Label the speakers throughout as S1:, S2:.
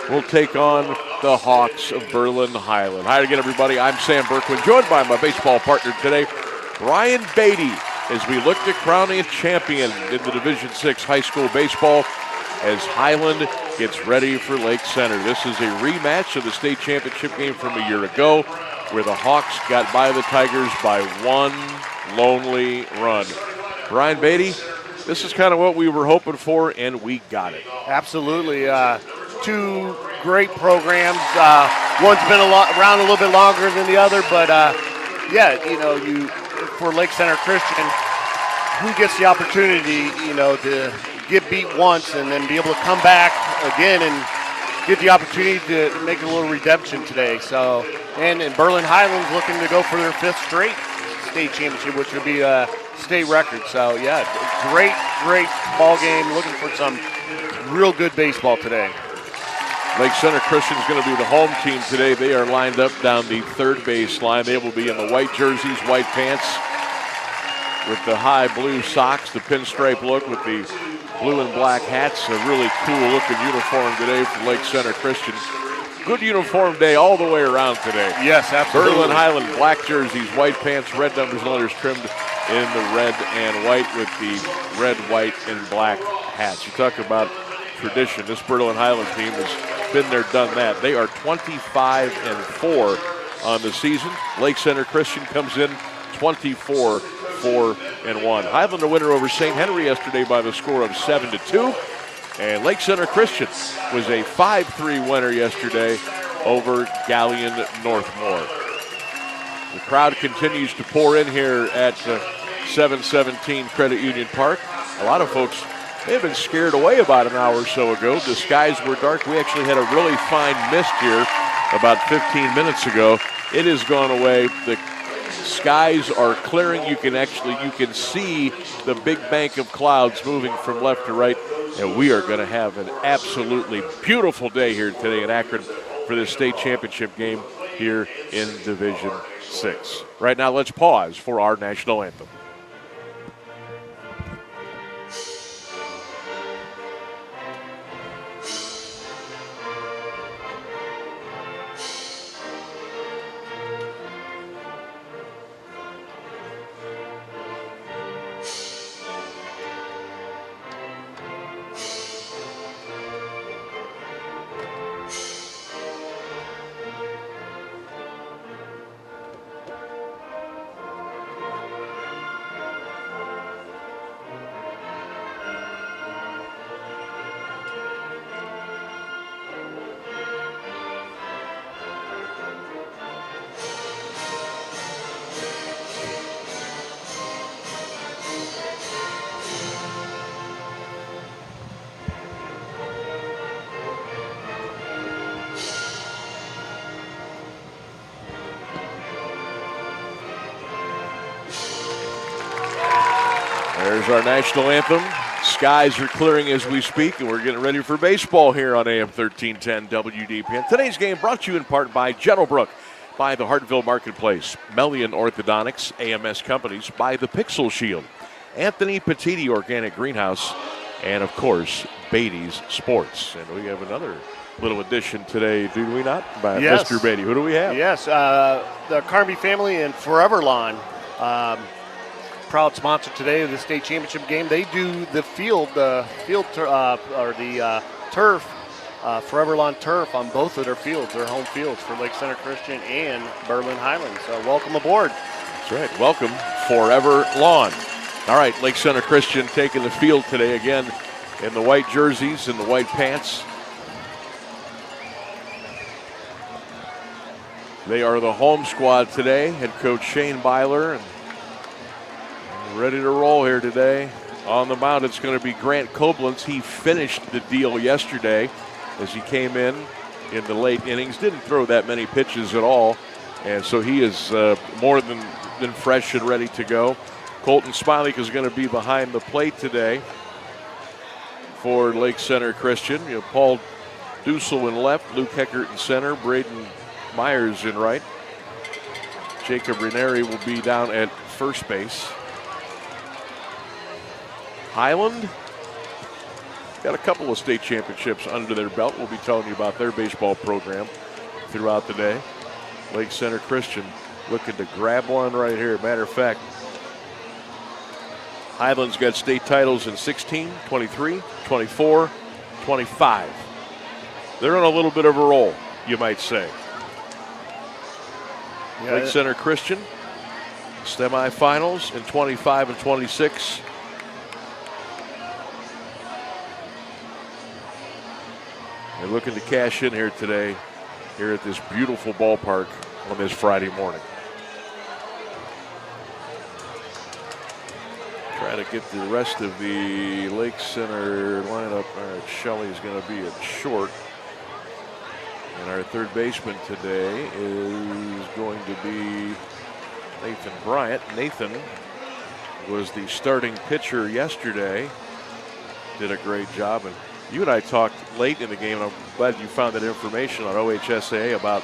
S1: will take on the Hawks of Berlin Hiland. Hi again, everybody. I'm Sam Bourquin, joined by my baseball partner today, Brian Beatty, as we look to crown a champion in the Division VI high school baseball as Hiland gets ready for Lake Center. This is a rematch of the state championship game from a year ago, where the Hawks got by the Tigers by one lonely run. Brian Beatty, this is kind of what we were hoping for, and we got it.
S2: Absolutely. Two great programs. One's been around a little bit longer than the other, but for Lake Center Christian, who gets the opportunity, to get beat once and then be able to come back again and get the opportunity to make a little redemption today. So, and Berlin Highlands looking to go for their 5th straight state championship, which would be a state record. So, yeah, great ball game. Looking for some real good baseball today.
S1: Lake Center Christian is going to be the home team today. They are lined up down the third base line. They will be in the white jerseys, white pants, with the high blue socks, the pinstripe look with the blue and black hats. A really cool looking uniform today for Lake Center Christian. Good uniform day all the way around today.
S2: Yes, absolutely.
S1: Berlin Hiland, black jerseys, white pants, red numbers and letters trimmed in the red and white with the red, white, and black hats. You talk about tradition. This Berlin Hiland team has been there, done that. They are 25-4 on the season. Lake Center Christian comes in 24-4-1. Hiland a winner over St. Henry yesterday by the score of 7-2. And Lake Center Christian was a 5-3 winner yesterday over Galleon Northmore. The crowd continues to pour in here at 717 Credit Union Park. A lot of folks, they've been scared away about an hour or so ago. The skies were dark. We actually had a really fine mist here about 15 minutes ago. It has gone away. The skies are clearing. You can see the big bank of clouds moving from left to right. And we are going to have an absolutely beautiful day here today in Akron for this state championship game here in Division VI. Right now, let's pause for our national anthem. There's our national anthem. Skies are clearing as we speak, and we're getting ready for baseball here on AM 1310 WDPN. Today's game brought to you in part by General Brook, by the Hartville Marketplace, Melian Orthodontics, AMS Companies, by the Pixel Shield, Anthony Petiti Organic Greenhouse, and, of course, Beatty's Sports. And we have another little addition today, do we not? By
S2: yes.
S1: Mr. Beatty. Who do we have?
S2: Yes, the Carnby family and Forever Lawn. Proud sponsor today of the state championship game. They do the turf, Forever Lawn turf on both of their fields, their home fields for Lake Center Christian and Berlin Highland. So welcome aboard.
S1: That's right. Welcome, Forever Lawn. All right, Lake Center Christian taking the field today again in the white jerseys and the white pants. They are the home squad today. Head coach Shane Byler and ready to roll here today. On the mound, it's going to be Grant Koblenz. He finished the deal yesterday as he came in the late innings. Didn't throw that many pitches at all, and so he is more than fresh and ready to go. Colton Smiley is going to be behind the plate today for Lake Center Christian. Paul Dussel in left, Luke Heckert in center, Braden Myers in right. Jacob Ranieri will be down at first base. Hiland got a couple of state championships under their belt. We'll be telling you about their baseball program throughout the day. Lake Center Christian looking to grab one right here. Matter of fact, Hiland's got state titles in 16, 23, 24, 25. They're on a little bit of a roll, you might say. Yeah. Lake Center Christian, semifinals in 25 and 26. They're looking to cash in here today, here at this beautiful ballpark on this Friday morning. Try to get the rest of the Lake Center lineup. All right, Shelley's going to be at short. And our third baseman today is going to be Nathan Bryant. Nathan was the starting pitcher yesterday. Did a great job. And you and I talked late in the game, and I'm glad you found that information on OHSAA about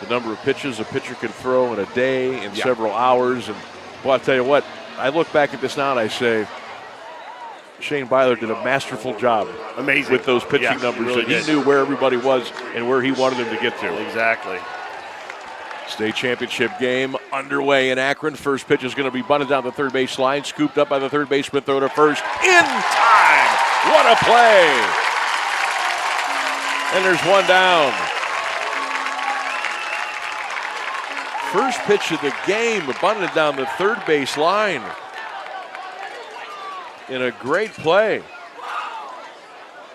S1: the number of pitches a pitcher can throw in a day, in several hours. And, well, I'll tell you what, I look back at this now and I say, Shane Byler did a masterful job.
S2: Amazing.
S1: With those pitching numbers.
S2: Really
S1: and he knew where everybody was and where he wanted them to get to.
S2: Exactly.
S1: State championship game underway in Akron. First pitch is going to be bunted down the third base line, scooped up by the third baseman, throw to first in time. What a play. And there's one down. First pitch of the game, bunted down the third base line. In a great play.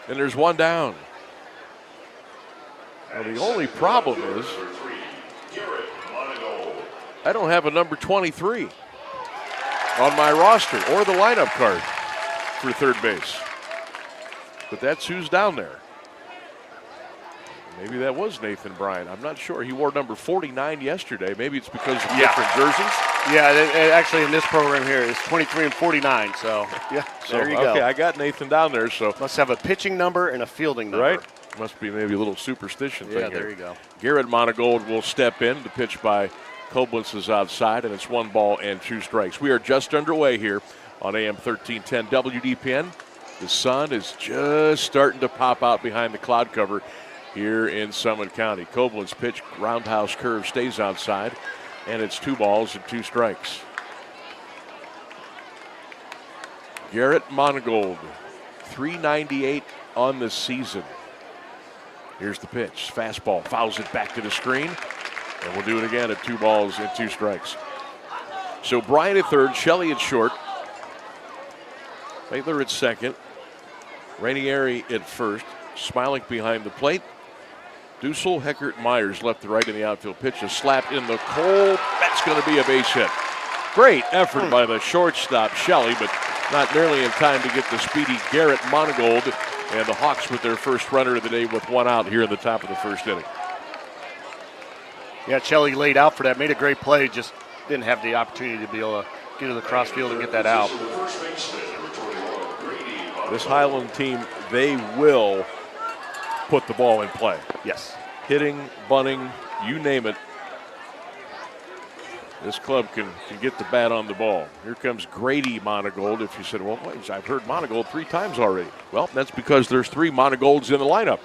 S1: And there's one down. Now the only problem is I don't have a number 23 on my roster or the lineup card for third base. But that's who's down there. Maybe that was Nathan Bryant. I'm not sure. He wore number 49 yesterday. Maybe it's because of different jerseys.
S2: Yeah, actually in this program here it's 23 and 49. So there you go.
S1: Okay, I got Nathan down there. So
S2: must have a pitching number and a fielding number.
S1: Right. Must be maybe a little superstition thing.
S2: Yeah, there you go.
S1: Garrett Monagold will step in. The pitch by Koblenz is outside, and it's 1-2 strikes. We are just underway here on AM 1310 WDPN. The sun is just starting to pop out behind the cloud cover here in Summit County. Koblenz pitch, roundhouse curve, stays outside, and it's 2-2 strikes. Garrett Monagold, .398 on the season. Here's the pitch, fastball, fouls it back to the screen, and we'll do it again at 2-2 strikes. So Bryant at third, Shelley at short, Baylor at second, Rainieri at first, Smilik behind the plate. Dussel, Heckert, Myers left to right in the outfield. Pitch is slapped in the cold. That's going to be a base hit. Great effort by the shortstop, Shelley, but not nearly in time to get the speedy Garrett Monagold. And the Hawks with their first runner of the day with one out here in the top of the first inning.
S2: Yeah, Shelley laid out for that, made a great play, just didn't have the opportunity to be able to get to the cross field and get that out.
S1: This Hiland team, they will put the ball in play.
S2: Yes.
S1: Hitting, bunting, you name it. This club can get the bat on the ball. Here comes Grady Monagold. If you said, well, wait, I've heard Monagold 3 times already. Well, that's because there's 3 Monagolds in the lineup.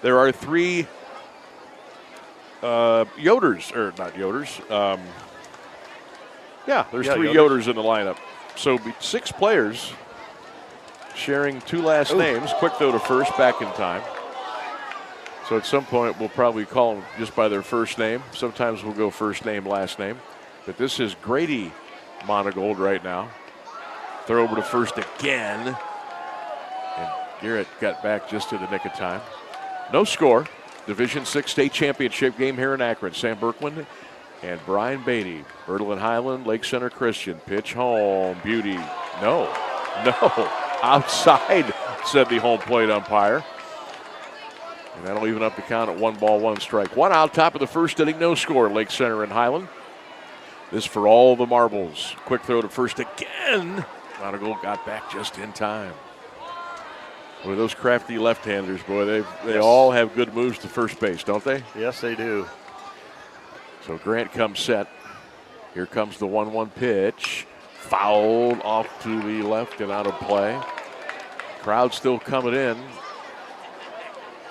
S1: There are 3 Yoders, or not Yoders. There's 3 Yoders in the lineup. So 6 players sharing 2 last names. Quick throw to first, back in time. So at some point, we'll probably call them just by their first name. Sometimes we'll go first name, last name. But this is Grady Monagold right now. Throw over to first again. And Garrett got back just in the nick of time. No score. Division VI state championship game here in Akron. Sam Bourquin and Brian Beatty. Bertolin Hiland, Lake Center Christian. Pitch home. Beauty. No. Outside, said the home plate umpire. And that'll even up the count at 1-1 strike. 1 out, top of the first inning, no score. Lake Center and Hiland. This for all the marbles. Quick throw to first again. Monagold got back just in time. Boy, those crafty left-handers, boy, they all have good moves to first base, don't they?
S2: Yes, they do.
S1: So Grant comes set. Here comes the 1-1 pitch. Fouled off to the left and out of play. Crowd still coming in.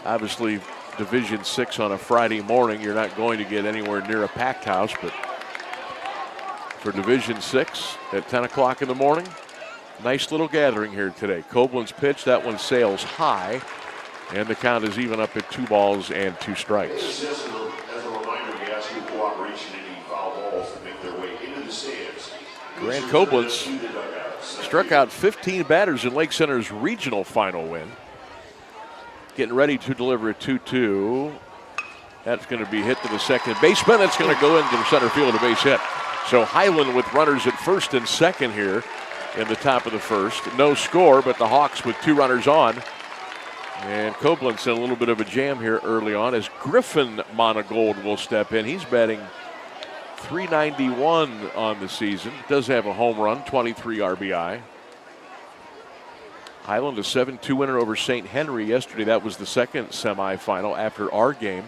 S1: Obviously, Division 6 on a Friday morning, you're not going to get anywhere near a packed house, but for Division 6 at 10 o'clock in the morning, nice little gathering here today. Koblenz pitch, that one sails high, and the count is even up at 2 balls and 2 strikes.
S3: As a reminder, we ask you cooperation in any foul balls that make their way into the stands.
S1: Grant Koblenz struck out 15 batters in Lake Center's regional final win. Getting ready to deliver a 2-2. That's going to be hit to the second baseman. That's going to go into the center field, a base hit. So Hiland with runners at first and second here in the top of the first. No score, but the Hawks with 2 runners on. And Koblenz in a little bit of a jam here early on as Griffin Monagold will step in. He's batting .391 on the season. Does have a home run, 23 RBI. Hiland a 7-2 winner over St. Henry yesterday. That was the second semifinal after our game.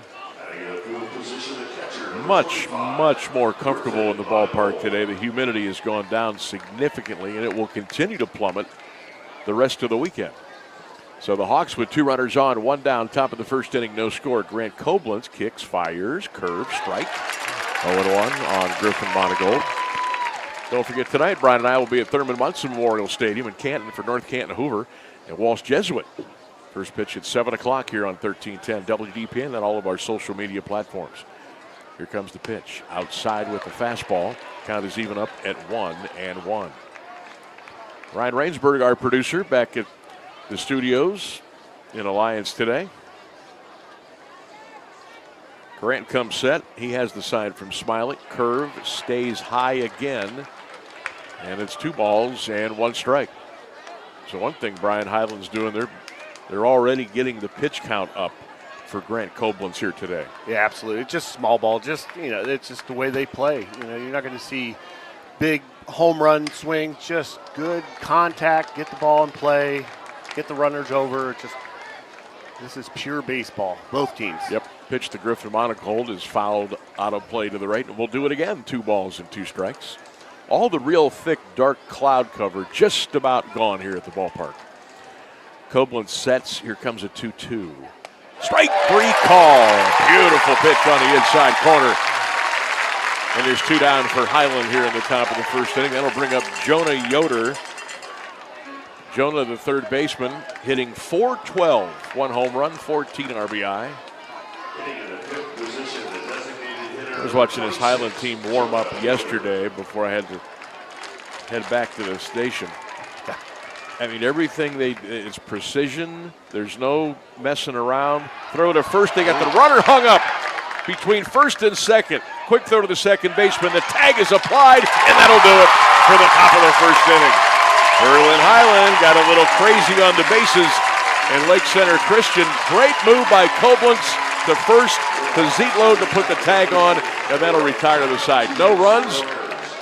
S1: Much more comfortable in the ballpark today. The humidity has gone down significantly, and it will continue to plummet the rest of the weekend. So the Hawks with 2 runners on, 1 down, top of the first inning, no score. Grant Koblenz kicks, fires, curve, strike. 0-1 on Griffin Monagold. Don't forget tonight, Brian and I will be at Thurman Munson Memorial Stadium in Canton for North Canton Hoover and Walsh Jesuit. First pitch at 7 o'clock here on 1310 WDPN and all of our social media platforms. Here comes the pitch. Outside with the fastball. Count is even up at 1-1. Ryan Rainsberg, our producer, back at the studios in Alliance today. Grant comes set. He has the sign from Smiley. Curve stays high again. And it's 2 balls and 1 strike. So one thing Brian Hiland's doing, they're already getting the pitch count up for Grant Koblenz here today.
S2: Yeah, absolutely. It's just small ball. It's just the way they play. You're not going to see big home run swing. Just good contact, get the ball in play, get the runners over. This is pure baseball, both teams.
S1: Yep. Pitch to Griffin Monagold is fouled out of play to the right, and we'll do it again. 2 balls and 2 strikes. All the real thick, dark cloud cover just about gone here at the ballpark. Koblenz sets. Here comes a 2-2. Strike 3 call. Beautiful pitch on the inside corner. And there's 2 down for Hiland here in the top of the first inning. That'll bring up Jonah Yoder. Jonah, the third baseman, hitting .412. 1 home run, 14 RBI. I was watching this Hiland team warm up yesterday before I had to head back to the station. I mean, everything it's precision. There's no messing around. Throw to first. They got the runner hung up between first and second. Quick throw to the second baseman. The tag is applied, and that'll do it for the top of the first inning. Berlin Hiland got a little crazy on the bases, and Lake Center Christian, great move by Koblenz to first, to Zietlow to put the tag on, and that'll retire to the side. No runs,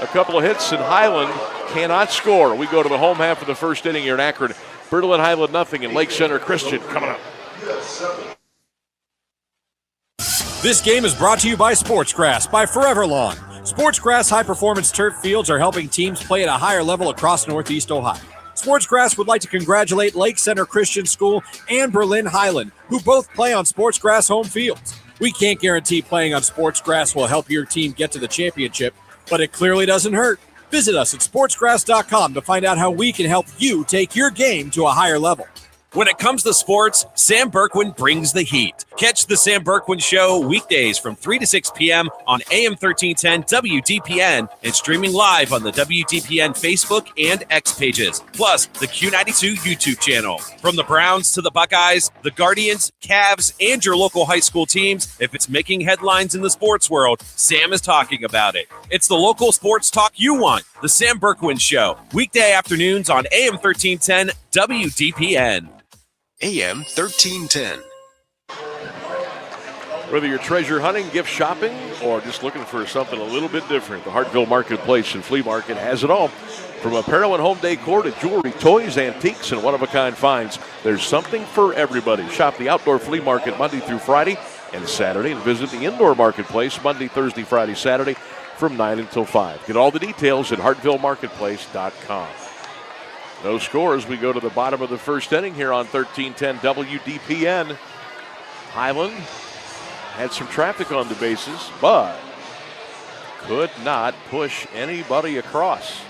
S1: a couple of hits, and Hiland cannot score. We go to the home half of the first inning here in Akron. Berlin Hiland nothing, and Lake Center Christian coming up.
S4: This game is brought to you by Sportsgrass by Forever Lawn. Sportsgrass high-performance turf fields are helping teams play at a higher level across Northeast Ohio. Sportsgrass would like to congratulate Lake Center Christian School and Berlin Hiland, who both play on Sportsgrass home fields. We can't guarantee playing on Sportsgrass will help your team get to the championship, but it clearly doesn't hurt. Visit us at sportsgrass.com to find out how we can help you take your game to a higher level.
S5: When it comes to sports, Sam Berkwin brings the heat. Catch the Sam Berkwin Show weekdays from 3 to 6 p.m. on AM 1310 WDPN and streaming live on the WDPN Facebook and X pages, plus the Q92 YouTube channel. From the Browns to the Buckeyes, the Guardians, Cavs, and your local high school teams, if it's making headlines in the sports world, Sam is talking about it. It's the local sports talk you want. The Sam Berkwin Show, weekday afternoons on AM 1310 WDPN.
S6: AM 1310.
S1: Whether you're treasure hunting, gift shopping, or just looking for something a little bit different, the Hartville Marketplace and Flea Market has it all. From apparel and home decor to jewelry, toys, antiques, and one-of-a-kind finds, there's something for everybody. Shop the outdoor flea market Monday through Friday and Saturday, and visit the indoor marketplace Monday, Thursday, Friday, Saturday from 9 until 5. Get all the details at hartvillemarketplace.com. No scores. We go to the bottom of the first inning here on 1310 WDPN. Hiland had some traffic on the bases, but could not push anybody across.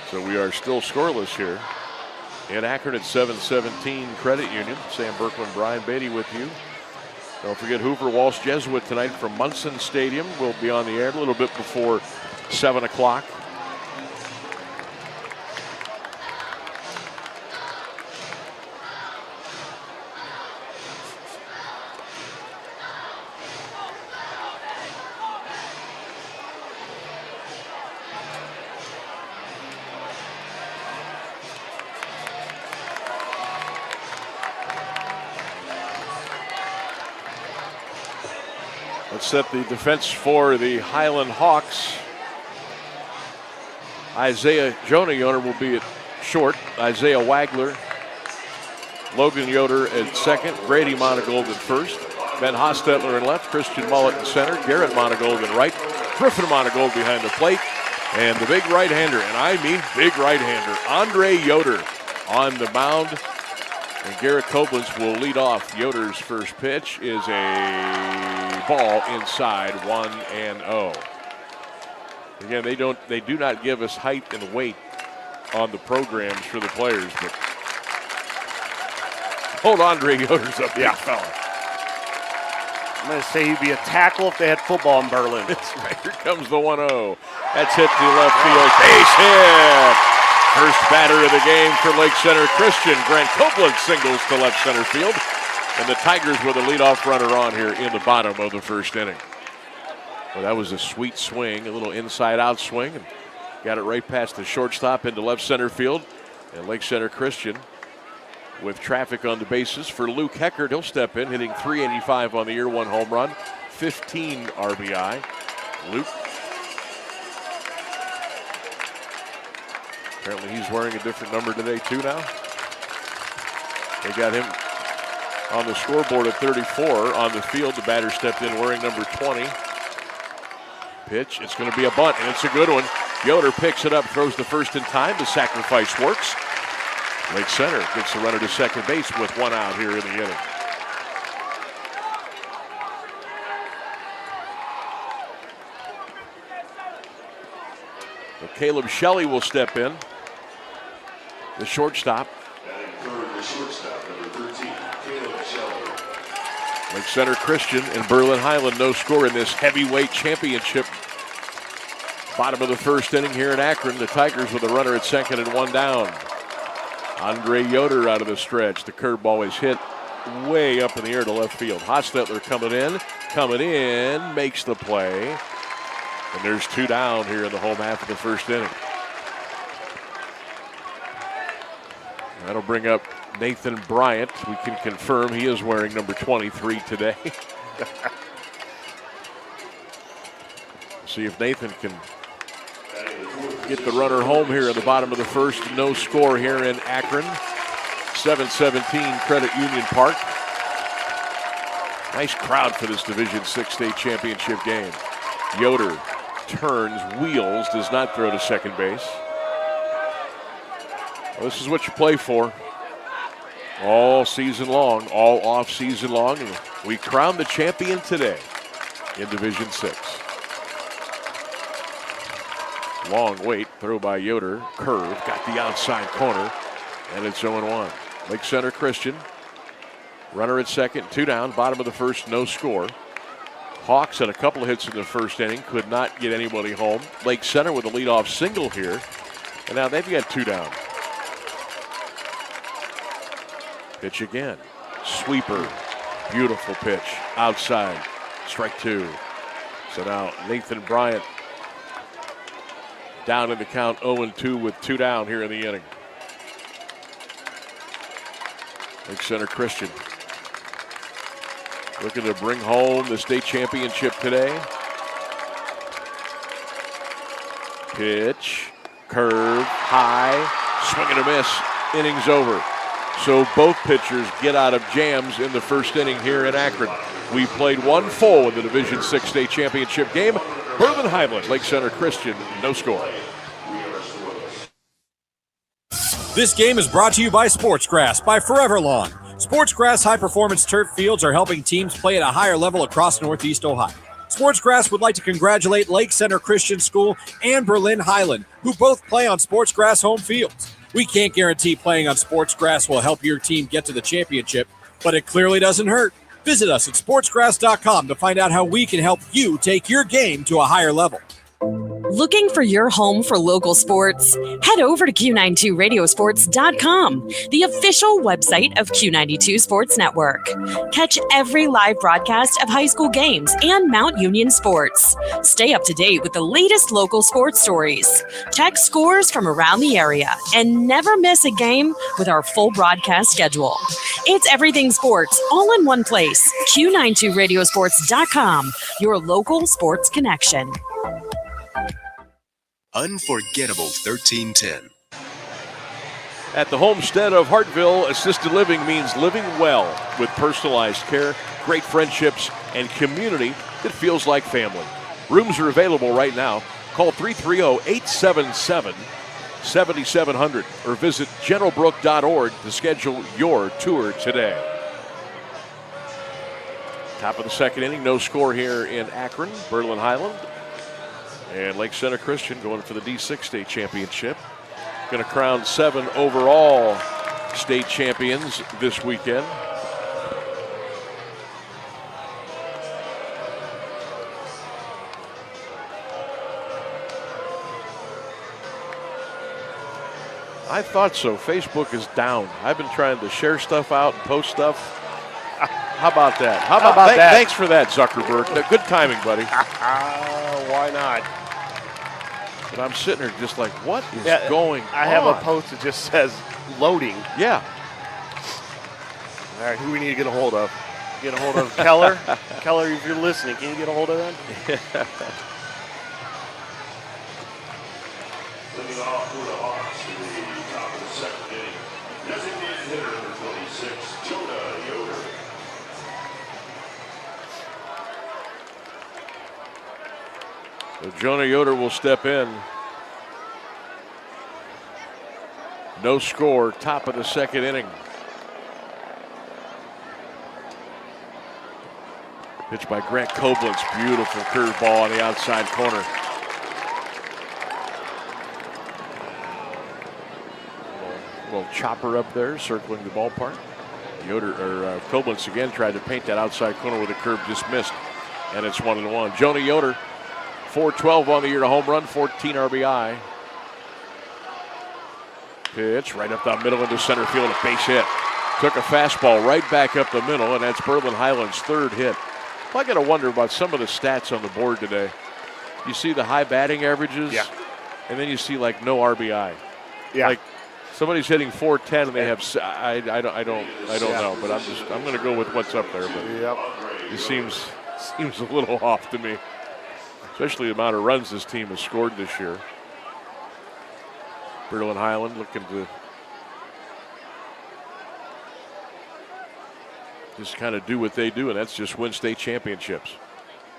S1: So we are still scoreless here in Akron at 717 Credit Union. Sam Bourquin Brian Beatty with you. Don't forget Hoover Walsh Jesuit tonight from Munson Stadium. We'll be on the air a little bit before 7 o'clock. Let's set the defense for the Hiland Hawks. Isaiah Jonah Yoder will be at short. Isaiah Wagler, Logan Yoder at second. Grady Monagold at first. Ben Hostetler in left. Christian Mullet in center. Garrett Monagold in right. Griffin Monagold behind the plate. And the big right-hander, and I mean big right-hander, Andre Yoder on the mound. And Garrett Koblenz will lead off. Yoder's first pitch is a ball inside, 1-0. Again, they do not give us height and weight on the programs for the players, but hold Andre Yoder's a big fella.
S2: I'm going to say he'd be a tackle if they had football in Berlin.
S1: That's right. Here comes the 1-0. That's hit to left field. Base hit. First batter of the game for Lake Center Christian. Grant Copeland singles to left center field. And the Tigers with a leadoff runner on here in the bottom of the first inning. Well, that was a sweet swing, a little inside-out swing. And got it right past the shortstop into left center field. And Lake Center Christian with traffic on the bases for Luke Heckert. He'll step in, hitting .385 on the year, 1 home run, 15 RBI. Luke. Apparently he's wearing a different number today too now. They got him on the scoreboard at 34. On the field, the batter stepped in wearing number 20. Pitch, it's going to be a bunt, and it's a good one. Yoder picks it up, throws the first in time. The sacrifice works. Lake Center gets the runner to second base with 1 out here in the inning. So Caleb Shelley will step in. The shortstop.
S3: The shortstop, number 13, Caleb Shelley.
S1: Lake Center Christian and Berlin Hiland no score in this heavyweight championship. Bottom of the first inning here in Akron. The Tigers with a runner at second and 1 down. Andre Yoder out of the stretch. The curveball is hit way up in the air to left field. Hostetler coming in, makes the play. And there's 2 down here in the home half of the first inning. That'll bring up Nathan Bryant. We can confirm he is wearing number 23 today. See if Nathan can get the runner home here in the bottom of the first. No score here in Akron. 717 Credit Union Park. Nice crowd for this Division VI state championship game. Yoder turns, wheels, does not throw to second base. Well, this is what you play for all season long, all off season long. And we crown the champion today in Division VI. Long wait, throw by Yoder, curve, got the outside corner, and it's 0-1. Lake Center Christian, runner at second, 2 down, bottom of the first, no score. Hawks had a couple of hits in the first inning, could not get anybody home. Lake Center with a leadoff single here, and now they've got 2 down. Pitch again, sweeper, beautiful pitch, outside, strike 2. So now Nathan Bryant down in the count, 0-2 with 2 down here in the inning. Lake Center Christian looking to bring home the state championship today. Pitch, curve, high, swing and a miss, inning's over. So both pitchers get out of jams in the first inning here in Akron. We played 1 full in the Division VI state championship game. Berlin Hiland, Lake Center Christian, no score.
S4: This game is brought to you by Sportsgrass by Forever Lawn. Sportsgrass high-performance turf fields are helping teams play at a higher level across Northeast Ohio. Sportsgrass would like to congratulate Lake Center Christian School and Berlin Hiland, who both play on Sportsgrass home fields. We can't guarantee playing on Sportsgrass will help your team get to the championship, but it clearly doesn't hurt. Visit us at sportsgrass.com to find out how we can help you take your game to a higher level.
S7: Looking for your home for local sports? Head over to Q92radiosports.com, the official website of Q92 Sports Network. Catch every live broadcast of high school games and Mount Union sports. Stay up to date with the latest local sports stories. Check scores from around the area and never miss a game with our full broadcast schedule. It's everything sports all in one place. Q92radiosports.com, your local sports connection.
S6: Unforgettable 1310.
S1: At the homestead of Hartville, assisted living means living well with personalized care, great friendships, and community that feels like family. Rooms are available right now. Call 330-877-7700 or visit generalbrook.org to schedule your tour today. Top of the second inning, no score here in Akron, Berlin Hiland. And Lake Center Christian going for the D6 state championship. Going to crown 7 overall state champions this weekend. I thought so. Facebook is down. I've been trying to share stuff out and post stuff. How about that? How about that? Thanks for that, Zuckerberg. Good timing, buddy.
S2: Why not?
S1: But I'm sitting there just like, what is going on?
S2: I have a post that just says loading.
S1: Yeah.
S2: All right, who we need to get a hold of? Get a hold of Keller. Keller, if you're listening, can you get a hold of them?
S3: Leading off for the Hawks in the top of the second inning. Designated hitter number 26, Jonah Yoder.
S1: So Jonah Yoder will step in. No score, top of the second inning. Pitch by Grant Koblenz, beautiful curveball on the outside corner. A little chopper up there, circling the ballpark. Koblenz again tried to paint that outside corner with a curve, just missed, and it's 1-1. Jonah Yoder, 412 on the year, a home run, 14 RBI. Pitch right up the middle into center field, a base hit. Took a fastball right back up the middle, and that's Berlin Hiland's third hit. Well, I got to wonder about some of the stats on the board today. You see the high batting averages, and then you see like no RBI.
S2: Yeah.
S1: Like somebody's hitting 410 and they have. I don't know, but I'm going to go with what's up there. But it seems a little off to me. Especially the amount of runs this team has scored this year. Berlin Hiland looking to just kind of do what they do, and that's just win state championships.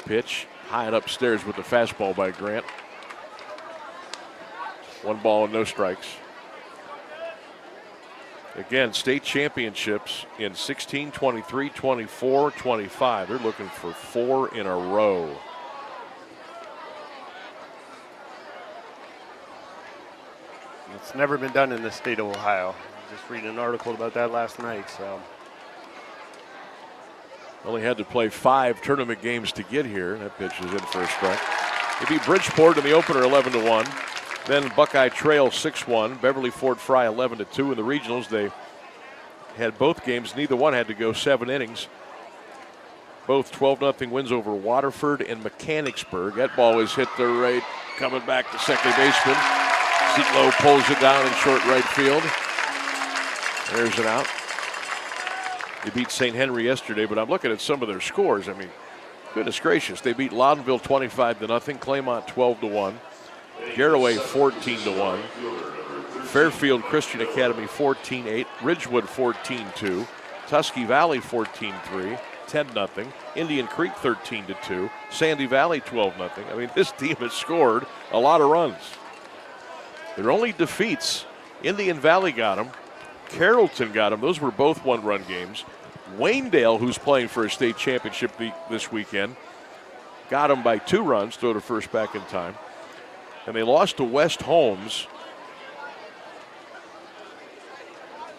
S1: Pitch high and upstairs with the fastball by Grant. 1 ball and no strikes. Again, state championships in 16, 23, 24, 25. They're looking for 4 in a row.
S2: It's never been done in the state of Ohio. Just reading an article about that last night. So
S1: only had to play 5 tournament games to get here. That pitch is in for a strike. They beat Bridgeport in the opener 11-1. Then Buckeye Trail 6-1. Beverly Ford Fry 11-2. In the regionals, they had both games. Neither one had to go 7 innings. Both 12-0 wins over Waterford and Mechanicsburg. That ball was hit to right, coming back to second baseman. Zietlow pulls it down in short right field. There's an out. They beat St. Henry yesterday, but I'm looking at some of their scores. I mean, goodness gracious. They beat Loudonville 25-0, Claymont 12-1, Garaway 14-1, Fairfield Christian Academy 14-8, Ridgewood 14-2, Tusky Valley 14-3, 10-0, Indian Creek 13-2, Sandy Valley 12-0. I mean, this team has scored a lot of runs. Their only defeats Indian Valley got them. Carrollton got them. Those were both one-run games. Waynedale, who's playing for a state championship this weekend, got them by 2 runs, throw to first back in time. And they lost to West Holmes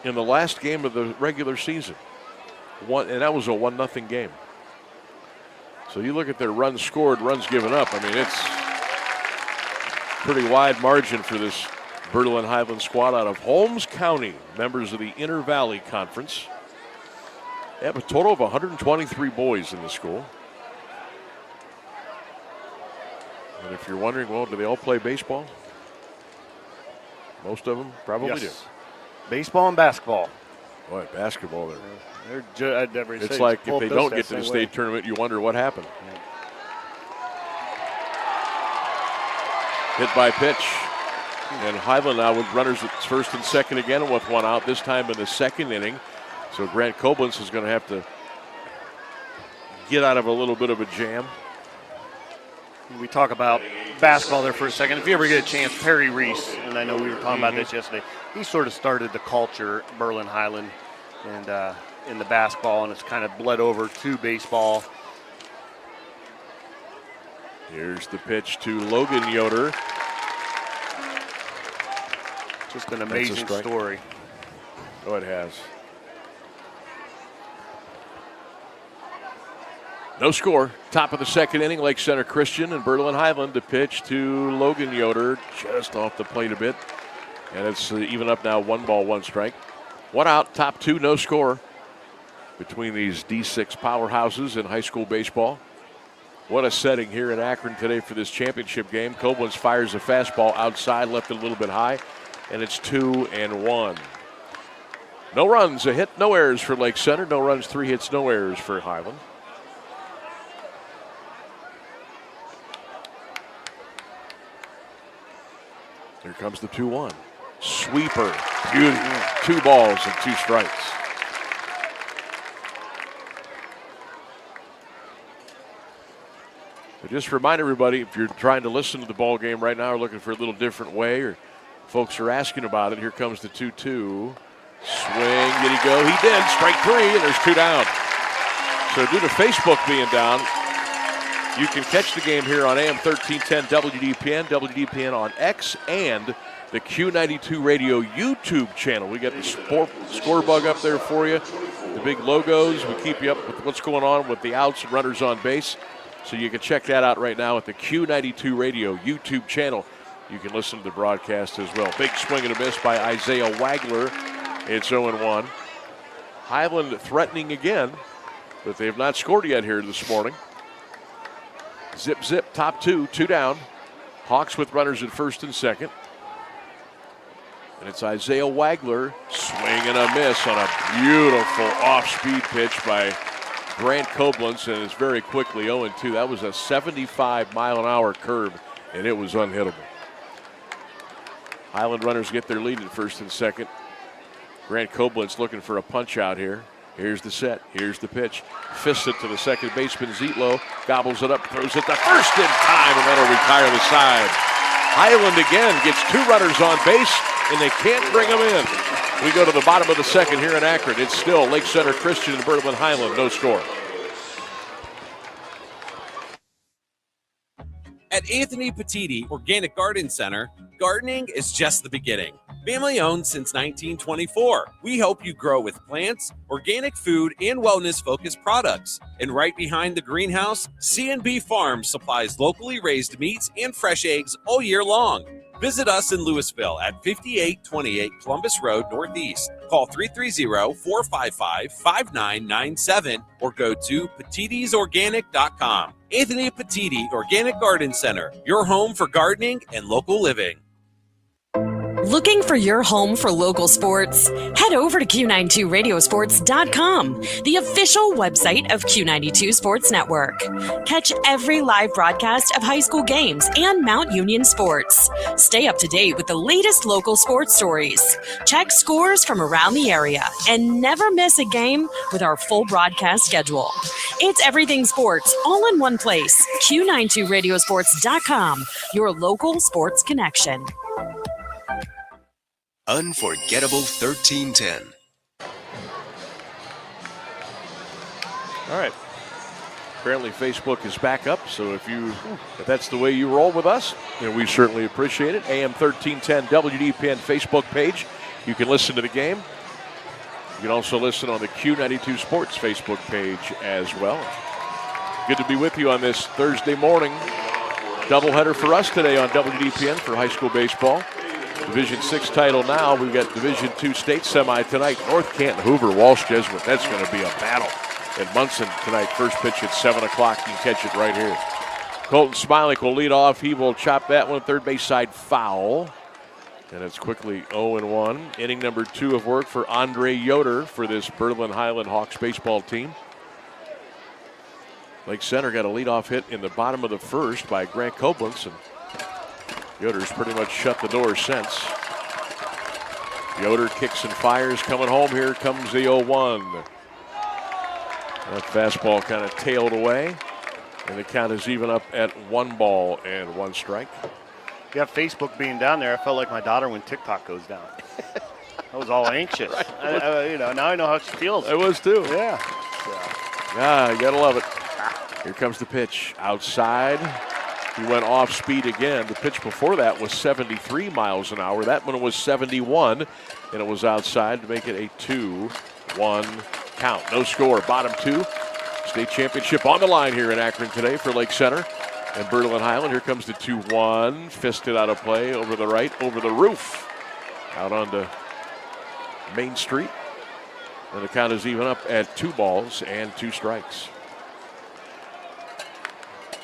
S1: in the last game of the regular season. And that was a 1-0 game. So you look at their runs scored, runs given up. I mean, it's pretty wide margin for this Berlin Highland squad out of Holmes County, members of the Inner Valley Conference. They have a total of 123 boys in the school. And if you're wondering, well, do they all play baseball? Most of them probably do.
S2: Baseball and basketball.
S1: Boy, basketball,
S2: it's
S1: like if they don't get to the state tournament, you wonder what happened. Hit by pitch. And Hiland now with runners at first and second again with 1 out, this time in the second inning. So Grant Koblenz is going to have to get out of a little bit of a jam.
S2: We talk about basketball there for a second. If you ever get a chance, Perry Reese, and I know we were talking about this yesterday, he sort of started the culture at Berlin Highland and in the basketball, and it's kind of bled over to baseball.
S1: Here's the pitch to Logan Yoder.
S2: Just an amazing story.
S1: Oh, it has. No score. Top of the second inning, Lake Center Christian and Berlin Highland to pitch to Logan Yoder, just off the plate a bit. And it's even up now, 1 ball, 1 strike. 1 out, top 2, no score between these D6 powerhouses in high school baseball. What a setting here in Akron today for this championship game. Koblenz fires a fastball outside, left it a little bit high, and it's 2-1. No runs, a hit, no errors for Lake Center. No runs, 3 hits, no errors for Highland. Here comes the 2-1. Sweeper. Beauty. 2 balls and 2 strikes. But just remind everybody, if you're trying to listen to the ball game right now or looking for a little different way, or folks are asking about it, here comes the 2-2. Swing. Did he go? He did. Strike 3, and there's 2 down. So due to Facebook being down, you can catch the game here on AM 1310 WDPN, WDPN on X, and the Q92 Radio YouTube channel. We got the score bug up there for you, the big logos. We keep you up with what's going on with the outs and runners on base. So you can check that out right now at the Q92 Radio YouTube channel. You can listen to the broadcast as well. Big swing and a miss by Isaiah Wagler. It's 0-1. Highland threatening again, but they have not scored yet here this morning. Zip, zip, top 2, 2 down. Hawks with runners at first and second. And it's Isaiah Wagler, swing and a miss on a beautiful off-speed pitch by Grant Koblenz, and it's very quickly 0-2. That was a 75-mile-an-hour curve, and it was unhittable. Highland runners get their lead at first and second. Grant Koblenz looking for a punch out here. Here's the set. Here's the pitch. Fists it to the second baseman, Zietlow. Gobbles it up, throws it to first in time, and that'll retire the side. Highland again gets 2 runners on base, and they can't bring them in. We go to the bottom of the second here in Akron. It's still Lake Center Christian and Berlin Highland, no score.
S5: At Anthony Petiti Organic Garden Center, gardening is just the beginning. Family owned since 1924. We help you grow with plants, organic food, and wellness-focused products. And right behind the greenhouse, C&B Farms supplies locally raised meats and fresh eggs all year long. Visit us in Louisville at 5828 Columbus Road Northeast. Call 330-455-5997 or go to petitisorganic.com. Anthony Petiti Organic Garden Center, your home for gardening and local living.
S7: Looking for your home for local sports? Head over to Q92radiosports.com, the official website of Q92 Sports Network. Catch every live broadcast of high school games and Mount Union sports. Stay up to date with the latest local sports stories. Check scores from around the area and never miss a game with our full broadcast schedule. It's everything sports all in one place. Q92radiosports.com, your local sports connection.
S6: Unforgettable 1310.
S1: All right. Apparently Facebook is back up, so if that's the way you roll with us, then we certainly appreciate it. AM 1310 WDPN Facebook page. You can listen to the game. You can also listen on the Q92 Sports Facebook page as well. Good to be with you on this Thursday morning. Doubleheader for us today on WDPN for high school baseball. Division 6 title now. We've got Division 2 state semi tonight. North Canton, Hoover, Walsh, Jesuit. That's going to be a battle. At Munson tonight, first pitch at 7 o'clock. You can catch it right here. Colton Smilek will lead off. He will chop that one, third base side foul. And it's quickly 0-1. Inning number 2 of work for Andre Yoder for this Berlin Hiland Hawks baseball team. Lake Center got a leadoff hit in the bottom of the first by Grant Koblenz, and Yoder's pretty much shut the door since. Yoder kicks and fires coming home. Here comes the 0-1. That fastball kind of tailed away, and the count is even up at 1-1 strike.
S2: Yeah, Facebook being down there, I felt like my daughter when TikTok goes down. I was all anxious.
S1: Right.
S2: Now I know how she feels.
S1: I was too.
S2: Yeah.
S1: You gotta love it. Here comes the pitch outside. He went off speed again. The pitch before that was 73 miles an hour. That one was 71, and it was outside to make it a 2-1 count. No score. Bottom 2. State championship on the line here in Akron today for Lake Center and Berlin Hiland. Here comes the 2-1. Fisted out of play over the right, over the roof. Out onto Main Street. And the count is even up at 2-2 strikes.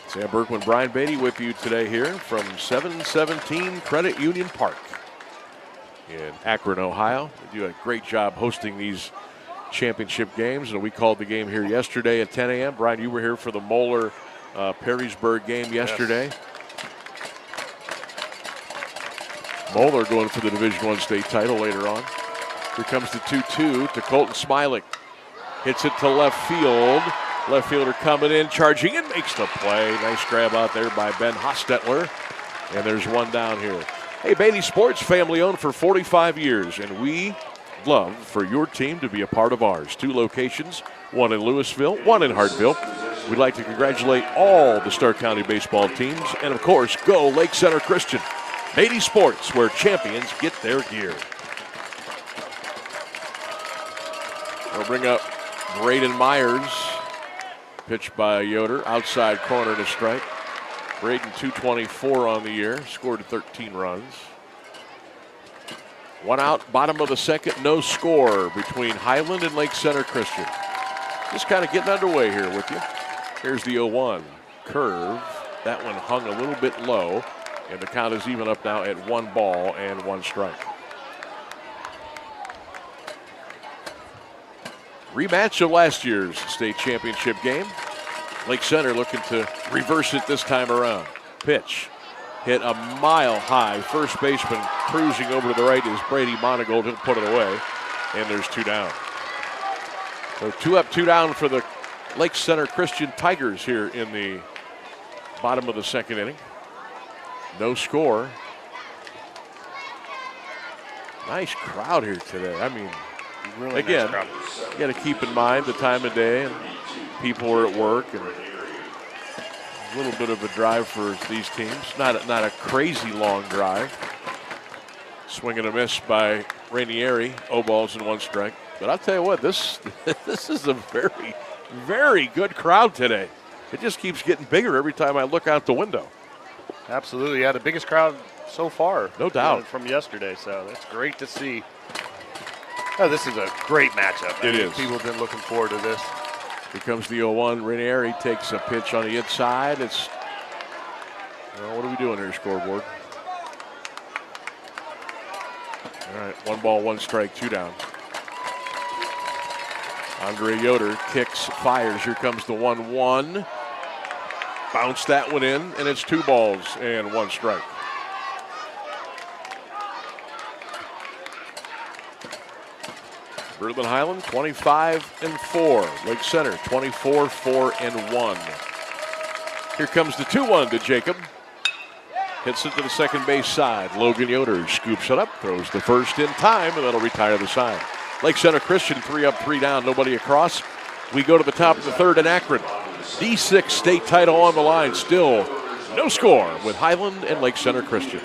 S1: Sam Bourquin Brian Beatty with you today here from 717 Credit Union Park in Akron, Ohio. They do a great job hosting these championship games, and we called the game here yesterday at 10 a.m. Brian, you were here for the Moeller Perrysburg game yesterday. Yes. Moeller going for the Division I state title later on. Here comes the 2-2 to Colton Smilek. Hits it to left field. Left fielder coming in, charging in, makes the play. Nice grab out there by Ben Hostetler. And there's one down here. Hey, Beatty Sports, family owned for 45 years, and we love for your team to be a part of ours. 2 locations, one in Louisville, one in Hartville. We'd like to congratulate all the Stark County baseball teams, and of course, go Lake Center Christian. Beatty Sports, where champions get their gear. We'll bring up Braden Myers. Pitch by Yoder, outside corner to strike. Braden 224 on the year, scored 13 runs. 1 out, bottom of the second, no score between Hiland and Lake Center Christian. Just kind of getting underway here with you. Here's the 0-1 curve. That one hung a little bit low, and the count is even up now at 1-1 strike. Rematch of last year's state championship game. Lake Center looking to reverse it this time around. Pitch hit a mile high. First baseman cruising over to the right is Brady Monagold. He'll put it away, and there's 2 down. So 2 up, 2 down for the Lake Center Christian Tigers here in the bottom of the second inning. No score. Nice crowd here today. I mean, really again, nice, you got to keep in mind the time of day, and people are at work, and a little bit of a drive for these teams. Not a crazy long drive. Swing and a miss by Rainieri. 0-1 strike. But I'll tell you what, this is a very, very good crowd today. It just keeps getting bigger every time I look out the window.
S2: Absolutely, yeah, the biggest crowd so far.
S1: No doubt.
S2: From yesterday, so that's great to see. Oh, this is a great matchup.
S1: It is.
S2: People have been looking forward to this.
S1: Here comes the 0-1. Rainieri takes a pitch on the inside. It's, well, what are we doing here, scoreboard? All right, 1-1 strike, 2 down. Andre Yoder kicks, fires. Here comes the 1-1. Bounce that one in, and it's 2-1 strike. Berlin Hiland 25-4. Lake Center 24-4-1. Here comes the 2-1 to Jacob. Hits it to the second base side. Logan Yoder scoops it up, throws the first in time, and that'll retire the side. Lake Center Christian 3 up, 3 down, nobody across. We go to the top of the third in Akron. D6 state title on the line. Still no score with Hiland and Lake Center Christian.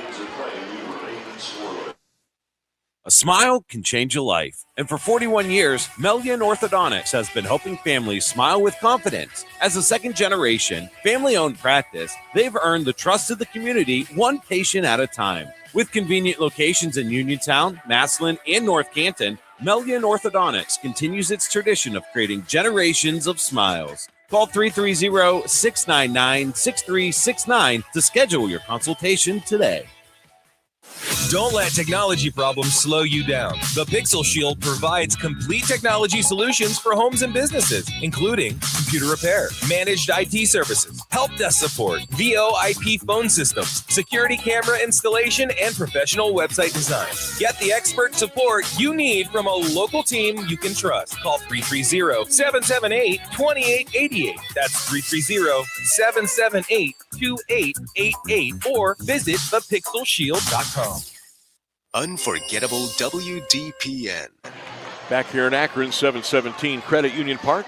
S5: A smile can change a life. And for 41 years, Melian Orthodontics has been helping families smile with confidence. As a second-generation, family-owned practice, they've earned the trust of the community one patient at a time. With convenient locations in Uniontown, Massillon, and North Canton, Melian Orthodontics continues its tradition of creating generations of smiles. Call 330-699-6369 to schedule your consultation today.
S8: Don't let technology problems slow you down. The Pixel Shield provides complete technology solutions for homes and businesses, including computer repair, managed IT services, help desk support, VoIP phone systems, security camera installation, and professional website design. Get the expert support you need from a local team you can trust. Call 330-778-2888. That's 330-778-2888 or visit thepixelshield.com.
S6: Unforgettable WDPN.
S1: Back here in Akron, 7-17 Credit Union Park.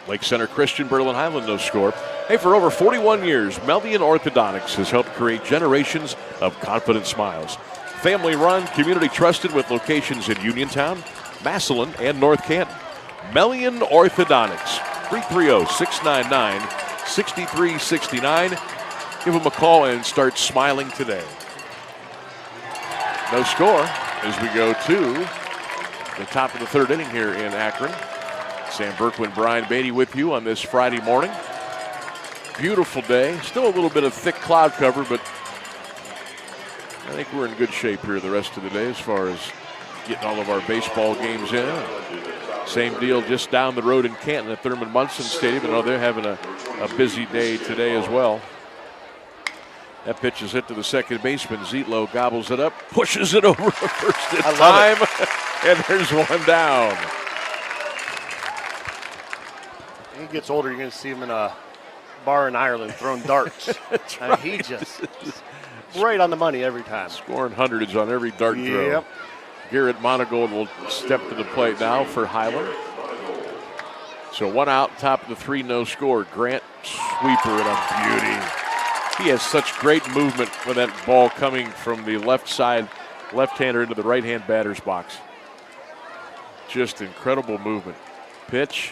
S1: Lake Center Christian, Berlin Highland, no score. Hey, for over 41 years, Melian Orthodontics has helped create generations of confident smiles. Family run, community trusted with locations in Uniontown, Massillon, and North Canton. Melian Orthodontics, 330-699-6369. Give them a call and start smiling today. No score as we go to the top of the third inning here in Akron. Sam Bourquin Brian Beatty with you on this Friday morning. Beautiful day. Still a little bit of thick cloud cover, but I think we're in good shape here the rest of the day as far as getting all of our baseball games in. Same deal just down the road in Canton at Thurman Munson Stadium. I know they're having a busy day today as well. That pitch is hit to the second baseman. Zietlow gobbles it up, pushes it over to first in time, and there's one down.
S2: When he gets older, you're going to see him in a bar in Ireland throwing darts.
S1: Right.
S2: He just right on the money every time.
S1: Scoring hundreds on every dart throw.
S2: Yep.
S1: Garrett Monagold will step to the plate now for Hiland. So one out, top of the three, no score. Grant, sweeper, and a beauty. He has such great movement with that ball coming from the left side, left-hander into the right-hand batter's box. Just incredible movement. Pitch.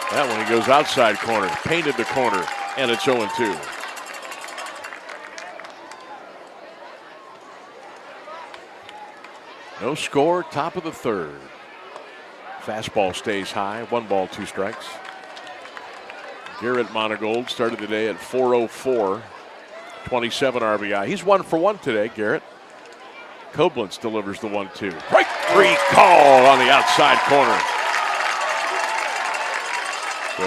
S1: That one, he goes outside corner, painted the corner, and it's 0-2. No score, top of the third. Fastball stays high, 1 ball, 2 strikes. Garrett Monagold started the day at 404. 27 RBI. He's 1 for 1 today, Garrett. Koblenz delivers the 1-2. Strike 3 call on the outside corner. So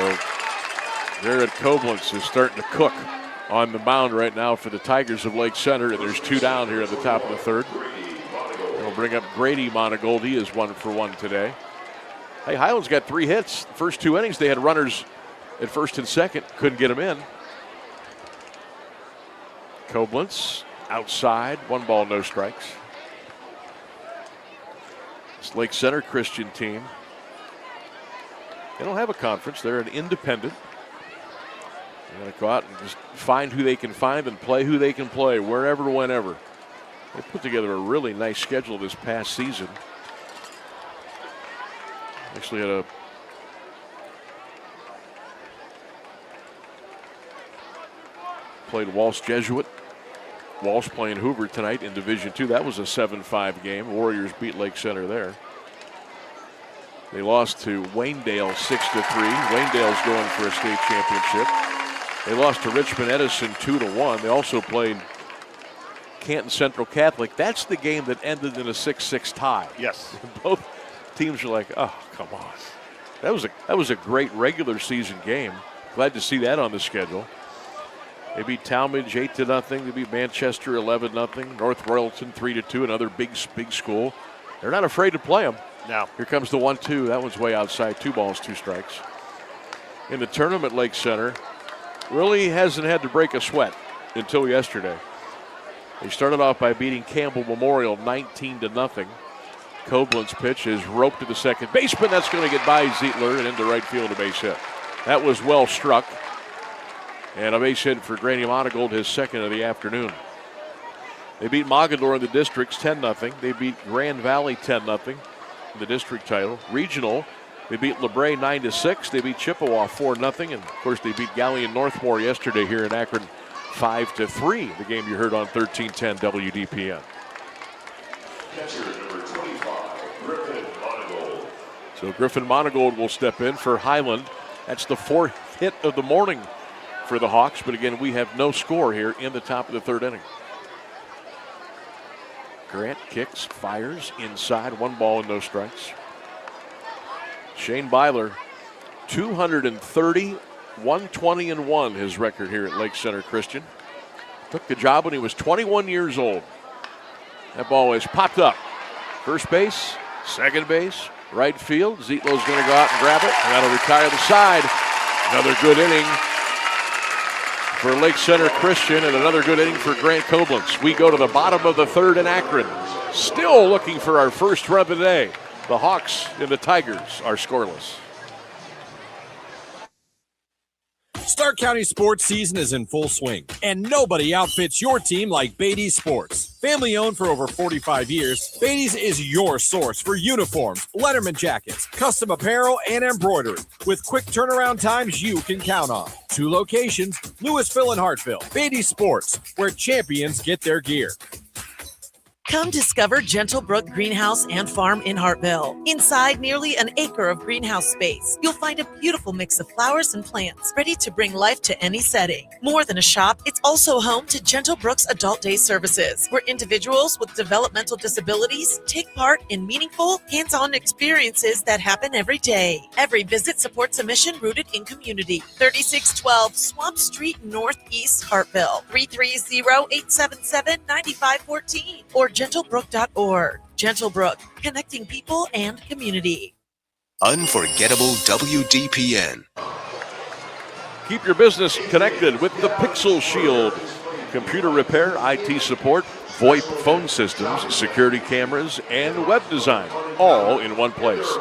S1: Garrett Koblenz is starting to cook on the mound right now for the Tigers of Lake Center, and there's 2 down here at the top of the third. They'll bring up Grady Monagold. He is 1 for 1 today. Hey, Highland's got 3 hits. The first 2 innings, they had runners at first and second. Couldn't get them in. Koblenz outside, 1 ball, no strikes. This Lake Center Christian team, they don't have a conference. They're an independent. They're going to go out and just find who they can find and play who they can play, wherever, whenever. They put together a really nice schedule this past season. Actually had a played Walsh Jesuit. Walsh playing Hoover tonight in Division II. That was a 7-5 game. Warriors beat Lake Center there. They lost to Waynedale 6-3. Waynedale's going for a state championship. They lost to Richmond Edison 2-1. They also played Canton Central Catholic. That's the game that ended in a 6-6 tie.
S2: Yes.
S1: Both teams are like, oh, come on. That was a great regular season game. Glad to see that on the schedule. They beat Talmadge 8-0. They beat Manchester 11-0. North Royalton 3-2. Another big school. They're not afraid to play them.
S2: Now
S1: here comes the 1-2. That one's way outside. 2 balls, 2 strikes. In the tournament, Lake Center really hasn't had to break a sweat until yesterday. They started off by beating Campbell Memorial 19-0. Koblenz pitch is roped to the second baseman. That's going to get by Zietler and into right field, a base hit. That was well struck. And a base hit for Grady Monagold, his second of the afternoon. They beat Mogador in the districts 10-0. They beat Grand Valley 10-0 in the district title. Regional, they beat LeBray 9-6. They beat Chippewa 4-0. And of course, they beat Gallion Northmore yesterday here in Akron 5-3. The game you heard on 1310 WDPN.
S3: Catcher number 25, Griffin Monagold.
S1: So Griffin Monagold will step in for Hiland. That's the fourth hit of the morning for the Hawks. But again, we have no score here in the top of the third inning. Grant kicks, fires inside, 1 ball and no strikes. Shane Byler, 230, 120 and 1, his record here at Lake Center Christian. Took the job when he was 21 years old. That ball is popped up. First base, second base, right field. Zietlow's going to go out and grab it, and that'll retire the side. Another good inning for Lake Center Christian and another good inning for Grant Koblenz. We go to the bottom of the third in Akron. Still looking for our first run of the day. The Hawks and the Tigers are scoreless.
S4: Stark County sports season is in full swing, and nobody outfits your team like Beatty Sports. Family owned for over 45 years, Beatty's is your source for uniforms, Letterman jackets, custom apparel, and embroidery, with quick turnaround times you can count on. 2 locations, Louisville and Hartville. Beatty Sports, where champions get their gear.
S9: Come discover Gentle Brook Greenhouse and Farm in Hartville. Inside nearly an acre of greenhouse space, you'll find a beautiful mix of flowers and plants ready to bring life to any setting. More than a shop, it's also home to Gentle Brook's Adult Day services, where individuals with developmental disabilities take part in meaningful, hands-on experiences that happen every day. Every visit supports a mission rooted in community. 3612 Swamp Street Northeast, Hartville. 330-877-9514 or gentlebrook.org. Gentle Brook, connecting people and community.
S6: Unforgettable WDPN.
S1: Keep your business connected with the Pixel Shield. Computer repair, IT support, VoIP phone systems, security cameras, and web design, all in one place.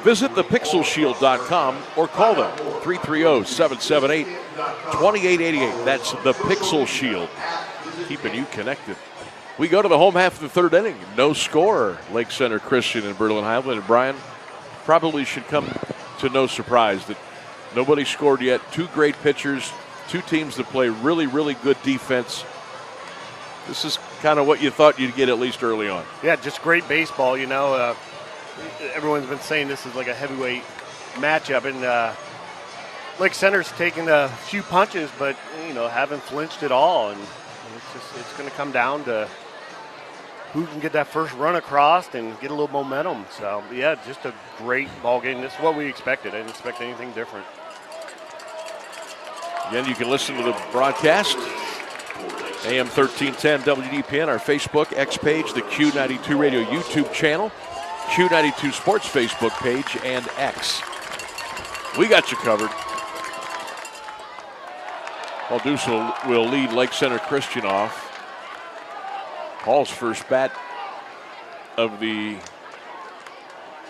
S1: Visit thepixelshield.com or call them 330-778-2888. That's the Pixel Shield, keeping you connected. We go to the home half of the third inning. No score. Lake Center Christian and Berlin Highland. And Brian, probably should come to no surprise that nobody scored yet. 2 great pitchers, 2 teams that play really, really good defense. This is kind of what you thought you'd get at least early on.
S2: Yeah, just great baseball, you know. Everyone's been saying this is like a heavyweight matchup, and Lake Center's taken a few punches, but, you know, haven't flinched at all. And it's going to come down to who can get that first run across and get a little momentum. So, yeah, just a great ball game. This is what we expected. I didn't expect anything different.
S1: Again, you can listen to the broadcast. AM 1310 WDPN, our Facebook, X page, the Q92 Radio YouTube channel, Q92 Sports Facebook page, and X. We got you covered. Balduso will lead Lake Center Christian off. Paul's first bat of the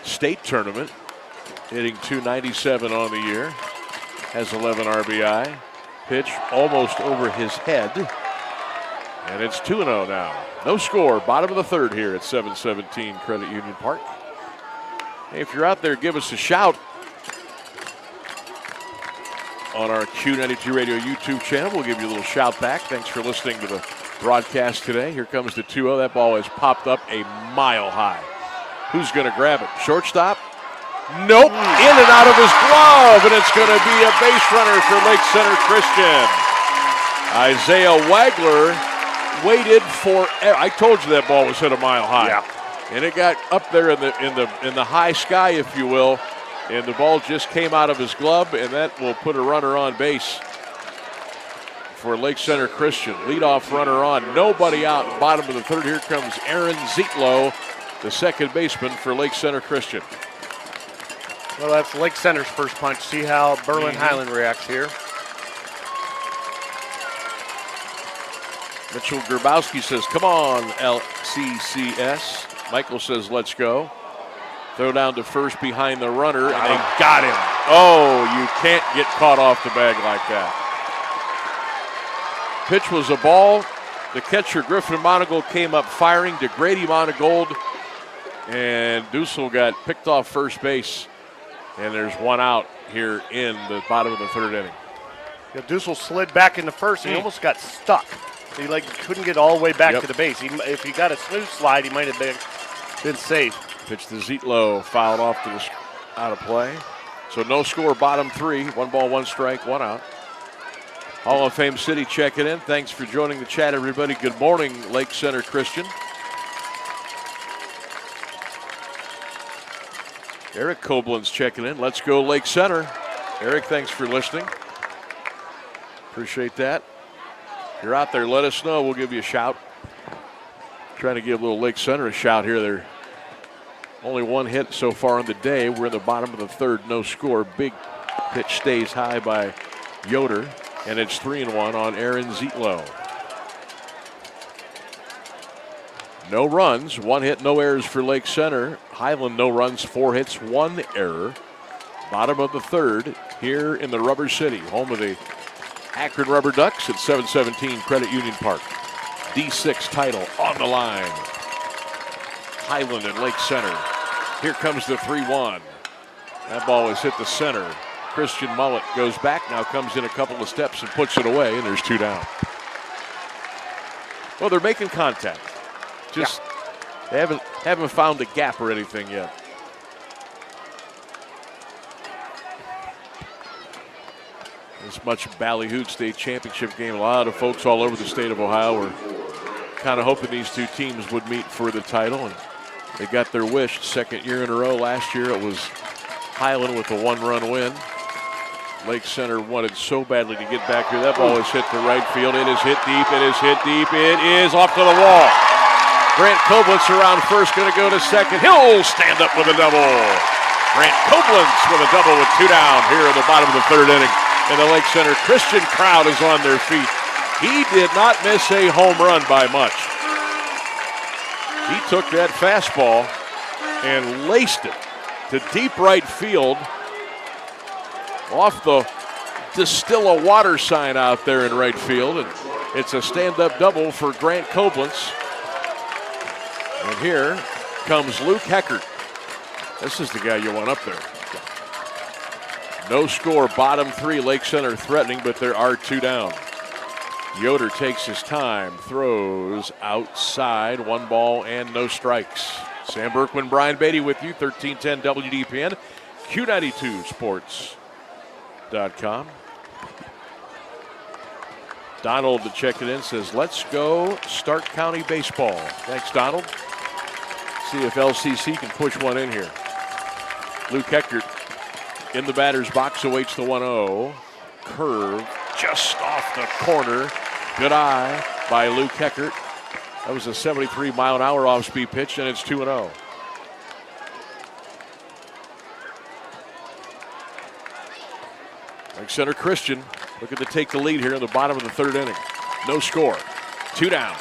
S1: state tournament, hitting .297 on the year, has 11 RBI. Pitch almost over his head, and it's 2-0 now. No score, bottom of the third here at 717 Credit Union Park. Hey, if you're out there, give us a shout on our Q92 Radio YouTube channel. We'll give you a little shout back. Thanks for listening to the broadcast today. Here comes the 2-0. That ball has popped up a mile high. Who's going to grab it? Shortstop? Nope. In and out of his glove, and it's going to be a base runner for Lake Center Christian. Isaiah Wagler waited for. I told you that ball was hit a mile high.
S2: Yeah.
S1: And it got up there in the high sky, if you will. And the ball just came out of his glove, and that will put a runner on base for Lake Center Christian. Leadoff runner on, nobody out, bottom of the third. Here comes Aaron Zietlow, the second baseman for Lake Center Christian.
S2: Well, that's Lake Center's first punch. See how Berlin Highland reacts here.
S1: Mitchell Grabowski says, come on, LCCS. Michael says, let's go. Throw down to first behind the runner, and they got him. Oh, you can't get caught off the bag like that. Pitch was a ball. The catcher, Griffin Monagold, came up firing to Grady Monagold, and Dussel got picked off first base, and there's one out here in the bottom of the third inning.
S2: Yeah, Dussel slid back into first, and he almost got stuck. He couldn't get all the way back to the base. If he got a smooth slide, he might have been safe.
S1: Pitch to Zietlow, fouled off to the out of play. So no score, bottom three. 1 ball, 1 strike, 1 out. Hall of Fame City checking in. Thanks for joining the chat, everybody. Good morning, Lake Center Christian. Eric Koblenz checking in. Let's go Lake Center. Eric, thanks for listening. Appreciate that. If you're out there, let us know. We'll give you a shout. Trying to give little Lake Center a shout here. They're only 1 hit so far in the day. We're in the bottom of the third, no score. Big pitch stays high by Yoder, and it's 3-1 on Aaron Zietlow. No runs, 1 hit, no errors for Lake Center. Hiland, no runs, 4 hits, 1 error. Bottom of the third here in the Rubber City, home of the Akron Rubber Ducks at 717 Credit Union Park. D6 title on the line. Hiland and Lake Center. Here comes the 3-1. That ball has hit the center. Christian Mullet goes back, now comes in a couple of steps and puts it away, and there's 2 down. Well, they're making contact. Just they haven't found a gap or anything yet. This much Ballyhoo State Championship game. A lot of folks all over the state of Ohio were kind of hoping these 2 teams would meet for the title, and they got their wish. 2nd year in a row. Last year it was Hiland with a 1-run win. Lake Center wanted so badly to get back here. That ball is hit to right field. It is hit deep. It is hit deep. It is off to the wall. Grant Koblenz around first, going to go to second. He'll stand up with a double. Grant Koblenz with a double with 2 down here in the bottom of the third inning. And the Lake Center Christian crowd is on their feet. He did not miss a home run by much. He took that fastball and laced it to deep right field off the Distilla water sign out there in right field. And it's a stand-up double for Grant Koblenz. And here comes Luke Heckert. This is the guy you want up there. No score, bottom 3, Lake Center threatening, but there are 2 down. Yoder takes his time, throws outside, 1 ball and no strikes. Sam Bourquin Brian Beatty with you, 1310 WDPN, Q92sports.com. Donald to check it in says, let's go Stark County baseball. Thanks, Donald. See if LCC can push one in here. Luke Heckert in the batter's box awaits the 1-0. Curve just off the corner. Good eye by Luke Heckert. That was a 73-mile-an-hour off-speed pitch, and it's 2-0. Lake Center Christian looking to take the lead here in the bottom of the third inning. No score. 2 down.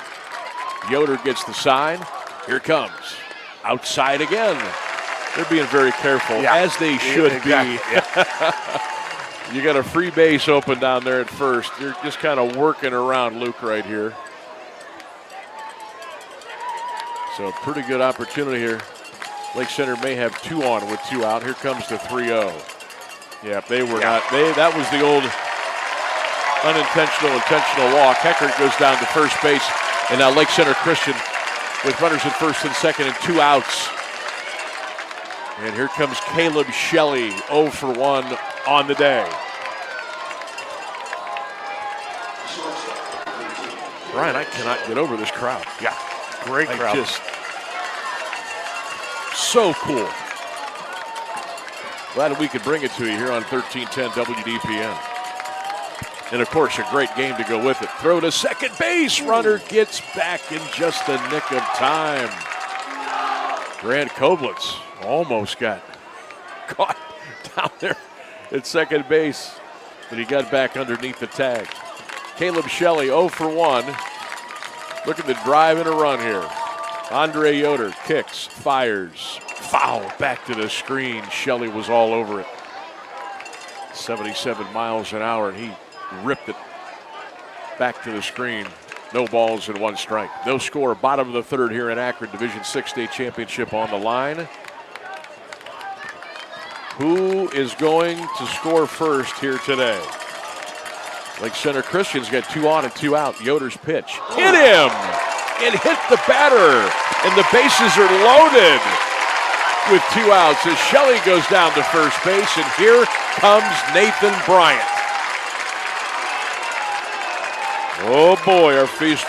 S1: Yoder gets the sign. Here comes. Outside again. They're being very careful, as they should be. You got a free base open down there at first. You're just kind of working around Luke right here. So pretty good opportunity here. Lake Center may have 2 on with 2 out. Here comes the 3-0. Yeah, they were not. That was the old intentional walk. Heckert goes down to first base, and now Lake Center Christian with runners at first and second and 2 outs. And here comes Caleb Shelley, 0 for 1 on the day. Brian, I cannot get over this crowd.
S2: Yeah, great crowd.
S1: Just so cool. Glad we could bring it to you here on 1310 WDPN. And, of course, a great game to go with it. Throw to second base. Runner gets back in just the nick of time. Grant Koblenz almost got caught down there at second base, but he got back underneath the tag. Caleb Shelley 0 for 1. looking to drive in a run here. Andre Yoder kicks, fires, foul back to the screen. Shelley was all over it. 77 miles an hour, and he ripped it back to the screen. No balls and 1 strike. No score, bottom of the 3rd here in Akron. Division 6 state championship on the line. Who is going to score first here today? Lake Center Christian's got 2 on and 2 out. Yoder's pitch hit him. It hit the batter, and the bases are loaded with 2 outs as Shelley goes down to first base, and here comes Nathan Bryant. Oh boy, our first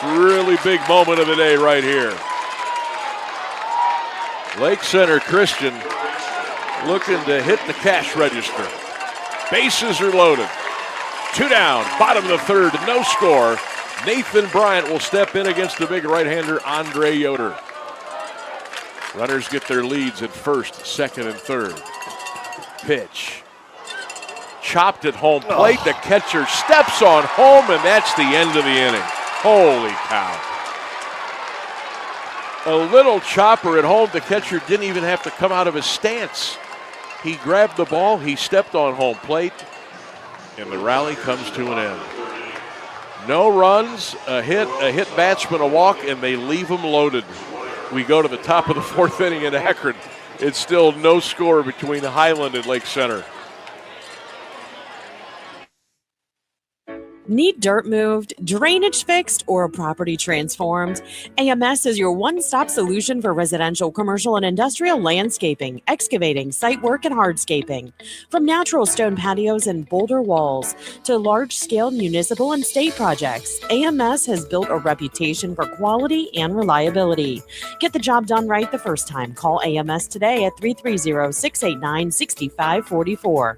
S1: really big moment of the day right here. Lake Center Christian looking to hit the cash register. Bases are loaded. 2 down, bottom of the 3rd, no score. Nathan Bryant will step in against the big right-hander, Andre Yoder. Runners get their leads at first, 2nd, and 3rd. Pitch. Chopped at home plate. The catcher steps on home, and that's the end of the inning. Holy cow. A little chopper at home. The catcher didn't even have to come out of his stance. He grabbed the ball. He stepped on home plate, and the rally comes to an end. No runs, a hit batsman, a walk, and they leave him loaded. We go to the top of the 4th inning in Akron. It's still no score between Hiland and Lake Center.
S7: Need dirt moved, drainage fixed, or a property transformed? AMS is your one-stop solution for residential, commercial, and industrial landscaping, excavating, site work, and hardscaping. From natural stone patios and boulder walls to large-scale municipal and state projects, AMS has built a reputation for quality and reliability. Get the job done right the first time. Call AMS today at 330-689-6544.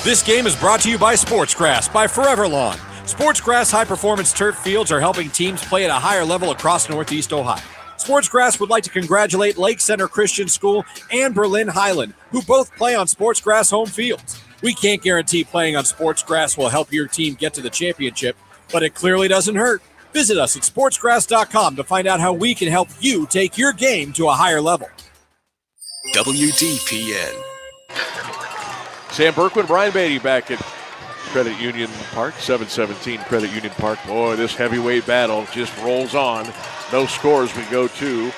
S4: This game is brought to you by Sportsgrass by Forever Lawn. Sportsgrass high-performance turf fields are helping teams play at a higher level across Northeast Ohio. Sportsgrass would like to congratulate Lake Center Christian School and Berlin Hiland, who both play on Sportsgrass home fields. We can't guarantee playing on Sportsgrass will help your team get to the championship, but it clearly doesn't hurt. Visit us at sportsgrass.com to find out how we can help you take your game to a higher level.
S6: WDPN.
S1: Sam Bourquin Brian Beatty back at Credit Union Park, 717 Credit Union Park. Boy, this heavyweight battle just rolls on. No scores. We go to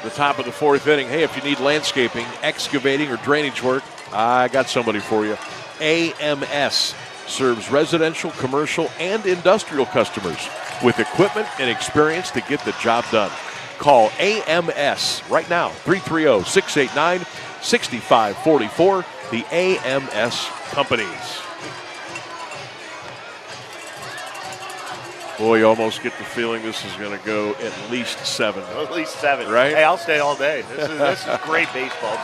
S1: the top of the 4th inning. Hey, if you need landscaping, excavating, or drainage work, I got somebody for you. AMS serves residential, commercial, and industrial customers with equipment and experience to get the job done. Call AMS right now, 330-689-6544. The AMS companies. Boy, you almost get the feeling this is going to go at least 7.
S2: At least 7.
S1: Right?
S2: Hey, I'll stay all day. This is great baseball.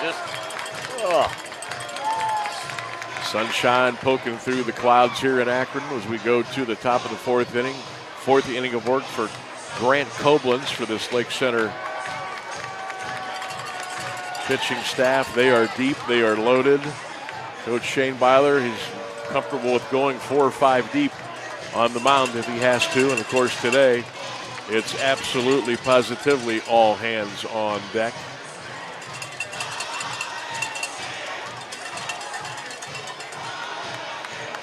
S1: Sunshine poking through the clouds here in Akron as we go to the top of the 4th inning. 4th inning of work for Grant Koblenz for this Lake Center pitching staff. They are deep. They are loaded. Coach Shane Byler, he's comfortable with going 4 or 5 deep on the mound if he has to. And, of course, today it's absolutely, positively all hands on deck.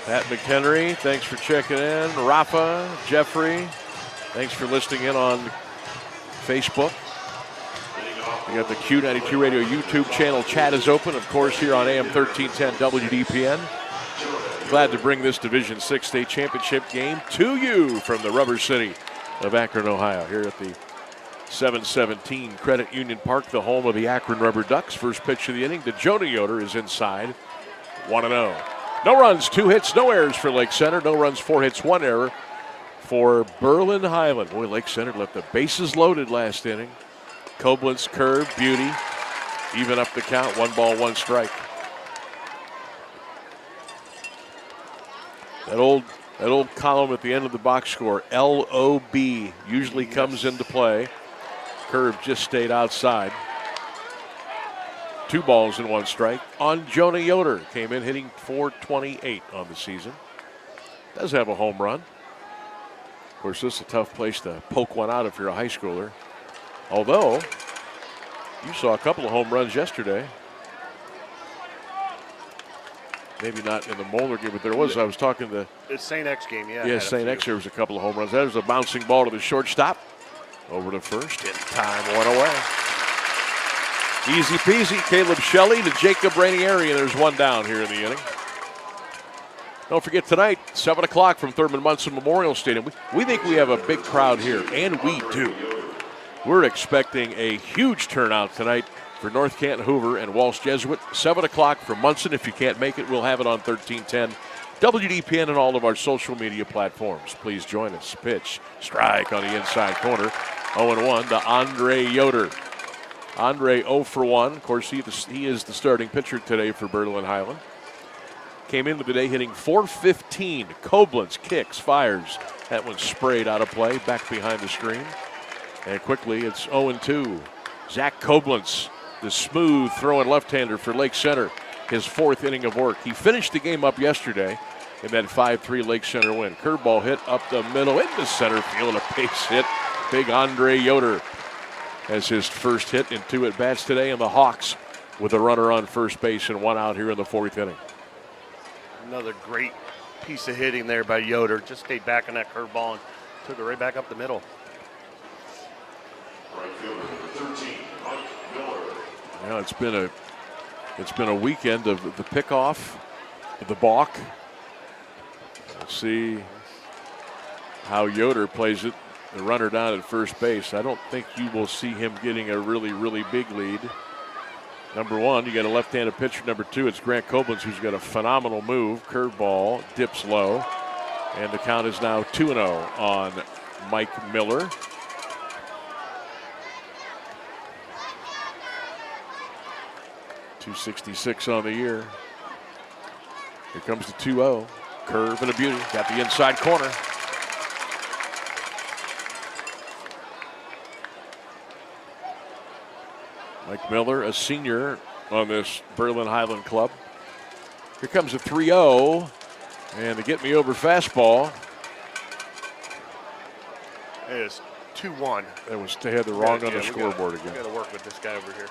S1: Pat McHenry, thanks for checking in. Rafa, Jeffrey, thanks for listening in on Facebook. We got the Q92 Radio YouTube channel. Chat is open, of course, here on AM 1310 WDPN. Glad to bring this Division 6 state championship game to you from the Rubber City of Akron, Ohio. Here at the 717 Credit Union Park, the home of the Akron Rubber Ducks. First pitch of the inning to Jonah Yoder is inside, 1-0. No runs, 2 hits, no errors for Lake Center. No runs, 4 hits, 1 error for Berlin Hiland. Boy, Lake Center left the bases loaded last inning. Koblenz curve, beauty, even up the count, 1 ball, 1 strike. That old column at the end of the box score, LOB, usually comes into play. Curve just stayed outside. 2 balls and 1 strike on Jonah Yoder. Came in hitting .428 on the season. Does have a home run. course, this is a tough place to poke one out if you're a high schooler. Although, you saw a couple of home runs yesterday. Maybe not in the Moeller game, but there was. I was talking to
S2: the St. X game, yeah.
S1: Yeah, St. X, there was a couple of home runs. That was a bouncing ball to the shortstop. Over to first. In time, one away. Easy peasy. Caleb Shelley to Jacob Rainieri, and there's one down here in the inning. Don't forget tonight, 7 o'clock from Thurman Munson Memorial Stadium. We think we have a big crowd here, and we do. We're expecting a huge turnout tonight for North Canton Hoover and Walsh Jesuit. 7 o'clock from Munson. If you can't make it, we'll have it on 1310 WDPN and all of our social media platforms. Please join us. Pitch, strike on the inside corner. 0-1 to Andre Yoder. Andre 0 for 1. Of course, he is the starting pitcher today for Berlin Hiland. Came into the day hitting .415. Koblenz kicks, fires. That one sprayed out of play, back behind the screen. And quickly, it's 0-2. Zach Koblenz, the smooth throwing left-hander for Lake Center, his 4th inning of work. He finished the game up yesterday in that 5-3 Lake Center win. Curveball hit up the middle into center field, a base hit. Big Andre Yoder has his first hit in 2 at-bats today, and the Hawks with a runner on first base and 1 out here in the 4th inning.
S2: Another great piece of hitting there by Yoder. Just stayed back on that curveball and took it right back up the middle.
S3: Right fielder number 13, Mike Miller.
S1: Yeah, it's been a weekend of the pickoff, the balk. We'll see how Yoder plays it. The runner down at first base. I don't think you will see him getting a really, really big lead. Number 1, you got a left-handed pitcher. Number 2, it's Grant Koblenz, who's got a phenomenal move. Curveball, dips low. And the count is now 2-0 on Mike Miller. .266 on the year. Here comes the 2-0. Curve and a beauty. Got the inside corner. Mike Miller, a senior on this Berlin Hiland club. Here comes a 3-0. And the get me over fastball.
S2: It is 2-1.
S1: They had the wrong on the scoreboard again.
S2: We got to work with this guy over here.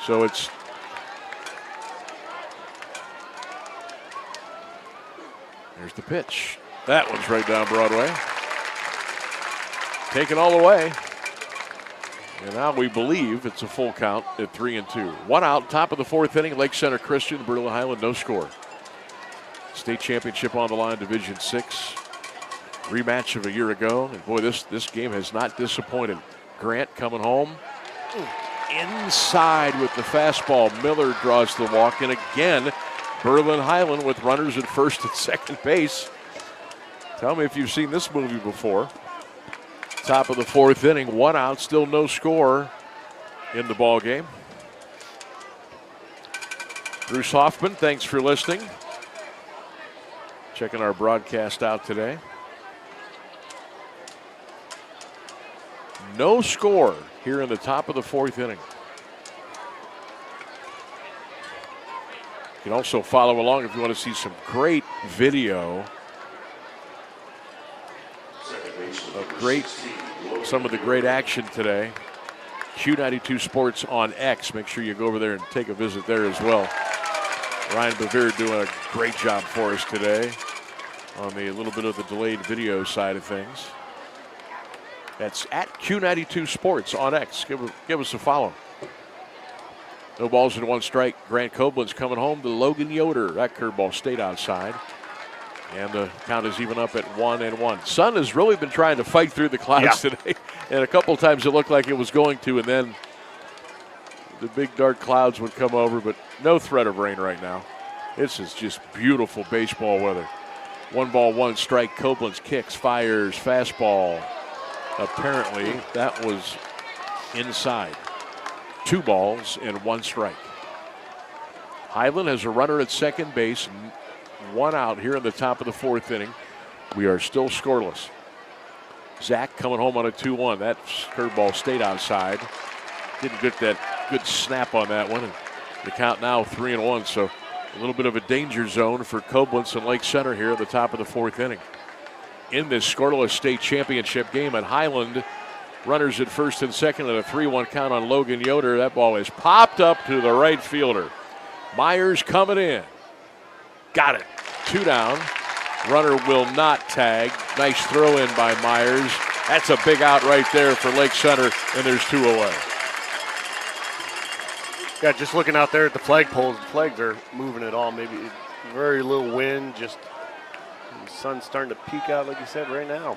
S1: So it's there's the pitch. That one's right down Broadway. Taken all the way. And now we believe it's a full count at 3-2. 1 out, top of the 4th inning. Lake Center Christian, Berlin Hiland, no score. State championship on the line, Division 6. Rematch of a year ago. And boy, this game has not disappointed. Grant coming home. Inside with the fastball. Miller draws the walk. And again, Berlin Hiland with runners at first and second base. Tell me if you've seen this movie before. Top of the 4th inning, 1 out, still no score in the ball game. Bruce Hoffman, thanks for listening. Checking our broadcast out today. No score here in the top of the 4th inning. You can also follow along if you want to see some great video of some of the great action today. Q92 Sports on X. Make sure you go over there and take a visit there as well. Ryan Bevere doing a great job for us today on the little bit of the delayed video side of things. That's at Q92 Sports on X. Give us a follow. No balls and 1 strike. Grant Koblenz coming home to Logan Yoder. That curveball stayed outside. And the count is even up at 1-1. Sun has really been trying to fight through the clouds today. And a couple of times it looked like it was going to, and then the big dark clouds would come over, but no threat of rain right now. This is just beautiful baseball weather. 1 ball, 1 strike. Koblenz kicks, fires, fastball. Apparently that was inside. 2 balls and 1 strike. Hiland has a runner at second base. 1 out here in the top of the 4th inning. We are still scoreless. Zach coming home on a 2-1. That curveball stayed outside. Didn't get that good snap on that one. And the count now 3-1. So a little bit of a danger zone for Koblenz and Lake Center here at the top of the 4th inning. in this scoreless state championship game at Hiland. Runners at first and second and a 3-1 count on Logan Yoder. That ball is popped up to the right fielder. Myers coming in. Got it. 2 down. Runner will not tag. Nice throw in by Myers. That's a big out right there for Lake Center, and there's 2 away.
S2: Yeah, just looking out there at the flagpoles, the flags are moving at all. Maybe very little wind, just the sun's starting to peek out, like you said, right now.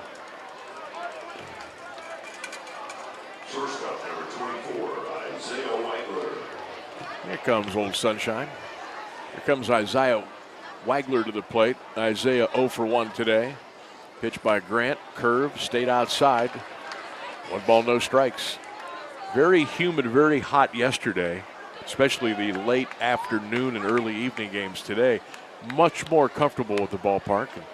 S3: Shortstop number 24, Isaiah Wagler.
S1: Here comes old sunshine. Here comes Isaiah Wagler to the plate. Isaiah 0 for 1 today. Pitch by Grant, curve, stayed outside. 1 ball, no strikes. Very humid, very hot yesterday, especially the late afternoon and early evening games today. Much more comfortable with the ballpark. And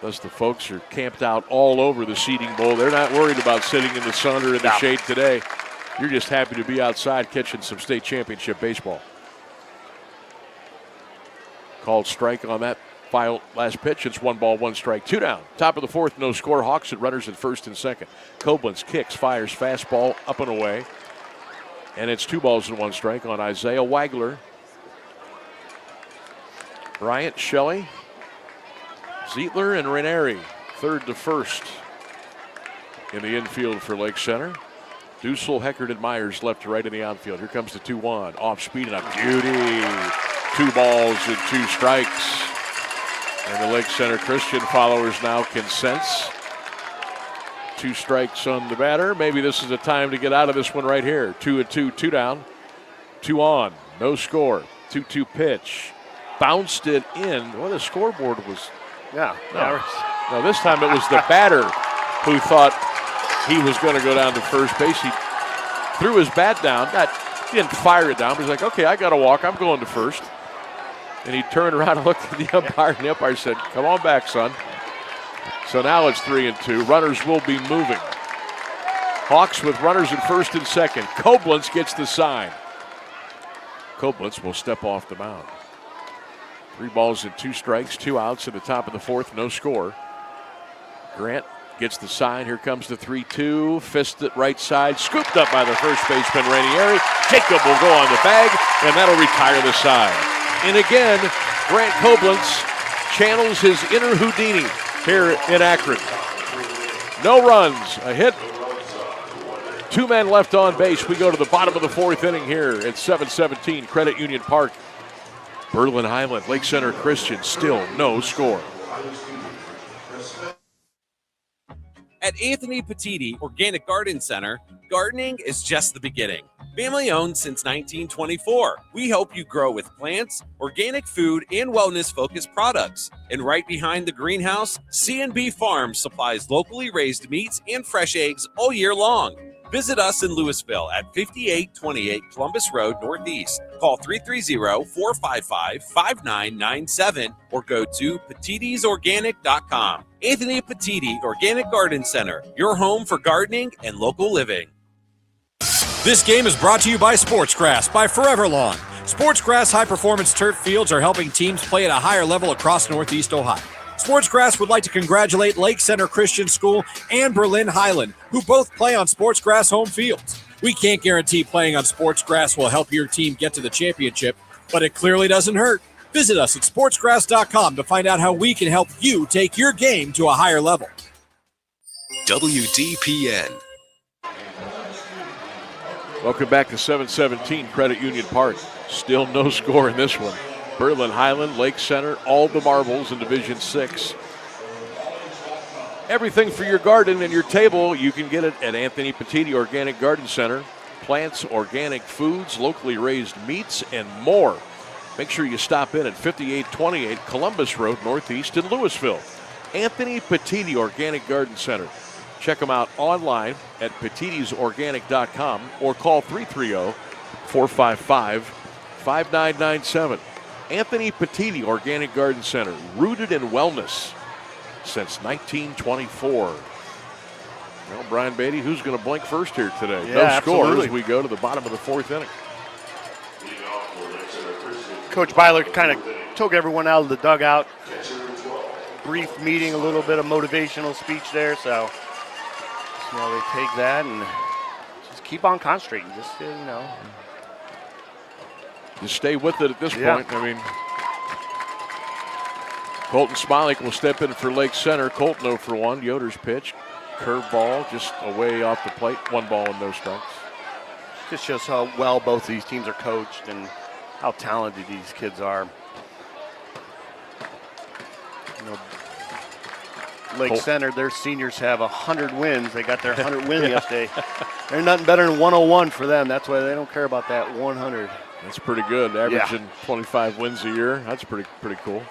S1: thus the folks are camped out all over the seating bowl. They're not worried about sitting in the sun or in the shade today. You're just happy to be outside catching some state championship baseball. Called strike on that last pitch. It's 1 ball, 1 strike, 2 down. Top of the 4th, no score. Hawks at runners at first and second. Koblenz kicks, fires fastball up and away. And it's 2 balls and 1 strike on Isaiah Wagler. Bryant, Shelley, Zietler, and Ranieri, 3rd to 1st in the infield for Lake Center. Dussel, Heckert, and Myers left to right in the outfield. Here comes the 2-1. Off speed and a beauty. 2 balls and 2 strikes. And the Lake Center Christian followers now can sense 2 strikes on the batter. Maybe this is a time to get out of this one right here. 2-2, 2 down, 2 on, no score. 2-2 pitch. Bounced it in. Well, the scoreboard was.
S2: Yeah.
S1: No, this time it was the batter who thought he was going to go down to first base. He threw his bat down. He didn't fire it down, but he's like, okay, I got to walk. I'm going to first. And he turned around and looked at the umpire, and the umpire said, come on back, son. So now it's 3-2. Runners will be moving. Hawks with runners at first and second. Koblenz gets the sign. Koblenz will step off the mound. 3 balls and 2 strikes, 2 outs at the top of the 4th, no score. Grant gets the sign. Here comes the 3-2. Fist at right side. Scooped up by the first baseman, Ranieri. Jacob will go on the bag, and that'll retire the side. And again, Grant Koblenz channels his inner Houdini here in Akron. No runs, a hit. 2 men left on base. We go to the bottom of the 4th inning here at 7:17 Credit Union Park. Berlin Highland, Lake Center Christian, still no score.
S5: At Anthony Petiti Organic Garden Center, gardening is just the beginning. Family owned since 1924. We help you grow with plants, organic food, and wellness-focused products. And right behind the greenhouse, C&B Farms supplies locally raised meats and fresh eggs all year long. Visit us in Louisville at 5828 Columbus Road Northeast. Call 330-455-5997 or go to petitisorganic.com. Anthony Petiti Organic Garden Center, your home for gardening and local living.
S4: This game is brought to you by Sportsgrass by Forever Lawn. Sportsgrass high-performance turf fields are helping teams play at a higher level across Northeast Ohio. Sportsgrass would like to congratulate Lake Center Christian School and Berlin Hiland, who both play on Sportsgrass home fields. We can't guarantee playing on Sportsgrass will help your team get to the championship, but it clearly doesn't hurt. Visit us at sportsgrass.com to find out how we can help you take your game to a higher level.
S6: WDPN.
S1: Welcome back to 7:17 Credit Union Park. Still no score in this one. Berlin Hiland, Lake Center, all the marbles in Division 6. Everything for your garden and your table, you can get it at Anthony Petiti Organic Garden Center. Plants, organic foods, locally raised meats, and more. Make sure you stop in at 5828 Columbus Road Northeast in Louisville. Anthony Petiti Organic Garden Center. Check them out online at petitisorganic.com or call 330-455-5997. Anthony Petiti Organic Garden Center, rooted in wellness since 1924. Well, Brian Beatty, who's going to blink first here today?
S2: Yeah,
S1: no score
S2: absolutely.
S1: as we go to the bottom of the 4th inning.
S2: Coach Byler kind of took everyone out of the dugout, brief meeting, a little bit of motivational speech there. So they take that and just keep on concentrating. Just
S1: Just stay with it at this point. I mean, Colton Smilek will step in for Lake Center. Colton 0 for 1. Yoder's pitch. Curveball just away off the plate. 1 ball and no strikes.
S2: Just shows how well both of these teams are coached and how talented these kids are. Lake Center, their seniors have 100 wins. They got their 100 win yesterday. They're nothing better than 101 for them. That's why they don't care about that 100.
S1: That's pretty good. Averaging 25 wins a year. That's pretty cool.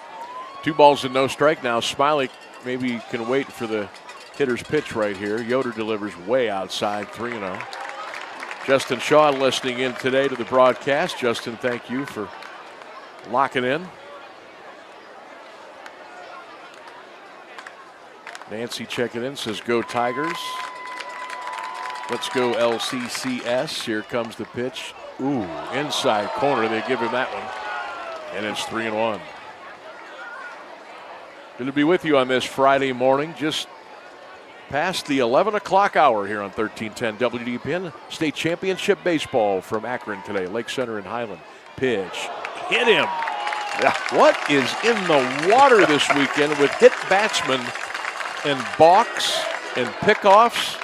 S1: 2 balls and no strike now. Smilek maybe can wait for the hitter's pitch right here. Yoder delivers way outside, 3-0. Justin Shaw listening in today to the broadcast. Justin, thank you for locking in. Nancy checking in, says go Tigers. Let's go LCCS. Here comes the pitch. Ooh, inside corner. They give him that one. And it's 3-1. Good to be with you on this Friday morning, just past the 11 o'clock hour here on 1310 WDPN. State Championship Baseball from Akron today. Lake Center and Hiland. Pitch. Hit him. What is in the water this weekend with hit batsmen and balks and pickoffs?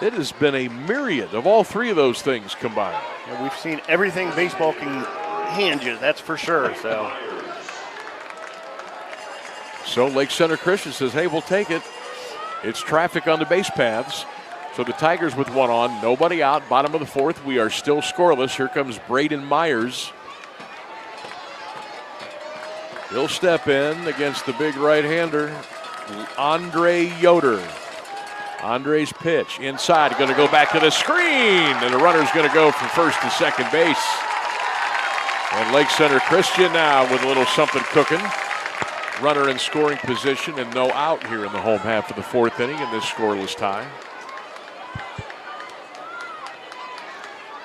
S1: It has been a myriad of all 3 of those things combined.
S2: And we've seen everything baseball can hand you, that's for sure.
S1: So Lake Center Christian says, hey, we'll take it. It's traffic on the base paths. So the Tigers with 1 on, nobody out, bottom of the 4th. We are still scoreless. Here comes Braden Myers. He'll step in against the big right-hander, Andre Yoder. Andre's pitch inside, going to go back to the screen, and the runner's going to go from first to second base. And Lake Center Christian now with a little something cooking. Runner in scoring position and no out here in the home half of the 4th inning in this scoreless tie.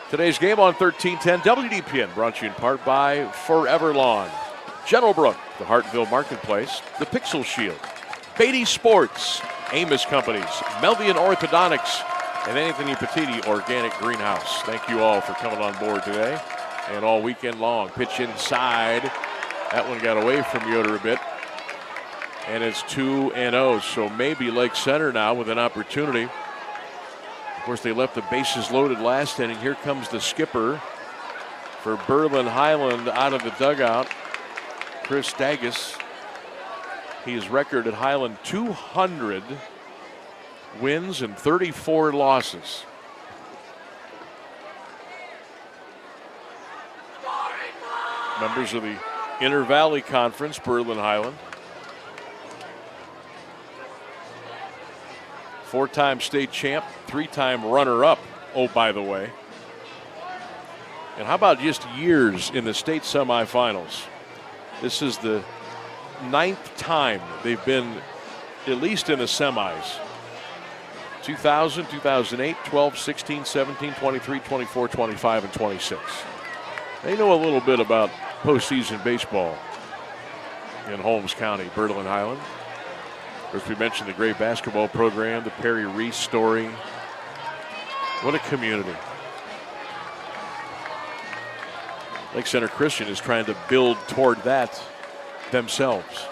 S1: Today's game on 1310 WDPN brought to you in part by Forever Lawn, General Brook, the Hartville Marketplace, the Pixel Shield, Beatty Sports, Amos Companies, Melvian Orthodontics, and Anthony Petiti Organic Greenhouse. Thank you all for coming on board today and all weekend long. Pitch inside. That one got away from Yoder a bit. And it's 2-0. So maybe Lake Center now with an opportunity. Of course, they left the bases loaded last inning. Here comes the skipper for Berlin Hiland out of the dugout, Chris Dagus. His record at Hiland, 200 wins and 34 losses. Members of the Inter Valley Conference, Berlin Hiland. 4-time state champ, 3-time runner-up, oh, by the way. And how about just years in the state semifinals? This is the 9th time they've been at least in the semis. 2000, 2008, 12, 16, 17, 23, 24, 25, and 26. They know a little bit about postseason baseball in Holmes County, Berlin Hiland. Of course, we mentioned the great basketball program, the Perry Reese story. What a community. Lake Center Christian is trying to build toward that themselves.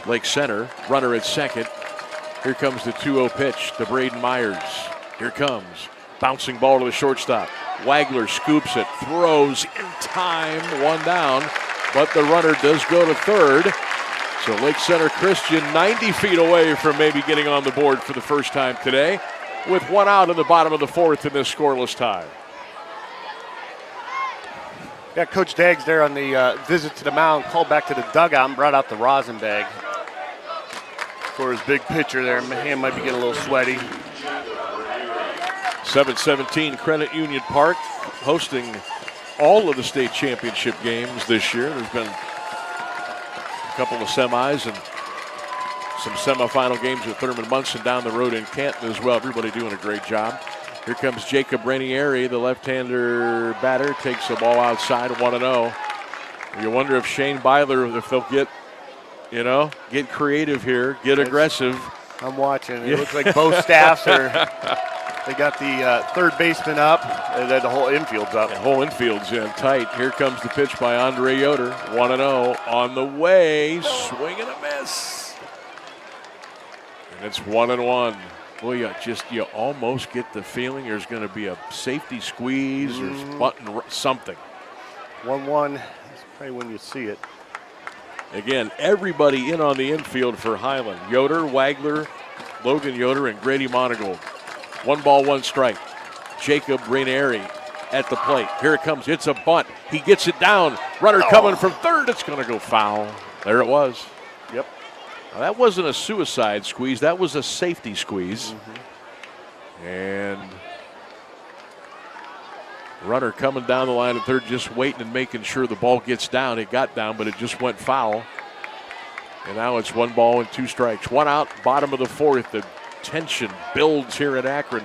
S1: Lake Center, runner at second. Here comes the 2-0 pitch to Braden Myers. Here comes. Bouncing ball to the shortstop. Wagler scoops it, throws in time, 1 down, but the runner does go to third. So Lake Center Christian 90 feet away from maybe getting on the board for the first time today with 1 out in the bottom of the 4th in this scoreless tie.
S2: Got Coach Daggs there on the visit to the mound, called back to the dugout and brought out the rosin bag for his big pitcher there. My hand might be getting a little sweaty.
S1: 717 Credit Union Park hosting all of the state championship games this year. There's been a couple of semis and some semifinal games with Thurman Munson down the road in Canton as well. Everybody doing a great job. Here comes Jacob Rainieri, the left-hander batter, takes the ball outside, 1-0. You wonder if Shane Byler, if they'll get You know, get creative here, get aggressive.
S2: I'm watching. It looks like both staffs they got the third baseman up, and then the whole infield's up.
S1: The whole infield's in tight. Here comes the pitch by Andre Yoder. 1-0 on the way. Swing and a miss. And it's 1-1. Boy, you almost get the feeling there's going to be a safety squeeze or button something.
S2: 1-1. That's probably when you see it.
S1: Again, everybody in on the infield for Hiland. Yoder, Wagler, Logan Yoder, and Grady Monagold. 1 ball, 1 strike. Jacob Rainieri at the plate. Here it comes. It's a bunt. He gets it down. Runner coming from third. It's going to go foul. There it was.
S2: Yep.
S1: Now, that wasn't a suicide squeeze. That was a safety squeeze. And runner coming down the line at third, just waiting and making sure the ball gets down. It got down, but it just went foul. And now it's 1 ball and 2 strikes. 1 out, bottom of the 4th. The tension builds here in Akron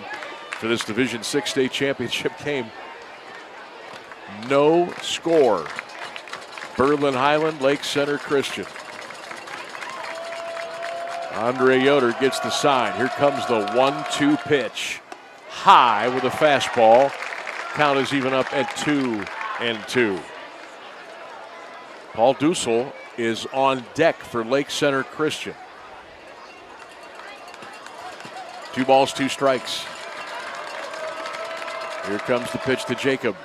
S1: for this Division VI state championship game. No score. Berlin Hiland, Lake Center Christian. Andre Yoder gets the sign. Here comes the 1-2 pitch. High with a fastball. Count is even up at 2-2. Paul Dussel is on deck for Lake Center Christian. 2 balls, 2 strikes. Here comes the pitch to Jacob.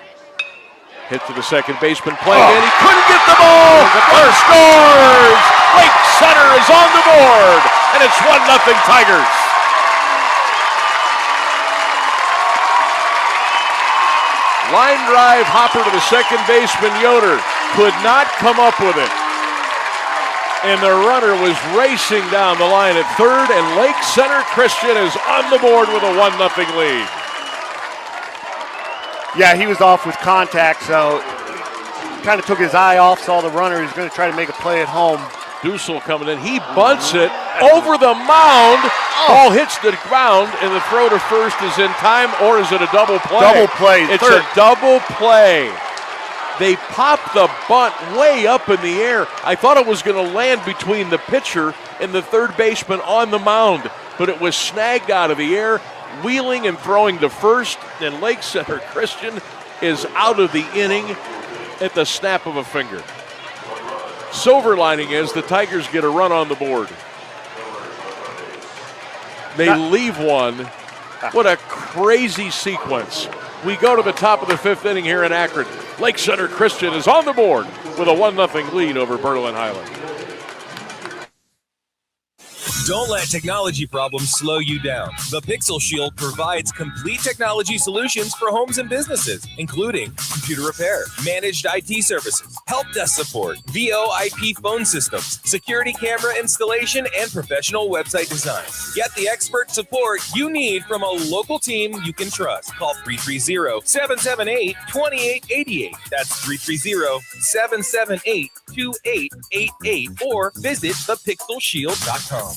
S1: Hit to the second baseman plate, and he couldn't get the ball. Or scores! Lake Center is on the board, and it's 1-0 Tigers. Line drive, hopper to the second baseman, Yoder. Could not come up with it. And the runner was racing down the line at third, and Lake Center Christian is on the board with a 1-0 lead.
S2: Yeah, he was off with contact, so kind of took his eye off, saw the runner. He's going to try to make a play at home.
S1: Dussel coming in. He bunts it over the mound. Ball hits the ground, and the throw to first is in time, or is it a double play?
S2: Double play.
S1: It's a double play. They popped the bunt way up in the air. I thought it was going to land between the pitcher and the third baseman on the mound, but it was snagged out of the air, wheeling and throwing to first, and Lake Center Christian is out of the inning at the snap of a finger. Silver lining is the Tigers get a run on the board. They leave one. What a crazy sequence. We go to the top of the 5th inning here in Akron. Lake Center Christian is on the board with a 1-0 lead over Berlin Hiland.
S8: Don't let technology problems slow you down. The Pixel Shield provides complete technology solutions for homes and businesses, including computer repair, managed IT services, help desk support, VoIP phone systems, security camera installation, and professional website design. Get the expert support you need from a local team you can trust. Call 330-778-2888. That's 330-778-2888 or visit thepixelshield.com.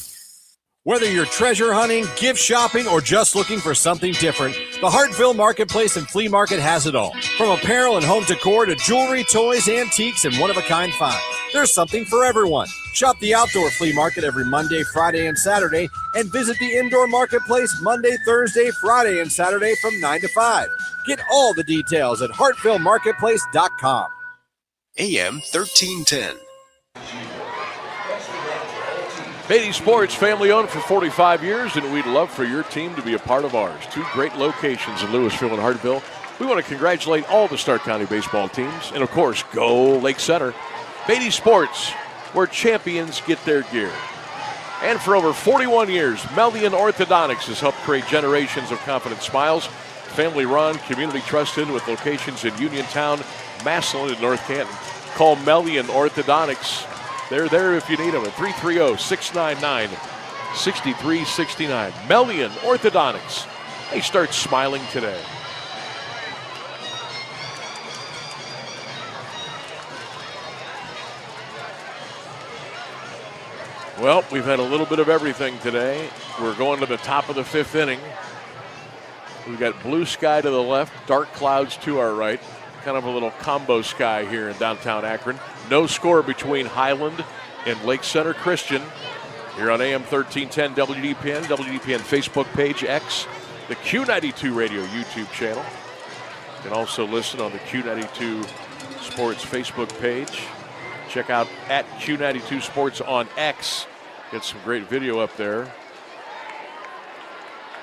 S4: Whether you're treasure hunting, gift shopping, or just looking for something different, the Hartville Marketplace and Flea Market has it all. From apparel and home decor to jewelry, toys, antiques, and one-of-a-kind finds. There's something for everyone. Shop the Outdoor Flea Market every Monday, Friday, and Saturday, and visit the Indoor Marketplace Monday, Thursday, Friday, and Saturday from 9 to 5. Get all the details at hartvillemarketplace.com.
S6: AM 1310.
S1: Beatty Sports, family owned for 45 years, and we'd love for your team to be a part of ours. 2 great locations in Louisville and Hartville. We want to congratulate all the Stark County baseball teams, and of course, go Lake Center. Beatty Sports, where champions get their gear. And for over 41 years, Melian Orthodontics has helped create generations of confident smiles. Family run, community trusted, with locations in Uniontown, Massillon, and North Canton. Call Melian Orthodontics. They're there if you need them at 330-699-6369. Melian Orthodontics. They start smiling today. Well, we've had a little bit of everything today. We're going to the top of the 5th inning. We've got blue sky to the left, dark clouds to our right. Kind of a little combo sky here in downtown Akron. No score between Hiland in Lake Center Christian here on AM 1310 WDPN, WDPN Facebook page, X, the Q92 Radio YouTube channel. You can also listen on the Q92 Sports Facebook page. Check out at Q92 Sports on X. Get some great video up there.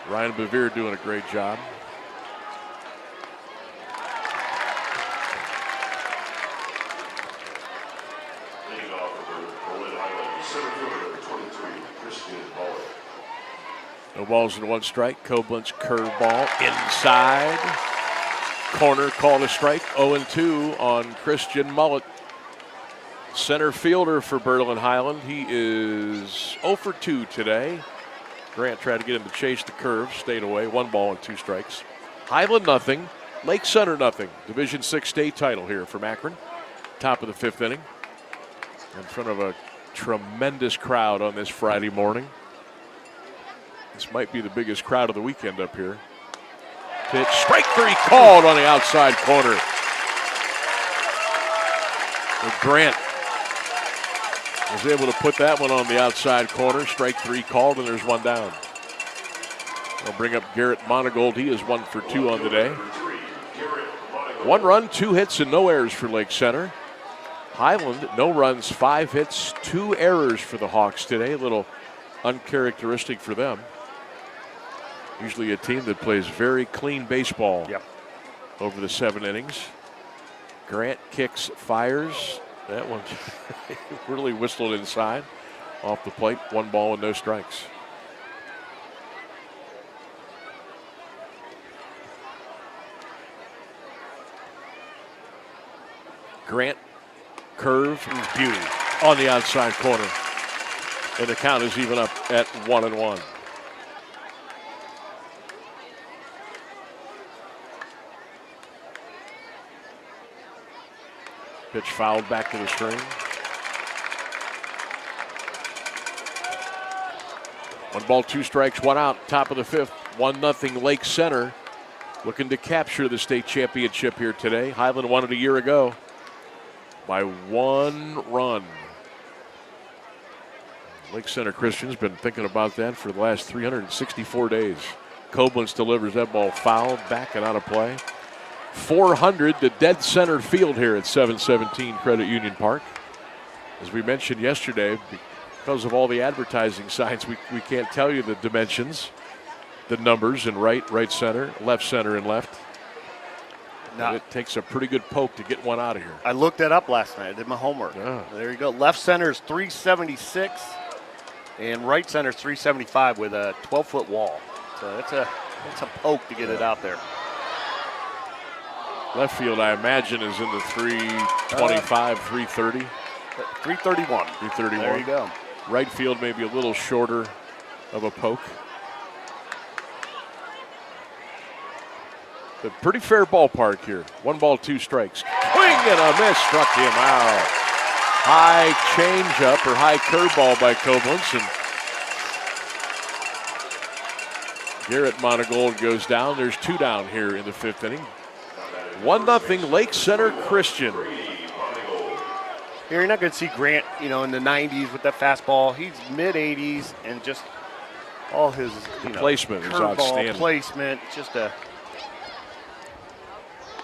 S1: Ryan Bevere doing a great job.
S3: Leading off for Berlin Hiland, center fielder, 23, Christian Ballard.
S1: No balls and one strike. Koblenz curveball inside. Corner called a strike. 0-2 on Christian Mullet. Center fielder for Berlin Hiland. He is 0 for 2 today. Grant tried to get him to chase the curve, stayed away. 1 ball and 2 strikes. Hiland nothing. Lake Center nothing. Division 6 state title here from Akron. Top of the 5th inning. In front of a tremendous crowd on this Friday morning. This might be the biggest crowd of the weekend up here. Pitch, strike 3 called on the outside corner. And Grant was able to put that one on the outside corner. Strike 3 called, and there's 1 down. They'll bring up Garrett Monagold. He is 1 for 2 on the day. 1 run, 2 hits, and no errors for Lake Center. Hiland, no runs, 5 hits, 2 errors for the Hawks today. A little uncharacteristic for them. Usually a team that plays very clean baseball over the 7 innings. Grant kicks, fires. That one really whistled inside off the plate. 1 ball and no strikes. Grant, curve, beauty on the outside corner. And the count is even up at 1-1. Pitch fouled back to the string. 1 ball, 2 strikes, 1 out. Top of the 5th. 1-0 Lake Center. Looking to capture the state championship here today. Hiland won it a year ago by 1 run. Lake Center Christian's been thinking about that for the last 364 days. Koblenz delivers that ball fouled back and out of play. 400 to dead center field here at 717 Credit Union Park. As we mentioned yesterday, because of all the advertising signs, we can't tell you the dimensions, the numbers in right center, and left. No. It takes a pretty good poke to get one out of here.
S2: I looked that up last night. I did my homework.
S1: Yeah.
S2: There you go. Left center is 376, and right center is 375 with a 12-foot wall. So it's a poke to get it out there.
S1: Left field, I imagine, is in the 325, 330.
S2: 331.
S1: 331.
S2: There you go.
S1: Right field maybe a little shorter of a poke. But pretty fair ballpark here. 1 ball, 2 strikes. Swing and a miss, struck him out. High changeup or high curveball by Koblenz, and Garrett Monagold goes down. There's 2 down here in the 5th inning. 1-0 Lake Center Christian.
S2: Here, you're not going to see Grant, in the 90s with that fastball. He's mid-80s, and just all his
S1: placement is outstanding.
S2: Placement, just a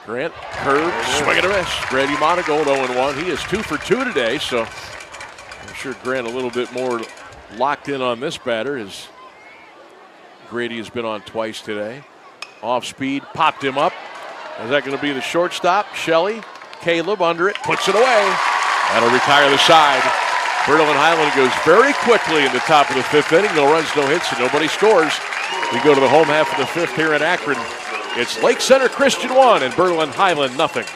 S1: Grant, curve, swing and a miss. Grady Monagold 0-1. He is 2 for 2 today, so I'm sure Grant a little bit more locked in on this batter, as Grady has been on twice today. Off speed, popped him up. Is that going to be the shortstop? Shelley, Caleb under it, puts it away. That'll retire the side. Berlin Hiland goes very quickly in the top of the 5th inning. No runs, no hits, and nobody scores. We go to the home half of the 5th here in Akron. It's Lake Center Christian 1 and Berlin Hiland nothing.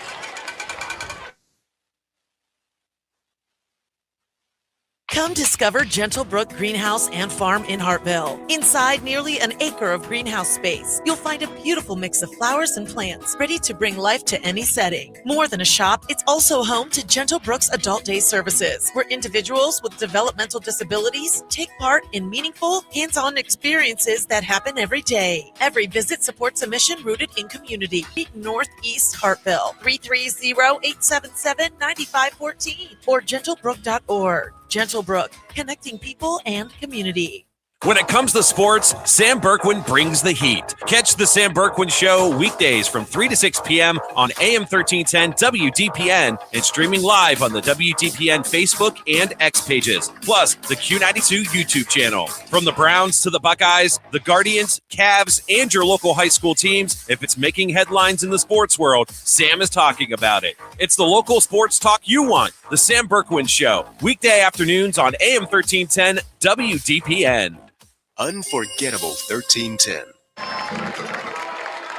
S9: Come discover Gentle Brook Greenhouse and Farm in Hartville. Inside nearly an acre of greenhouse space, you'll find a beautiful mix of flowers and plants ready to bring life to any setting. More than a shop, it's also home to Gentle Brook's Adult Day services, where individuals with developmental disabilities take part in meaningful, hands-on experiences that happen every day. Every visit supports a mission rooted in community. Northeast Hartville, 330-877-9514 or gentlebrook.org. Gentle Brook, connecting people and community.
S5: When it comes to sports, Sam Berkwin brings the heat. Catch the Sam Berkwin Show weekdays from 3 to 6 p.m. on AM 1310 WDPN and streaming live on the WDPN Facebook and X pages, plus the Q92 YouTube channel. From the Browns to the Buckeyes, the Guardians, Cavs, and your local high school teams, if it's making headlines in the sports world, Sam is talking about it. It's the local sports talk you want. The Sam Berkwin Show, weekday afternoons on AM 1310 WDPN.
S6: Unforgettable 1310.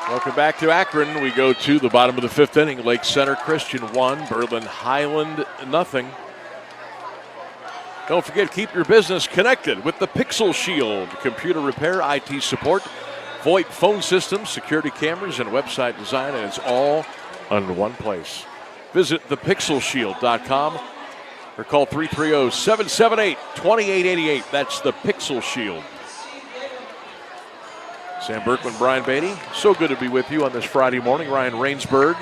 S1: Welcome back to Akron. We go to the bottom of the fifth inning. Lake Center Christian 1, Berlin Hiland 0. Don't forget, keep your business connected with the Pixel Shield. Computer repair, IT support, VoIP phone systems, security cameras, and website design, and it's all under one place. Visit thepixelshield.com or call 330-778-2888. That's the Pixel Shield. Sam Bourquin Brian Beatty, so good to be with you on this Friday morning. Ryan Rainsberg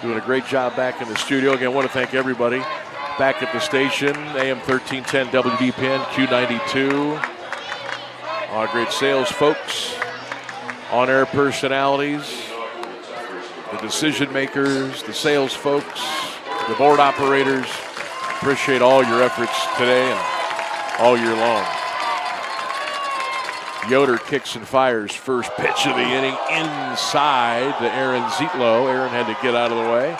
S1: doing a great job back in the studio. Again, I want to thank everybody back at the station, AM 1310 WDPN, Q92. All great sales folks, on-air personalities, the decision makers, the sales folks, the board operators. Appreciate all your efforts today and all year long. Yoder kicks and fires first pitch of the inning inside to Aaron Zietlow. Aaron had to get out of the way,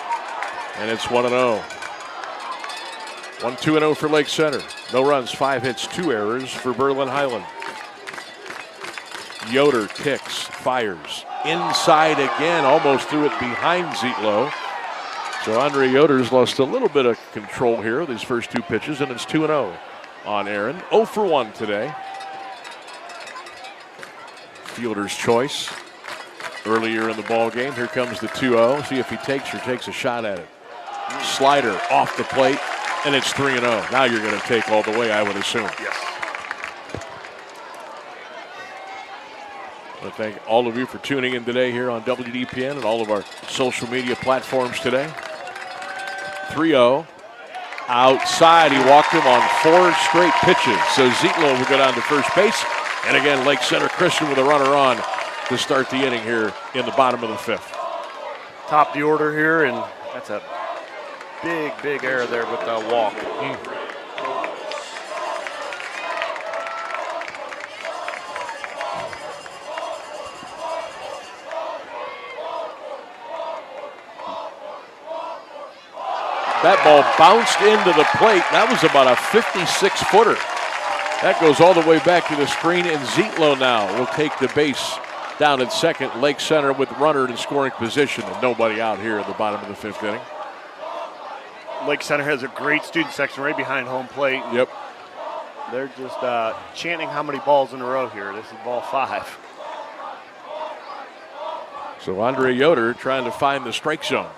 S1: and it's 1-0. 1-2-0 for Lake Center. No runs, 5 hits, 2 errors for Berlin Hiland. Yoder kicks, fires inside again, almost threw it behind Zietlow. So Andre Yoder's lost a little bit of control here these first 2 pitches, and it's 2-0 on Aaron. 0 for 1 today. Fielder's choice earlier in the ball game. Here comes the 2-0. See if he takes a shot at it. Slider off the plate, and it's 3-0. Now you're going to take all the way, I would assume.
S2: Yes.
S1: I want to thank all of you for tuning in today here on WDPN and all of our social media platforms today. 3-0. Outside, he walked him on 4 straight pitches. So Zietlow will go down to first base. And again, Lake Center Christian with a runner on to start the inning here in the bottom of the 5th.
S2: Top of the order here, and that's a big error there with the walk.
S1: That ball bounced into the plate. That was about a 56-footer. That goes all the way back to the screen, and Zietlow now will take the base down at second. Lake Center with runner in scoring position, and nobody out here at the bottom of the 5th inning.
S2: Lake Center has a great student section right behind home plate.
S1: Yep.
S2: They're just chanting how many balls in a row here. This is ball 5.
S1: So Andre Yoder trying to find the strike zone.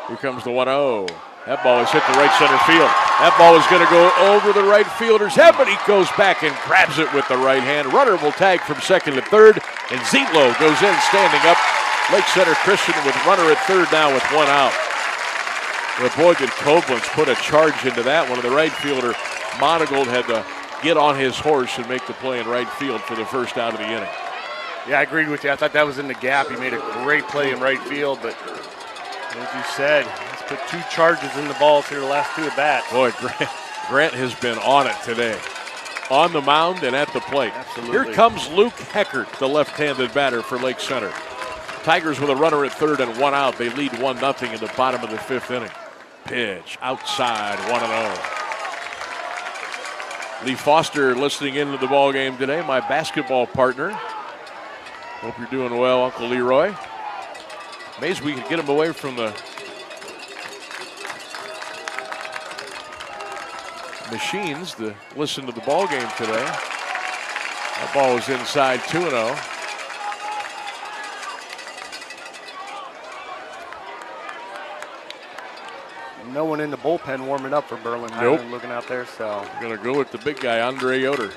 S1: Here comes the 1-0. That ball is hit to right center field. That ball is going to go over the right fielder's head, but he goes back and grabs it with the right hand. Runner will tag from second to third, and Zietlow goes in standing up. Lake Center Christian with runner at third now with 1 out. Well, boy, did Koblenz put a charge into that one. The right fielder, Monagold, had to get on his horse and make the play in right field for the first out of the inning.
S2: Yeah, I agreed with you. I thought that was in the gap. He made a great play in right field, but as you said, he's put 2 charges in the balls here the last 2 at bats.
S1: Boy, Grant has been on it today. On the mound and at the plate.
S2: Absolutely.
S1: Here comes Luke Heckert, the left-handed batter for Lake Center. Tigers with a runner at third and 1 out. They lead 1-0 in the bottom of the 5th inning. Pitch outside, 1-0. Lee Foster listening into the ball game today, my basketball partner. Hope you're doing well, Uncle Leroy. Amazed we could get him away from the machines to listen to the ball game today. That ball was inside, 2-0.
S2: No one in the bullpen warming up for Berlin.
S1: Nope.
S2: Looking out there, so.
S1: We're going to go with the big guy, Andre Yoder.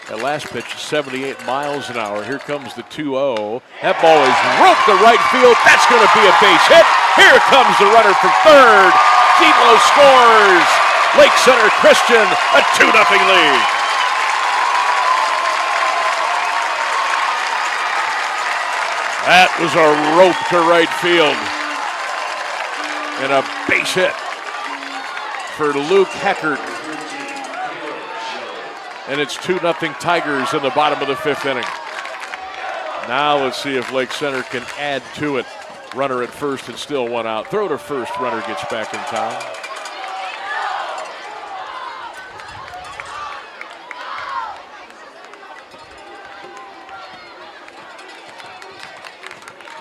S1: That last pitch is 78 miles an hour. Here comes the 2-0. That ball is roped to right field. That's going to be a base hit. Here comes the runner from third. Delo scores. Lake Center Christian, a 2-0 lead. That was a rope to right field. And a base hit for Luke Heckert. And it's 2-0 Tigers in the bottom of the 5th inning. Now let's see if Lake Center can add to it. Runner at first and still one out. Throw to first, runner gets back in town.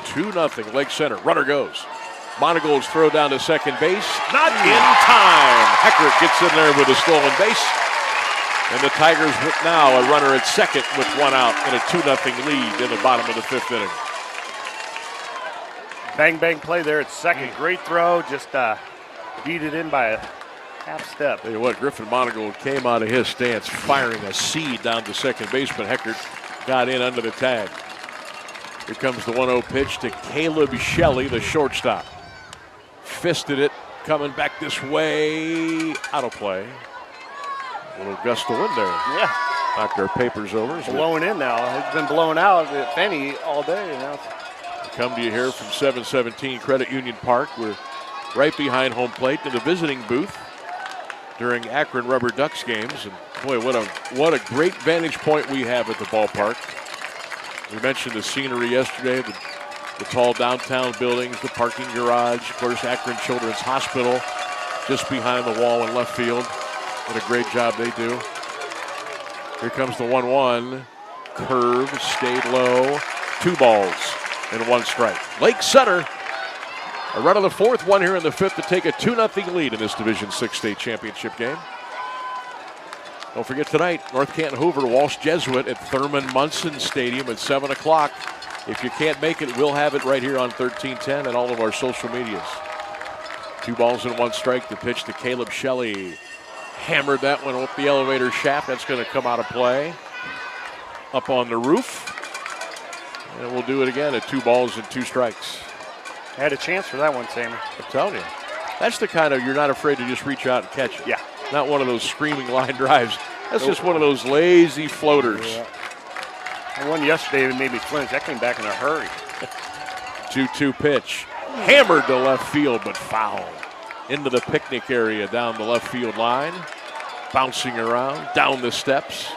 S1: Two nothing Lake Center. Runner goes. Monagold's throw down to second base. Not in time. Heckert gets in there with a stolen base. And the Tigers with now a runner at second with one out and a 2-0 lead in the bottom of the 5th inning.
S2: Bang, bang play there at second. Great throw. Just beat it in by a half step.
S1: Tell you what, Griffin Monagold came out of his stance firing a seed down to second base, but Heckert got in under the tag. Here comes the 1-0 pitch to Caleb Shelley, the shortstop. Fisted it, coming back this way. Out of play. A little gust of wind there.
S2: Yeah.
S1: Knocked our papers over.
S2: Blowing in now. It's been blowing out at Fenny all day. Now.
S1: Come to you here from 717 Credit Union Park. We're right behind home plate in the visiting booth during Akron Rubber Ducks games. And boy, what a great vantage point we have at the ballpark. We mentioned the scenery yesterday, the tall downtown buildings, the parking garage, of course, Akron Children's Hospital just behind the wall in left field. What a great job they do. Here comes the 1-1. Curve, stayed low. 2 balls and 1 strike. Lake Center, a run of the 4th, one here in the 5th to take a 2-0 lead in this Division 6 state championship game. Don't forget tonight, North Canton Hoover, Walsh Jesuit at Thurman Munson Stadium at 7 o'clock. If you can't make it, we'll have it right here on 1310 and all of our social medias. 2 balls and 1 strike. The pitch to Caleb Shelley. Hammered that one up the elevator shaft. That's going to come out of play. Up on the roof. And we'll do it again at 2 balls and 2 strikes.
S2: Had a chance for that one, Sammy.
S1: I'm telling you. That's the kind of, you're not afraid to just reach out and catch it.
S2: Yeah.
S1: Not one of those screaming line drives. That's just one of those lazy floaters.
S2: Yeah. The one yesterday that made me flinch. That came back in a hurry.
S1: 2-2 pitch. Hammered to left field, but foul. Into the picnic area down the left field line. Bouncing around, down the steps.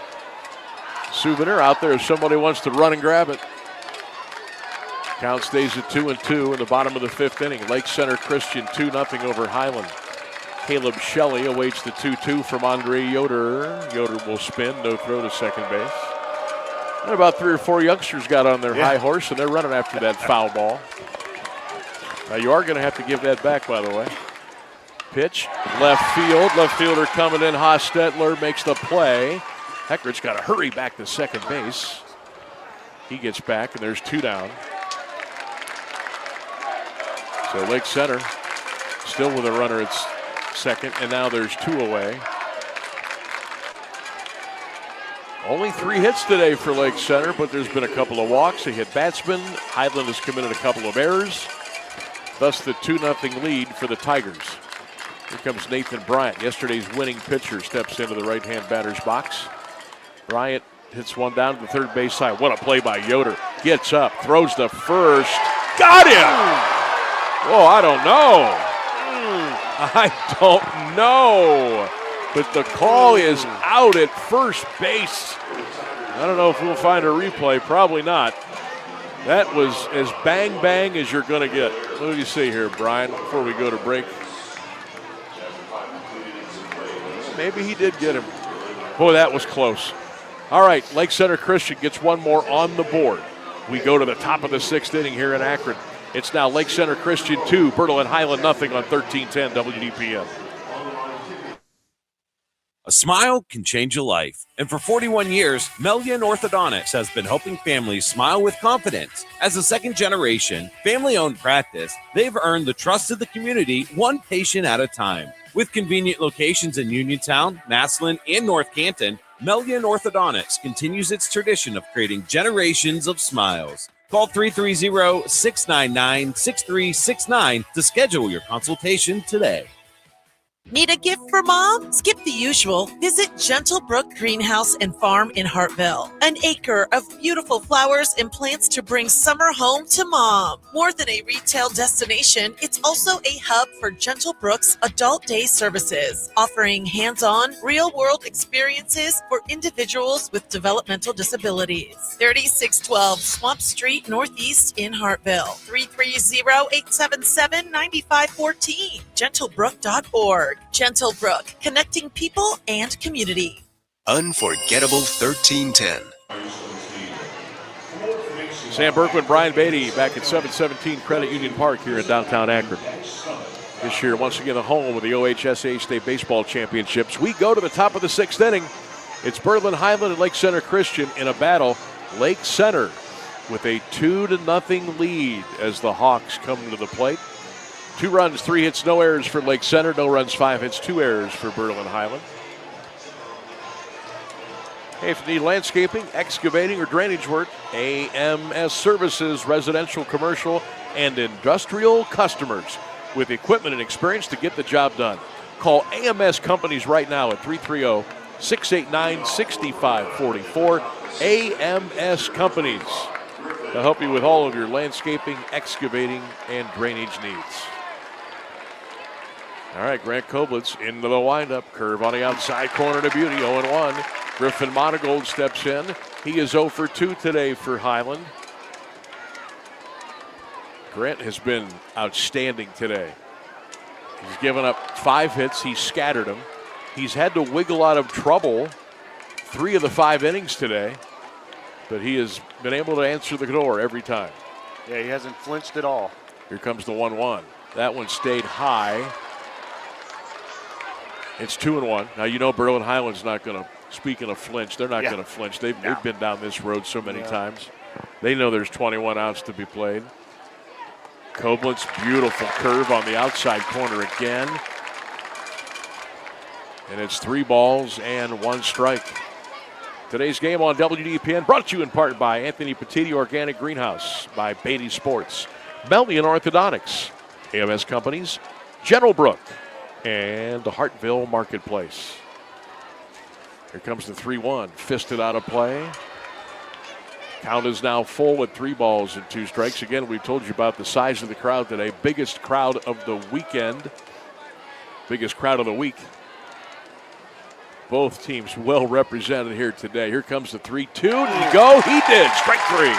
S1: Souvenir out there if somebody wants to run and grab it. Count stays at 2-2 in the bottom of the 5th inning. Lake Center Christian 2-0 over Hiland. Caleb Shelley awaits the 2-2 from Andre Yoder. Yoder will spin, no throw to second base. And about 3 or 4 youngsters got on their high horse, and they're running after that foul ball. Now you are going to have to give that back, by the way. Pitch, left field. Left fielder coming in. Hostetler makes the play. Heckert's got to hurry back to second base. He gets back, and there's 2 down. So Lake Center still with a runner at second, and now there's 2 away. Only 3 hits today for Lake Center, but there's been a couple of walks. They hit batsmen. Hiland has committed a couple of errors. Thus the 2-0 lead for the Tigers. Here comes Nathan Bryant. Yesterday's winning pitcher steps into the right-hand batter's box. Bryant hits one down to the third base side. What a play by Yoder. Gets up, throws to first. Got him! Oh, I don't know. I don't know. But the call is out at first base. I don't know if we'll find a replay. Probably not. That was as bang as you're going to get. What do you see here, Brian, before we go to break? Maybe he did get him. Boy, that was close. All right, Lake Center Christian gets one more on the board. We go to the top of the 6th inning here in Akron. It's now Lake Center Christian 2, Bertolin Hiland nothing on 1310 WDPN.
S5: A smile can change a life. And for 41 years, Melian Orthodontics has been helping families smile with confidence. As a second-generation, family-owned practice, they've earned the trust of the community, one patient at a time. With convenient locations in Uniontown, Massillon, and North Canton, Melian Orthodontics continues its tradition of creating generations of smiles. Call 330-699-6369 to schedule your consultation today.
S9: Need a gift for mom? Skip the usual. Visit Gentlebrook Greenhouse and Farm in Hartville. An acre of beautiful flowers and plants to bring summer home to mom. More than a retail destination, it's also a hub for Gentlebrook's adult day services, offering hands-on, real-world experiences for individuals with developmental disabilities. 3612 Swamp Street Northeast in Hartville. 330-877-9514. Gentlebrook.org. Gentlebrook, connecting people and community.
S6: Unforgettable 1310.
S1: Sam Bourquin Brian Beatty back at 717 Credit Union Park here in downtown Akron. This year, once again, the home of the OHSAA State Baseball Championships. We go to the top of the 6th inning. It's Berlin Hiland and Lake Center Christian in a battle. Lake Center with a 2-0 lead as the Hawks come to the plate. 2 runs, 3 hits, no errors for Lake Center. No runs, 5 hits, 2 errors for Berlin Hiland. Hey, if you need landscaping, excavating, or drainage work, AMS Services, residential, commercial, and industrial customers with equipment and experience to get the job done. Call AMS Companies right now at 330-689-6544. AMS Companies to help you with all of your landscaping, excavating, and drainage needs. All right, Grant Koblitz into the windup. Curve on the outside corner to beauty, 0-1. Griffin Monagold steps in. He is 0 for 2 today for Hiland. Grant has been outstanding today. He's given up 5 hits. He's scattered them. He's had to wiggle out of trouble 3 of the 5 innings today, but he has been able to answer the door every time.
S2: Yeah, he hasn't flinched at all.
S1: Here comes the 1-1. That one stayed high. It's 2-1. Now, you know Berlin Highland's not going to, speaking of flinch, they're not going to flinch. They've been down this road so many times. They know there's 21 outs to be played. Koblitz, beautiful curve on the outside corner again. And it's 3 balls and 1 strike. Today's game on WDPN brought to you in part by Anthony Petiti Organic Greenhouse, by Beatty Sports, Melnian Orthodontics, AMS Companies, General Brook, and the Hartville Marketplace. Here comes the 3-1, fisted out of play. Count is now full with 3 balls and 2 strikes. Again, we told you about the size of the crowd today. Biggest crowd of the weekend. Biggest crowd of the week. Both teams well represented here today. Here comes the 3-2. Did he go? He did. Strike 3.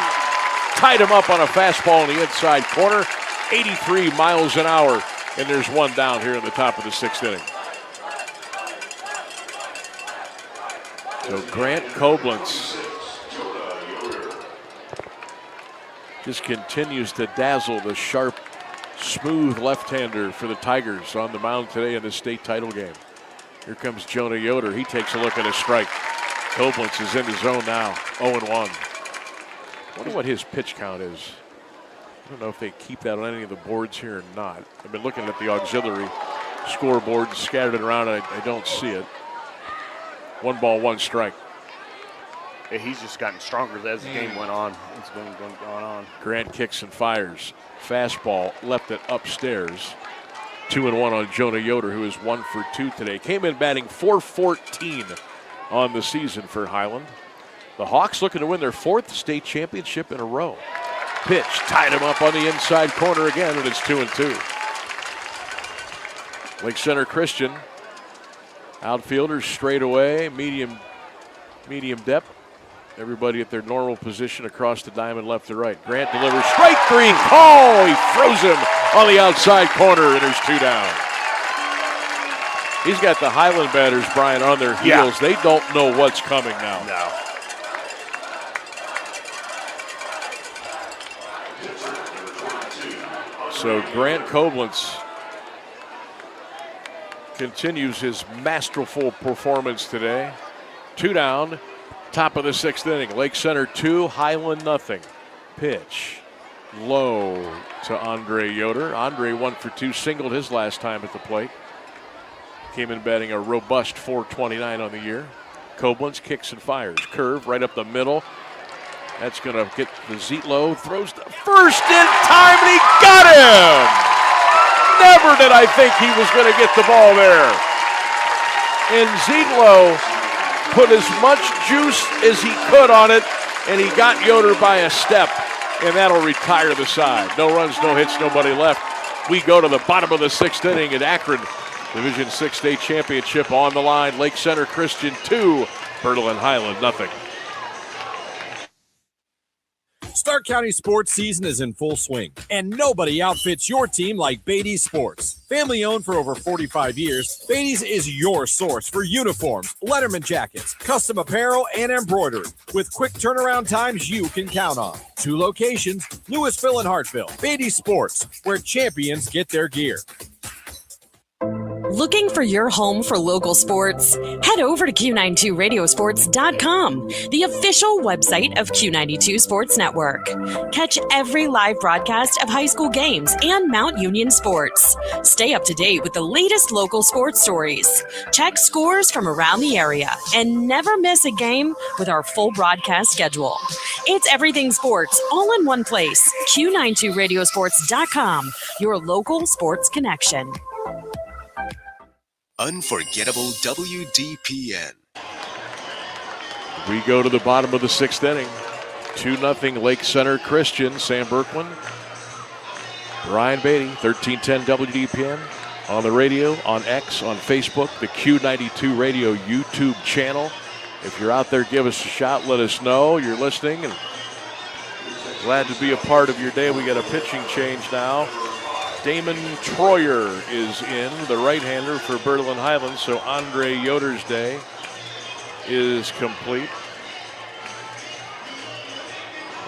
S1: Tied him up on a fastball in the inside corner. 83 miles an hour. And there's 1 down here in the top of the 6th inning. So Grant Koblitz just continues to dazzle the sharp, smooth left-hander for the Tigers on the mound today in the state title game. Here comes Jonah Yoder. He takes a look at a strike. Koblitz is in the zone now, 0-1. I wonder what his pitch count is. I don't know if they keep that on any of the boards here or not. I've been looking at the auxiliary scoreboard scattered it around. I don't see it. 1 ball, 1 strike.
S2: Yeah, he's just gotten stronger as the game went on. It's been going on.
S1: Grant kicks and fires. Fastball left it upstairs. 2-1 on Jonah Yoder, who is 1 for 2 today. Came in batting .414 on the season for Hiland. The Hawks looking to win their 4th state championship in a row. Pitch tied him up on the inside corner again, and it's 2-2. Lake Center Christian. Outfielders straight away, medium depth. Everybody at their normal position across the diamond left to right. Grant delivers strike 3. Oh, he throws him on the outside corner, and there's 2 down. He's got the Hiland batters, Brian, on their heels. They don't know what's coming now.
S2: No.
S1: So Grant Koblitz continues his masterful performance today. 2 down, top of the 6th inning. Lake Center 2, Hiland nothing. Pitch low to Andre Yoder. Andre 1 for 2, singled his last time at the plate. Came in batting a robust .429 on the year. Koblitz kicks and fires. Curve right up the middle. That's going to get the Zietlow. Throws to first in time, and he got him! Never did I think he was going to get the ball there. And Zietlow put as much juice as he could on it, and he got Yoder by a step, and that'll retire the side. No runs, no hits, nobody left. We go to the bottom of the 6th inning at Akron. Division 6 state championship on the line. Lake Center Christian 2, Berlin Hiland nothing.
S4: Stark County sports season is in full swing, and nobody outfits your team like Beatty's Sports. Family owned for over 45 years, Beatty's is your source for uniforms, letterman jackets, custom apparel, and embroidery, with quick turnaround times you can count on. 2 locations, Louisville and Hartville. Beatty's Sports, where champions get their gear.
S7: Looking for your home for local sports? Head over to Q92radiosports.com, the official website of Q92 Sports Network. Catch every live broadcast of high school games and Mount Union sports. Stay up to date with the latest local sports stories. Check scores from around the area and never miss a game with our full broadcast schedule. It's everything sports all in one place. Q92radiosports.com, your local sports connection.
S6: Unforgettable WDPN.
S1: We go to the bottom of the 6th inning. 2-0 Lake Center Christian. Sam Bourquin, Brian Beatty, 1310 WDPN. On the radio, on X, on Facebook, the Q92 Radio YouTube channel. If you're out there, give us a shout. Let us know you're listening. And glad to be a part of your day. We got a pitching change now. Damon Troyer is in, the right-hander for Berlin Highlands, so Andre Yoder's day is complete.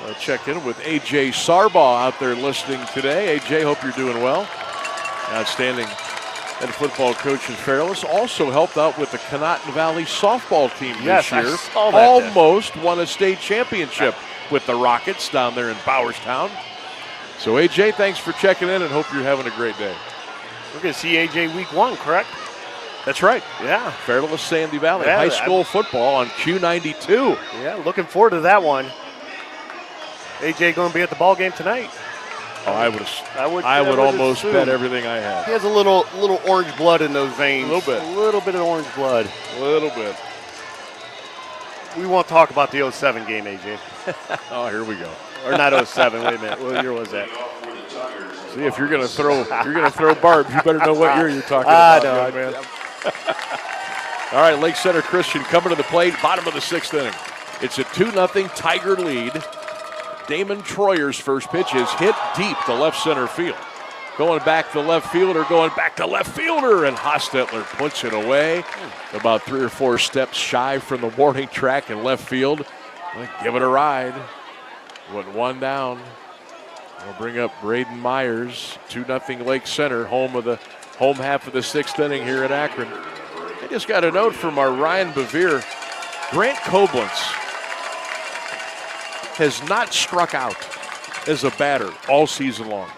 S1: I'll check in with A.J. Sarbaugh out there listening today. A.J., hope you're doing well. Outstanding head football coach in Fairless. Also helped out with the Conotton Valley softball team this year. Almost won a state championship with the Rockets down there in Bowerstown. So, A.J., thanks for checking in and hope you're having a great day.
S2: We're going to see A.J. week 1, correct?
S1: That's right.
S2: Yeah.
S1: Fairless Sandy Valley high school football on Q92.
S2: Yeah, looking forward to that one. A.J. going to be at the ball game tonight.
S1: Oh, I would almost bet everything I had.
S2: He has a little orange blood in those veins.
S1: A little bit.
S2: A little bit of orange blood.
S1: A little bit.
S2: We won't talk about the 07 game, A.J.
S1: Oh, here we go.
S2: Or not 07. Wait a minute. What year was that?
S1: See, if you're gonna throw barbs, you better know what year you're talking about, young man. All right, Lake Center Christian coming to the plate, bottom of the 6th inning. It's a 2-0 Tiger lead. Damon Troyer's first pitch is hit deep to left center field. Going back to left fielder, and Hostetler puts it away. About 3 or 4 steps shy from the warning track in left field. Give it a ride. Went 1 down. We'll bring up Braden Myers, 2-0 Lake Center, home half of the 6th inning here at Akron. I just got a note from our Ryan Bevere. Grant Koblenz has not struck out as a batter all season long.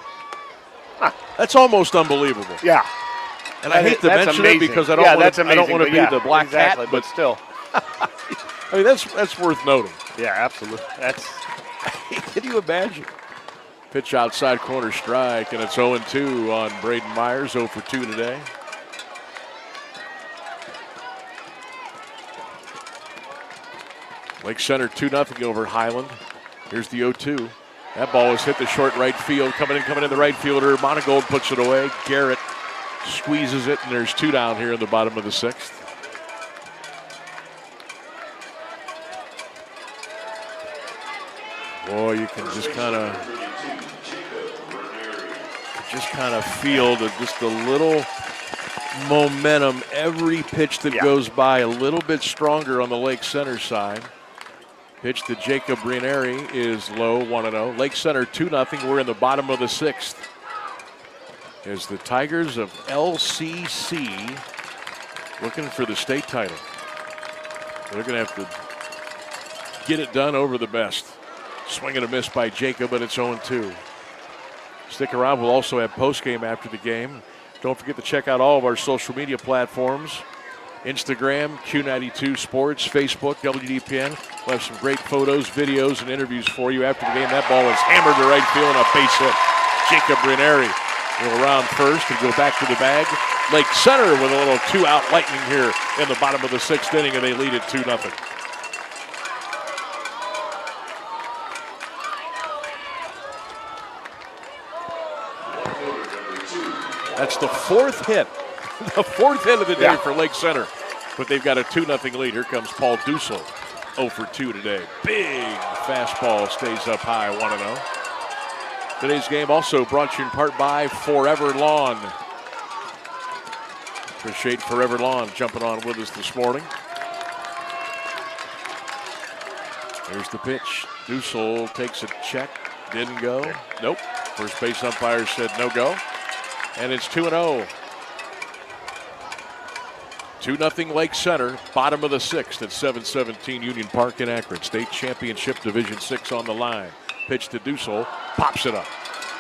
S1: That's almost unbelievable.
S2: Yeah.
S1: And I hate to mention it because I don't want to be the black hat,
S2: but still.
S1: I mean, that's worth noting.
S2: Yeah, absolutely.
S1: Can you imagine? Pitch outside corner strike, and it's 0-2 on Braden Myers, 0 for 2 today. Lake Center 2-0 over Hiland. Here's the 0-2. That ball was hit the short right field. Coming in the right fielder. Monagold puts it away. Garrett squeezes it, and there's 2 down here in the bottom of the 6th. Boy, you can just kind of feel just a little momentum. Every pitch that goes by a little bit stronger on the Lake Center side. Pitch to Jacob Brianeri is low, 1-0. Lake Center 2-0. We're in the bottom of the 6th. As the Tigers of LCC looking for the state title. They're going to have to get it done over the best. Swing and a miss by Jacob, and it's 0-2. Stick around. We'll also have postgame after the game. Don't forget to check out all of our social media platforms. Instagram, Q92 Sports, Facebook, WDPN. We'll have some great photos, videos, and interviews for you after the game. That ball is hammered to right field on a base hit. Jacob Brianeri We'll round first and go back to the bag. Lake Center with a little 2-out lightning here in the bottom of the 6th inning, and they lead it 2-0. That's the 4th hit. The 4th hit of the day for Lake Center. But they've got a 2-0 lead. Here comes Paul Dussel, 0 for 2 today. Big fastball stays up high, 1-0. Today's game also brought to you in part by Forever Lawn. Appreciate Forever Lawn jumping on with us this morning. Here's the pitch. Dussel takes a check. Didn't go. Nope. First base umpire said no go. And it's 2-0. 2-0 Lake Center, bottom of the 6th at 717 Union Park in Akron. State Championship Division 6 on the line. Pitch to Dussel, pops it up.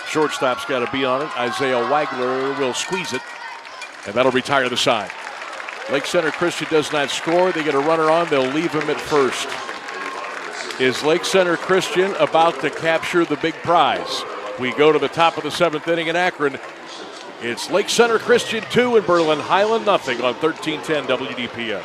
S1: Shortstop's got to be on it. Isaiah Wagler will squeeze it, and that'll retire the side. Lake Center Christian does not score. They get a runner on. They'll leave him at first. Is Lake Center Christian about to capture the big prize? We go to the top of the 7th inning in Akron. It's Lake Center Christian 2 and Berlin Hiland nothing on 1310 WDPN.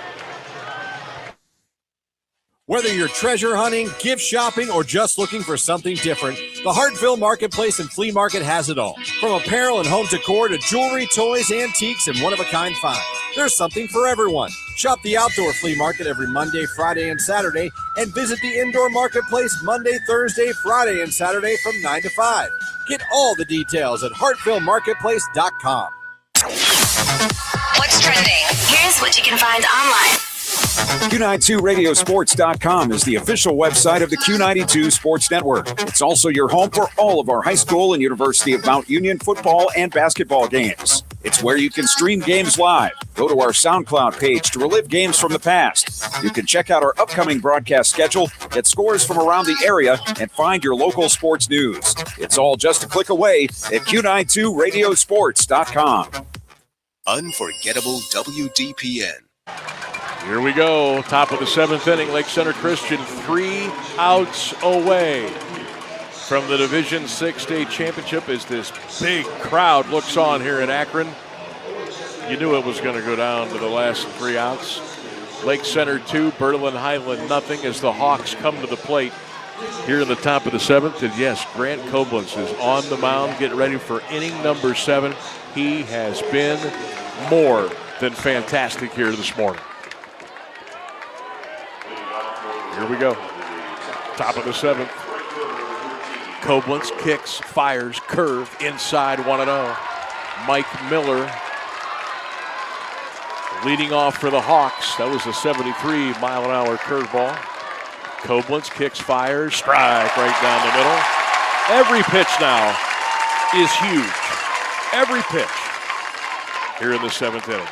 S4: Whether you're treasure hunting, gift shopping, or just looking for something different, the Hartville Marketplace and Flea Market has it all. From apparel and home decor to jewelry, toys, antiques, and one-of-a-kind finds. There's something for everyone. Shop the Outdoor Flea Market every Monday, Friday, and Saturday, and visit the Indoor Marketplace Monday, Thursday, Friday, and Saturday from 9 to 5. Get all the details at HartvilleMarketplace.com.
S10: What's trending? Here's what you can find online.
S11: Q92radiosports.com is the official website of the Q92 Sports Network. It's also your home for all of our high school and University of Mount Union football and basketball games. It's where you can stream games live. Go to our SoundCloud page to relive games from the past. You can check out our upcoming broadcast schedule, get scores from around the area, and find your local sports news. It's all just a click away at Q92radiosports.com.
S6: Unforgettable WDPN.
S1: Here we go. Top of the 7th inning. Lake Center Christian 3 outs away from the Division 6 state championship as this big crowd looks on here in Akron. You knew it was going to go down to the last 3 outs. Lake Center 2, Berlin Highland nothing as the Hawks come to the plate here in the top of the 7th. And yes, Grant Koblenz is on the mound, getting ready for inning number 7. He has been more than fantastic here this morning. Here we go. Top of the 7th. Koblenz kicks, fires, curve, inside 1-0. Mike Miller leading off for the Hawks. That was a 73-mile-an-hour curveball. Koblenz kicks, fires, strike right down the middle. Every pitch now is huge. Every pitch here in the 7th inning.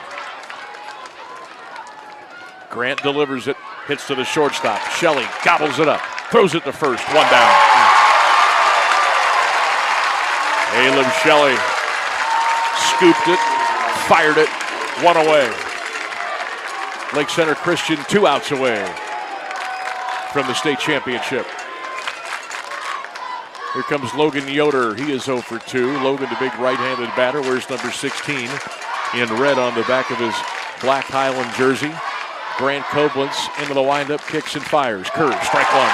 S1: Grant delivers it, hits to the shortstop. Shelley gobbles it up, throws it to first, 1 down. Caleb Shelley scooped it, fired it, 1 away. Lake Center Christian 2 outs away from the state championship. Here comes Logan Yoder. He is 0 for 2. Logan, the big right-handed batter, wears number 16 in red on the back of his black Highland jersey. Grant Koblenz into the windup, kicks and fires. Curve, strike 1.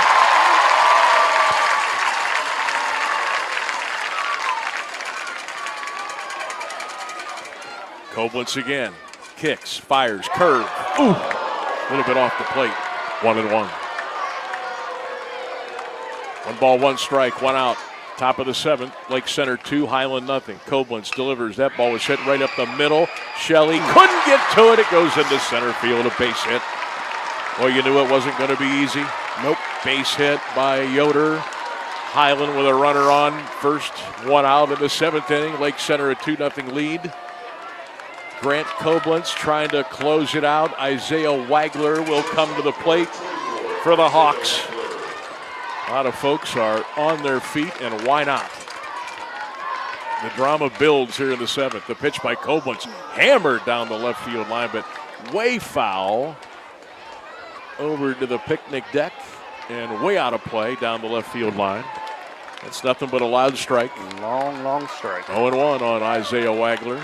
S1: Koblenz again, kicks, fires, curve. Ooh, a little bit off the plate. 1-1. 1 ball, 1 strike, 1 out. Top of the 7th, Lake Center 2, Highland nothing. Koblenz delivers. That ball was hit right up the middle. Shelley couldn't get to it. It goes into center field, a base hit. Well, you knew it wasn't going to be easy. Nope. Base hit by Yoder. Highland with a runner on. First 1 out in the 7th inning. Lake Center a 2-0 lead. Grant Koblenz trying to close it out. Isaiah Wagler will come to the plate for the Hawks. A lot of folks are on their feet, and why not? The drama builds here in the 7th. The pitch by Koblenz hammered down the left field line, but way foul over to the picnic deck and way out of play down the left field line. That's nothing but a loud strike.
S2: Long strike.
S1: 0-1 on Isaiah Wagler.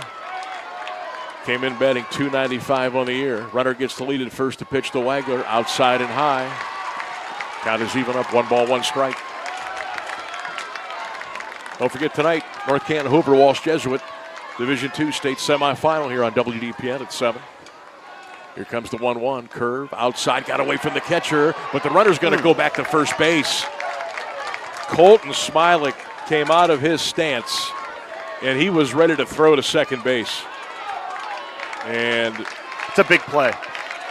S1: Came in batting .295 on the year. Runner gets the lead at first to pitch to Wagler. Outside and high. Count is even up. 1 ball, 1 strike. Don't forget tonight, North Canton Hoover Walsh Jesuit Division II state semifinal here on WDPN at 7. Here comes the 1-1 curve. Outside, got away from the catcher, but the runner's going to go back to first base. Colton Smilik came out of his stance, and he was ready to throw to second base. And
S2: it's a big play.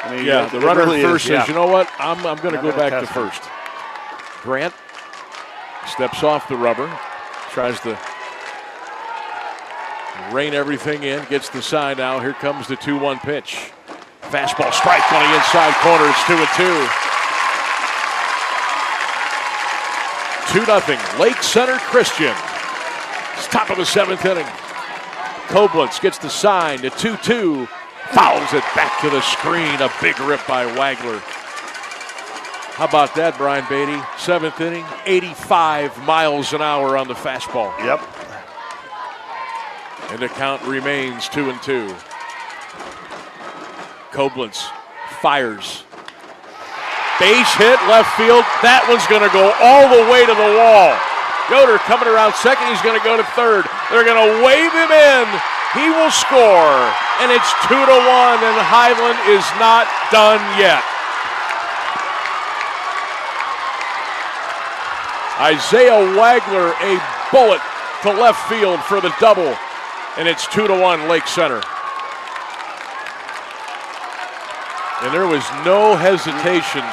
S2: I mean,
S1: yeah, the runner really first says, you know what, I'm going to go back to first. Grant steps off the rubber, tries to rein everything in, gets the sign now. Here comes the 2-1 pitch. Fastball strike on the inside corner. It's 2-2. 2-0. Lake Center Christian. It's top of the 7th inning. Koblentz gets the sign to 2-2. Fouls it back to the screen. A big rip by Wagler. How about that, Brian Beatty? 7th inning, 85 miles an hour on the fastball.
S2: Yep.
S1: And the count remains 2-2. Koblentz fires. Base hit, left field. That one's going to go all the way to the wall. Yoder coming around second. He's going to go to third. They're going to wave him in. He will score. And it's 2-1, and Hiland is not done yet. Isaiah Wagler, a bullet to left field for the double. And it's 2-1 Lake Center. And there was no hesitation.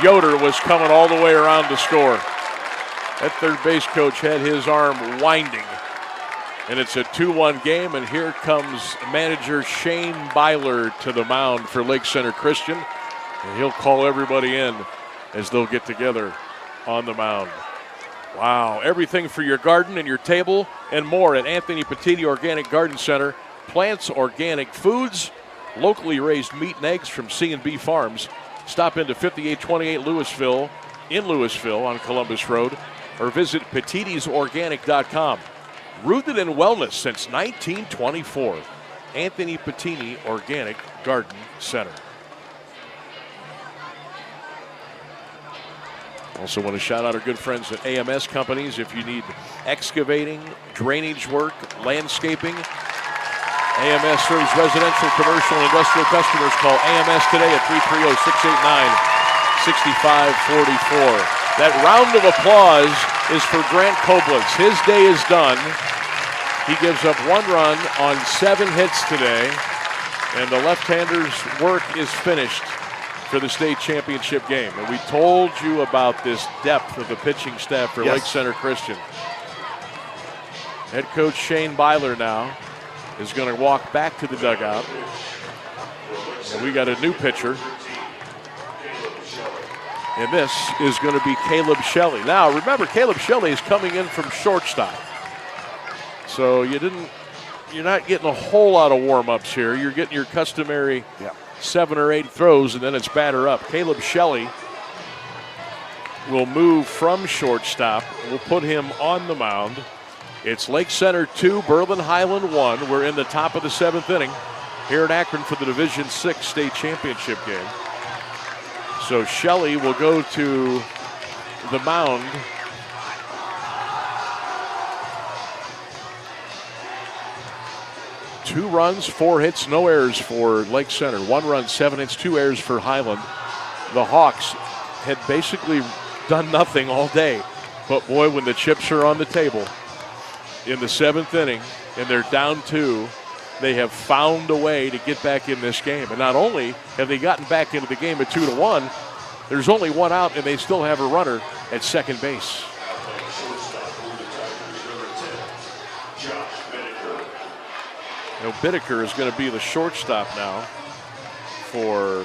S1: Yoder was coming all the way around to score. That third base coach had his arm winding. And it's a 2-1 game, and here comes manager Shane Byler to the mound for Lake Center Christian. And he'll call everybody in as they'll get together on the mound. Wow, everything for your garden and your table and more at Anthony Petiti Organic Garden Center. Plants, organic foods, locally raised meat and eggs from C&B Farms. Stop into 5828 Louisville, in Louisville on Columbus Road, or visit petitisorganic.com. Rooted in wellness since 1924. Anthony Petiti Organic Garden Center. Also want to shout out our good friends at AMS Companies. If you need excavating, drainage work, landscaping, AMS serves residential, commercial, and industrial customers. Call AMS today at 330-689-6544. That round of applause is for Grant Koblentz. His day is done. He gives up 1 run on 7 hits today, and the left-hander's work is finished for the state championship game. And we told you about this depth of the pitching staff for Lake Center Christian. Head coach Shane Byler now is going to walk back to the dugout. And we got a new pitcher. And this is going to be Caleb Shelley. Now, remember, Caleb Shelley is coming in from shortstop. So you're not getting a whole lot of warm-ups here. You're getting your customary 7 or 8 throws, and then it's batter up. Caleb Shelley will move from shortstop. We'll put him on the mound. It's Lake Center 2, Berlin Hiland 1. We're in the top of the 7th inning here in Akron for the Division VI state championship game. So Shelley will go to the mound. Two runs, 4 hits, no errors for Lake Center. 1 run, 7 hits, 2 errors for Hiland. The Hawks had basically done nothing all day. But boy, when the chips are on the table in the 7th inning and they're down 2, they have found a way to get back in this game. And not only have they gotten back into the game at 2-1, there's only 1 out and they still have a runner at second base. Now, Bittaker is going to be the shortstop now for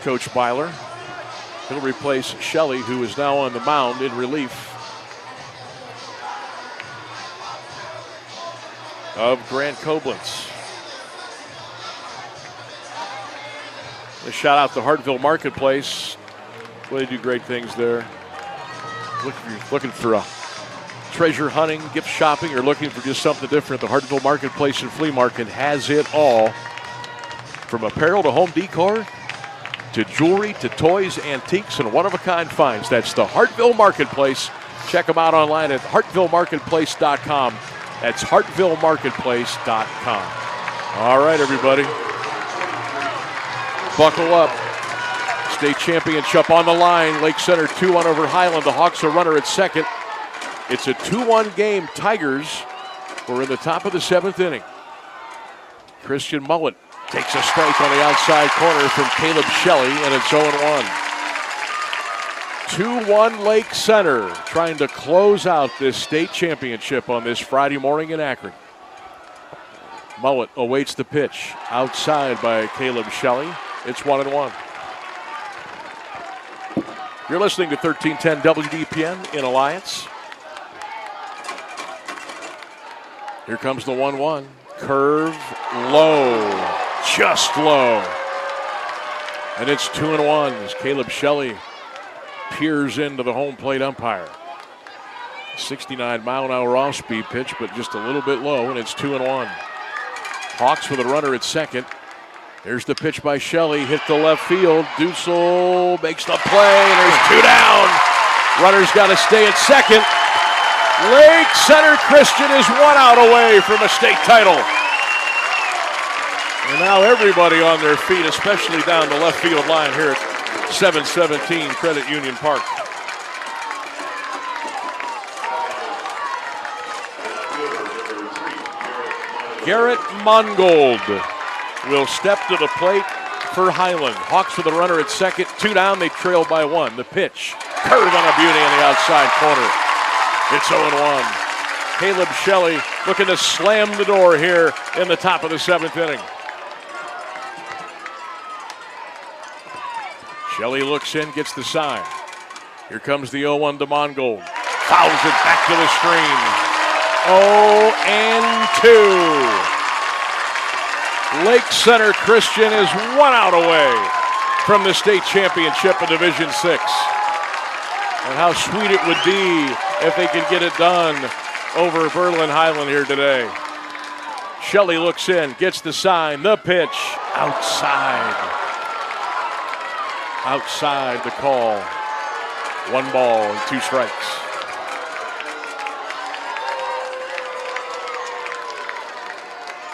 S1: Coach Byler. He'll replace Shelley, who is now on the mound in relief of Grant Koblentz. A shout out to Hartville Marketplace. Well, they do great things there. looking for treasure hunting, gift shopping, or looking for just something different, the Hartville Marketplace and Flea Market has it all. From apparel to home decor, to jewelry, to toys, antiques, and one-of-a-kind finds. That's the Hartville Marketplace. Check them out online at hartvillemarketplace.com. That's hartvillemarketplace.com. All right, everybody. Buckle up. State championship on the line. Lake Center 2-1 over Hiland. The Hawks are runner at second. It's a 2-1 game. Tigers were in the top of the 7th inning. Christian Mullet takes a strike on the outside corner from Caleb Shelley, and it's 0-1. 2-1 Lake Center trying to close out this state championship on this Friday morning in Akron. Mullet awaits the pitch outside by Caleb Shelley. It's 1-1. You're listening to 1310 WDPN in Alliance. Here comes the 1-1. Curve low, just low. And it's 2-1 as Caleb Shelley peers into the home plate umpire. 69-mile-an-hour off-speed pitch, but just a little bit low, and it's 2-1. Hawks with a runner at second. There's the pitch by Shelley, hit the left field. Dusel makes the play, and there's 2 down. Runner's got to stay at second. Lake Center Christian is 1 out away from a state title. And now everybody on their feet, especially down the left field line here at 717 Credit Union Park. Garrett Mongold will step to the plate for Hiland. Hawks with a runner at second, 2 down, they trail by 1. The pitch, curve on a beauty on the outside corner. It's 0-1. Caleb Shelley looking to slam the door here in the top of the 7th inning. Shelley looks in, gets the sign. Here comes the 0-1 to Mongold. Fouls it back to the screen. 0-2. Lake Center Christian is 1 out away from the state championship in Division 6. And how sweet it would be if they could get it done over Berlin Hiland here today. Shelley looks in, gets the sign, the pitch, outside. Outside the call. 1 ball and 2 strikes.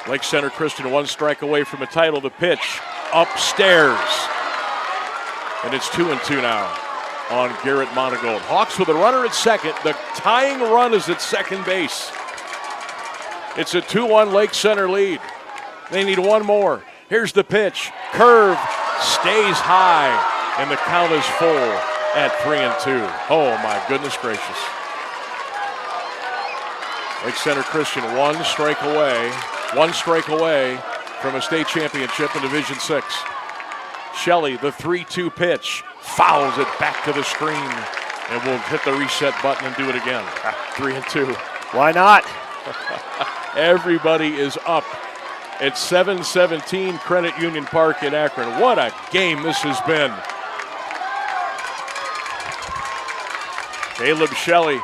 S1: Lake Center Christian 1 strike away from a title. The pitch upstairs. And it's 2-2 now on Garrett Mongold. Hawks with a runner at second. The tying run is at second base. It's a 2-1 Lake Center lead. They need 1 more. Here's the pitch. Curve stays high, and the count is full at 3-2. Oh, my goodness gracious. Lake Center Christian 1 strike away. 1 strike away from a state championship in Division 6. Shelley, the 3-2 pitch, fouls it back to the screen, and we'll hit the reset button and do it again. 3-2.
S2: Why not?
S1: Everybody is up at 717 Credit Union Park in Akron. What a game this has been. Caleb Shelley,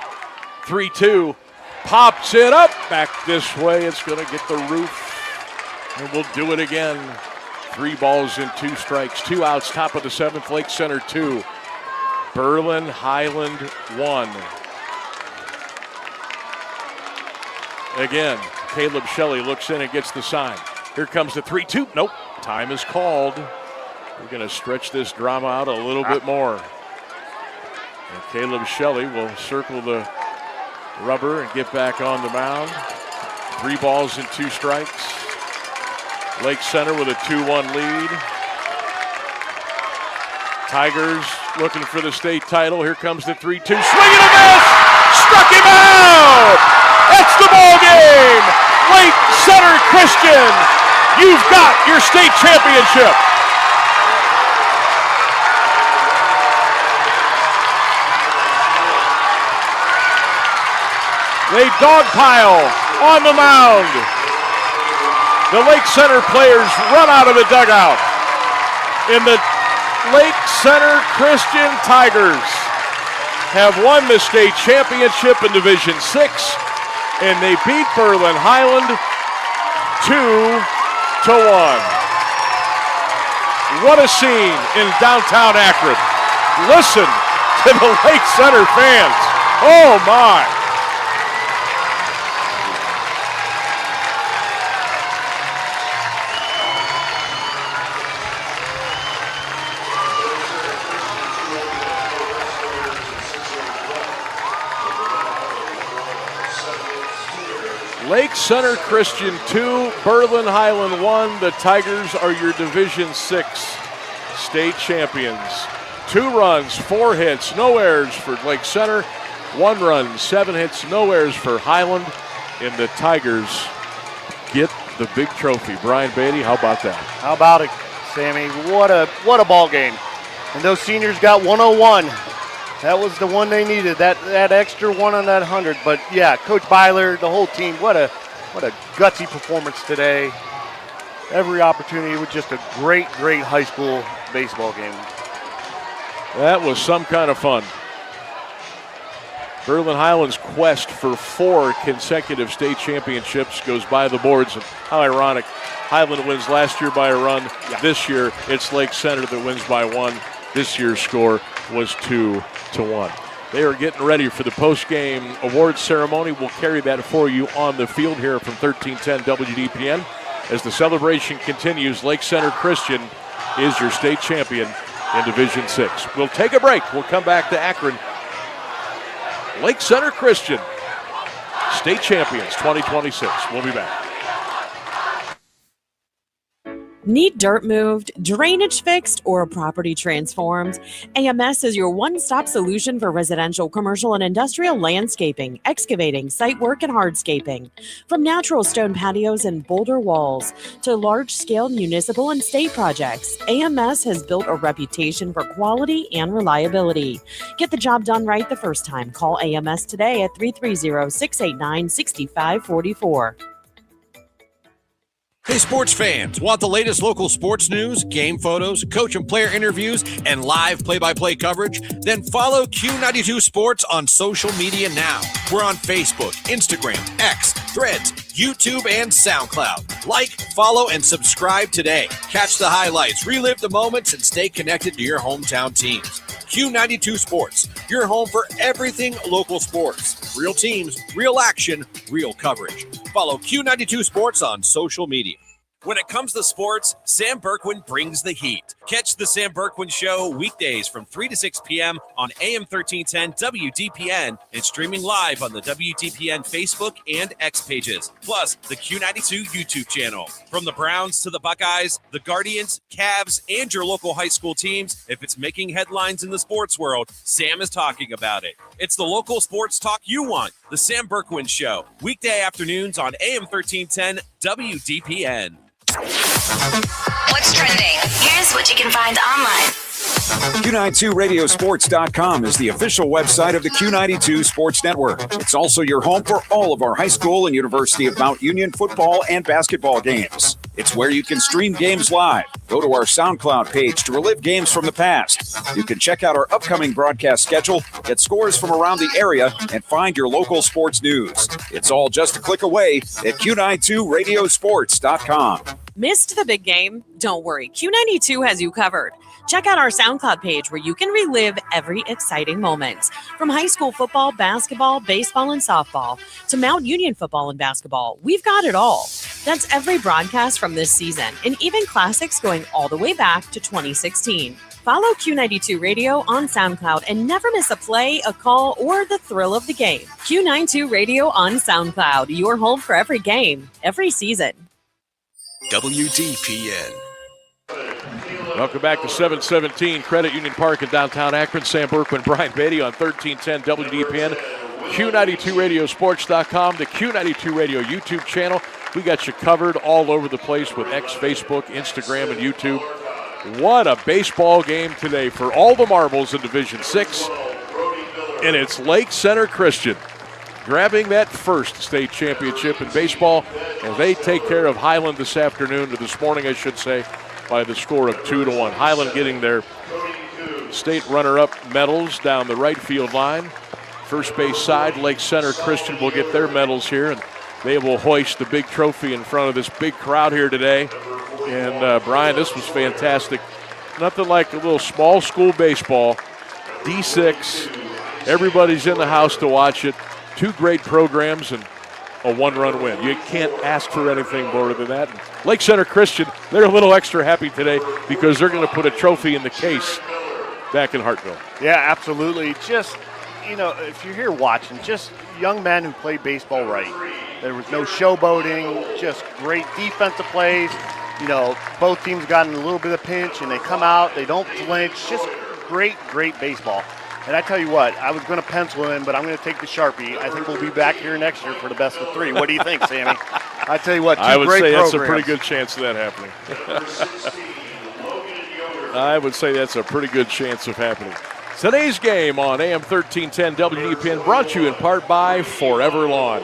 S1: 3-2, pops it up back this way. It's going to get the roof, and we'll do it again. 3 balls and 2 strikes, 2 outs, top of the 7th, Lake Center 2, Berlin Hiland 1. Again, Caleb Shelley looks in and gets the sign. Here comes the 3-2. Nope, time is called. We're going to stretch this drama out a little bit more. And Caleb Shelley will circle the rubber and get back on the mound. 3 balls and 2 strikes. Lake Center with a 2-1 lead. Tigers looking for the state title. Here comes the 3-2. Swing and a miss! Struck him out! That's the ball game! Lake Center Christian, you've got your state championship. They dogpile on the mound. The Lake Center players run out of the dugout. And the Lake Center Christian Tigers have won the state championship in Division 6, and they beat Berlin Hiland 2-1. What a scene in downtown Akron. Listen to the Lake Center fans. Oh my. Lake Center Christian 2, Berlin Hiland 1. The Tigers are your Division 6 state champions. 2 runs, 4 hits, no errors for Lake Center. 1 run, 7 hits, no errors for Hiland. And the Tigers get the big trophy. Brian Beatty, how about that?
S2: How about it, Sammy? What a ball game. And those seniors got 101. That was the one they needed, that extra one on that 100. But yeah, Coach Byler, the whole team, what a gutsy performance today. Every opportunity was just a great high school baseball game.
S1: That was some kind of fun. Berlin Hiland's quest for 4 consecutive state championships goes by the boards. And how ironic. Hiland wins last year by a run. Yeah. This year, it's Lake Center that wins by 1. This year's score was 2-1. They are getting ready for the post-game awards ceremony. We'll carry that for you on the field here from 1310 WDPN. As the celebration continues, Lake Center Christian is your state champion in Division 6. We'll take a break. We'll come back to Akron. Lake Center Christian, state champions 2026. We'll be back.
S7: Need dirt moved, drainage fixed, or a property transformed? AMS is your one-stop solution for residential, commercial, and industrial landscaping, excavating, site work, and hardscaping. From natural stone patios and boulder walls to large-scale municipal and state projects, AMS has built a reputation for quality and reliability. Get the job done right the first time. Call AMS today at 330-689-6544.
S4: Hey, sports fans, want the latest local sports news, game photos, coach and player interviews, and live play-by-play coverage? Then follow Q92 Sports on social media now. We're on Facebook, Instagram, X, Threads, YouTube, and SoundCloud. Like, follow, and subscribe today. Catch the highlights, relive the moments, and stay connected to your hometown teams. Q92 Sports, your home for everything local sports. Real teams, real action, real coverage. Follow Q92 Sports on social media. When it comes to sports, Sam Berkwin brings the heat. Catch the Sam Berkwin Show weekdays from 3 to 6 p.m. on AM 1310 WDPN and streaming live on the WDPN Facebook and X pages, plus the Q92 YouTube channel. From the Browns to the Buckeyes, the Guardians, Cavs, and your local high school teams, if it's making headlines in the sports world, Sam is talking about it. It's the local sports talk you want. The Sam Berkwin Show, weekday afternoons on AM 1310 WDPN.
S10: What's trending? Here's what you can find online.
S11: Q92radiosports.com is the official website of the Q92 Sports Network. It's also your home for all of our high school and University of Mount Union football and basketball games. It's where you can stream games live. Go to our SoundCloud page to relive games from the past. You can check out our upcoming broadcast schedule, get scores from around the area, and find your local sports news. It's all just a click away at Q92radiosports.com.
S7: Missed the big game? Don't worry, Q92 has you covered. Check out our SoundCloud page where you can relive every exciting moment. From high school football, basketball, baseball, and softball to Mount Union football and basketball, we've got it all. That's every broadcast from this season, and even classics going all the way back to 2016. Follow Q92 Radio on SoundCloud and never miss a play, a call, or the thrill of the game. Q92 Radio on SoundCloud, your home for every game, every season.
S6: WDPN.
S1: Welcome back to 717 Credit Union Park in downtown Akron. Sam Bourquin Brian Beatty on 1310 WDPN, Q92radiosports.com, the Q92 Radio YouTube channel. We got you covered all over the place with X, Facebook, Instagram, and YouTube. What a baseball game today for all the marbles in Division 6. And it's Lake Center Christian grabbing that first state championship in baseball, and they take care of Hiland this afternoon, or this morning I should say, by the score of 2-1. Hiland getting their state runner-up medals down the right field line. First base side, Lake Center Christian will get their medals here, and they will hoist the big trophy in front of this big crowd here today. And Brian, this was fantastic. Nothing like a little small school baseball. D6, everybody's in the house to watch it. 2 great programs and a 1-run win. You can't ask for anything more than that. Lake Center Christian, they're a little extra happy today because they're going to put a trophy in the case back in Hartville.
S2: Yeah, absolutely. Just, if you're here watching, just young men who play baseball right. There was no showboating, just great defensive plays. Both teams got in a little bit of pinch, and they come out, they don't flinch. Just great baseball. And I tell you what, I was going to pencil in, but I'm going to take the Sharpie. I think we'll be back here next year for the best of 3. What do you think, Sammy? I tell you what,
S1: I would say
S2: programs.
S1: that's a pretty good chance of that happening. I would say that's a pretty good chance of happening. Today's game on AM 1310 WDPN brought to you in part by Forever Lawn,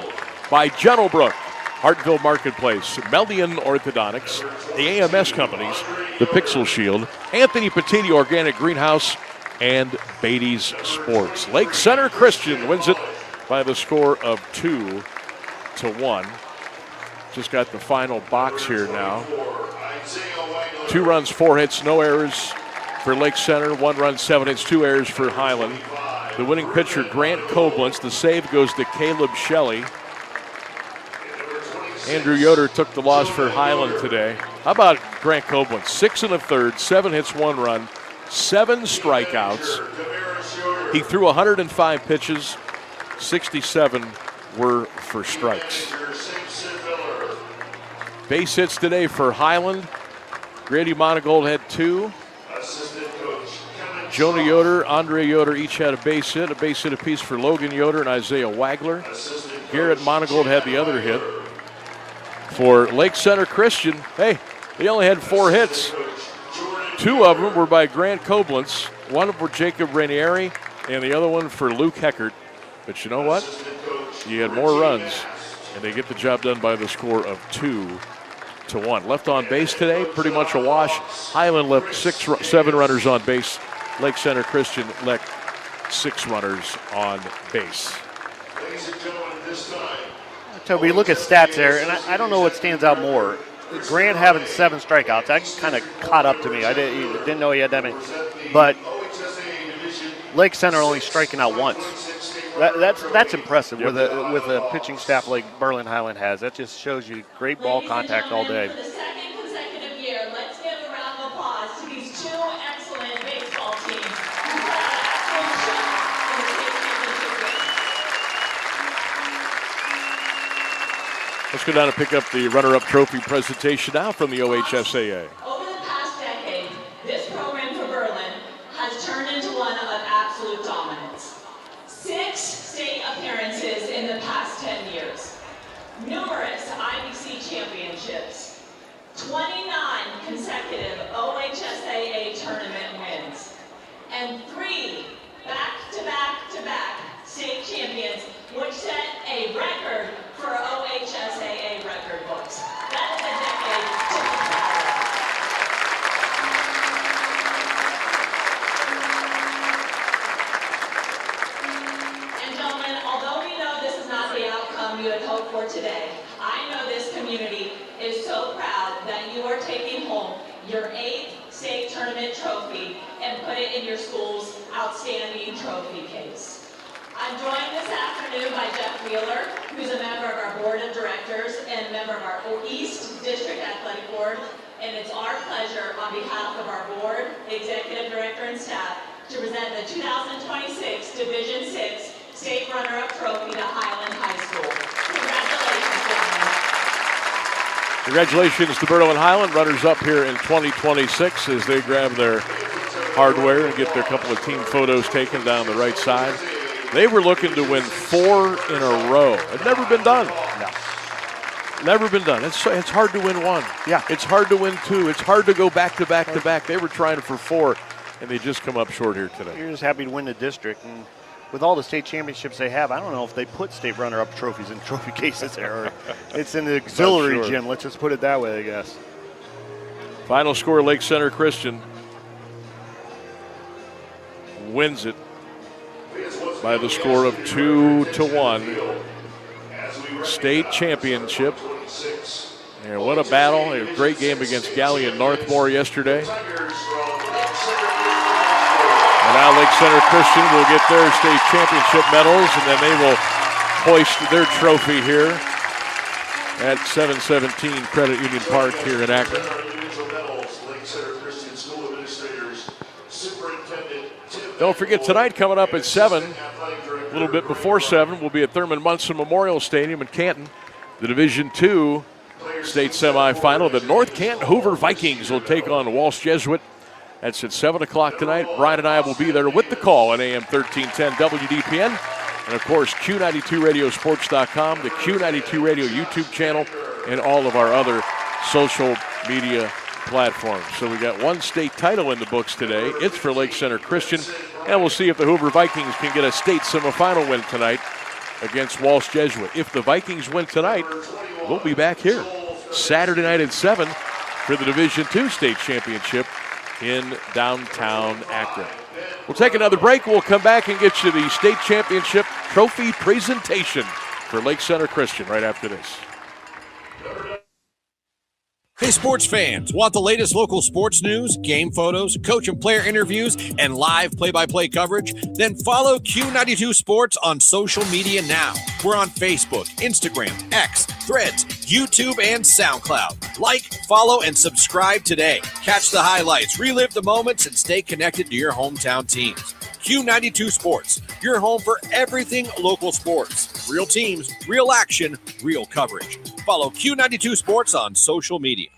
S1: by Gentle Brook, Hartville Marketplace, Meldian Orthodontics, the AMS companies, the Pixel Shield, Anthony Petiti Organic Greenhouse, and Beatty's Sports. Lake Center Christian wins it by the score of 2-1. Just got the final box here now. 2 runs, 4 hits, no errors for Lake Center. 1 run, 7 hits, 2 errors for Hiland. The winning pitcher, Grant Koblenz. The save goes to Caleb Shelley. Andrew Yoder took the loss for Hiland today. How about Grant Koblenz? 6 1/3, 7 hits, 1 run, 7 strikeouts. He threw 105 pitches, 67 were for strikes. Base hits today for Hiland. Grady Monagold had 2. Jonah Yoder, Andre Yoder each had a base hit apiece for Logan Yoder and Isaiah Wagler. Garrett Monagold had the other hit. For Lake Center Christian, hey, they only had 4 hits. 2 of them were by Grant Koblenz. 1 of them for Jacob Ranieri, and the other one for Luke Heckert. But you know what? You had more runs, and they get the job done by the score of 2-1. Left on base today, pretty much a wash. Hiland left 7 runners on base. Lake Center Christian left 6 runners on base.
S2: So we look at stats there, and I don't know what stands out more. Grant having 7 strikeouts, that kind of caught up to me. I didn't know he had that many. But Lake Center only striking out once. That's impressive with a pitching staff like Berlin Hiland has. That just shows you great ball contact all day.
S12: For the second consecutive year, let's give a round of applause to these 2 excellent baseball teams who put out excellent shows in the state championship game.
S1: Let's go down and pick up the runner-up trophy presentation now from the OHSAA.
S12: Over the past decade, this program for Berlin has turned into one of absolute dominance. 6 state appearances in the past 10 years. Numerous IBC championships. 29 consecutive OHSAA tournament wins. And 3 back-to-back-to-back state champions, which set a record for OHSAA record books. That is a decade to be proud of. And gentlemen, although we know this is not the outcome you had hoped for today, I know this community is so proud that you are taking home your 8th state tournament trophy and put it in your school's outstanding trophy case. I'm joined this afternoon by Jeff Wheeler, who's a member of our board of directors and a member of our East District Athletic Board. And it's our pleasure on behalf of our board, executive director, and staff to present the 2026 Division VI State Runner-Up Trophy to Hiland High School. Congratulations, gentlemen.
S1: Congratulations to Berlin Hiland, runners up here in 2026 as they grab their hardware and get their couple of team photos taken down the right side. They were looking to win 4 in a row. It had never been done.
S2: No.
S1: Never been done. It's hard to win 1.
S2: Yeah.
S1: It's hard to win 2. It's hard to go back to back to back. They were trying for 4, and they just come up short here today.
S2: You're just happy to win the district. And with all the state championships they have, I don't know if they put state runner-up trophies in trophy cases there. Or it's in the auxiliary gym. Let's just put it that way, I guess.
S1: Final score, Lake Center Christian wins it by the score of 2-1. State championship. And what a battle. A great game against Gallion Northmore yesterday. And now Lake Center Christian will get their state championship medals, and then they will hoist their trophy here at 717 Credit Union Park here in Akron. Don't forget, tonight coming up at 7, a little bit before 7, we'll be at Thurman Munson Memorial Stadium in Canton. The Division II state semifinal. The North Canton Hoover Vikings will take on Walsh Jesuit. That's at 7 o'clock tonight. Brian and I will be there with the call on AM 1310 WDPN. And, of course, Q92radiosports.com, the Q92 Radio YouTube channel, and all of our other social media platforms. So we got one state title in the books today. It's for Lake Center Christian. And we'll see if the Hoover Vikings can get a state semifinal win tonight against Walsh Jesuit. If the Vikings win tonight, we'll be back here Saturday night at 7 for the Division II state championship in downtown Akron. We'll take another break. We'll come back and get you the state championship trophy presentation for Lake Center Christian right after this.
S4: Hey, sports fans, want the latest local sports news, game photos, coach and player interviews, and live play-by-play coverage? Then follow Q92 Sports on social media now. We're on Facebook, Instagram, X, Threads, YouTube, and SoundCloud. Like, follow, and subscribe today. Catch the highlights, relive the moments, and stay connected to your hometown teams. Q92 Sports, your home for everything local sports. Real teams, real action, real coverage. Follow Q92 Sports on social media.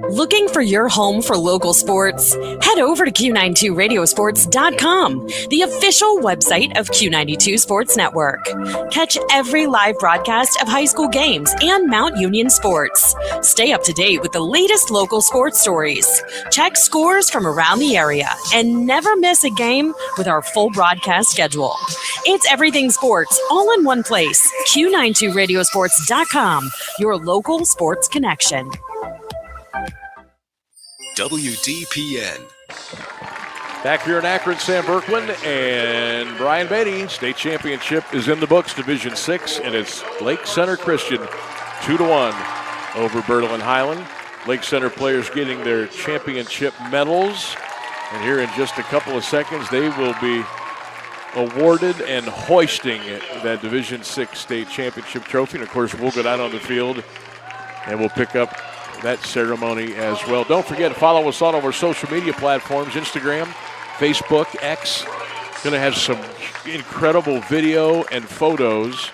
S7: Looking for your home for local sports? Head over to Q92radiosports.com, the official website of Q92 Sports Network. Catch every live broadcast of high school games and Mount Union sports. Stay up to date with the latest local sports stories. Check scores from around the area and never miss a game with our full broadcast schedule. It's everything sports all in one place. Q92radiosports.com, your local sports connection.
S6: WDPN.
S1: Back here in Akron, Sam Berkwin and Brian Beatty. State championship is in the books, Division 6, and it's Lake Center Christian 2-1 over Berlin Hiland. Lake Center players getting their championship medals. And here in just a couple of seconds, they will be awarded and hoisting that Division 6 state championship trophy. And, of course, we'll go down on the field and we'll pick up that ceremony as well. Don't forget to follow us on our social media platforms, Instagram, Facebook, X. Going to have some incredible video and photos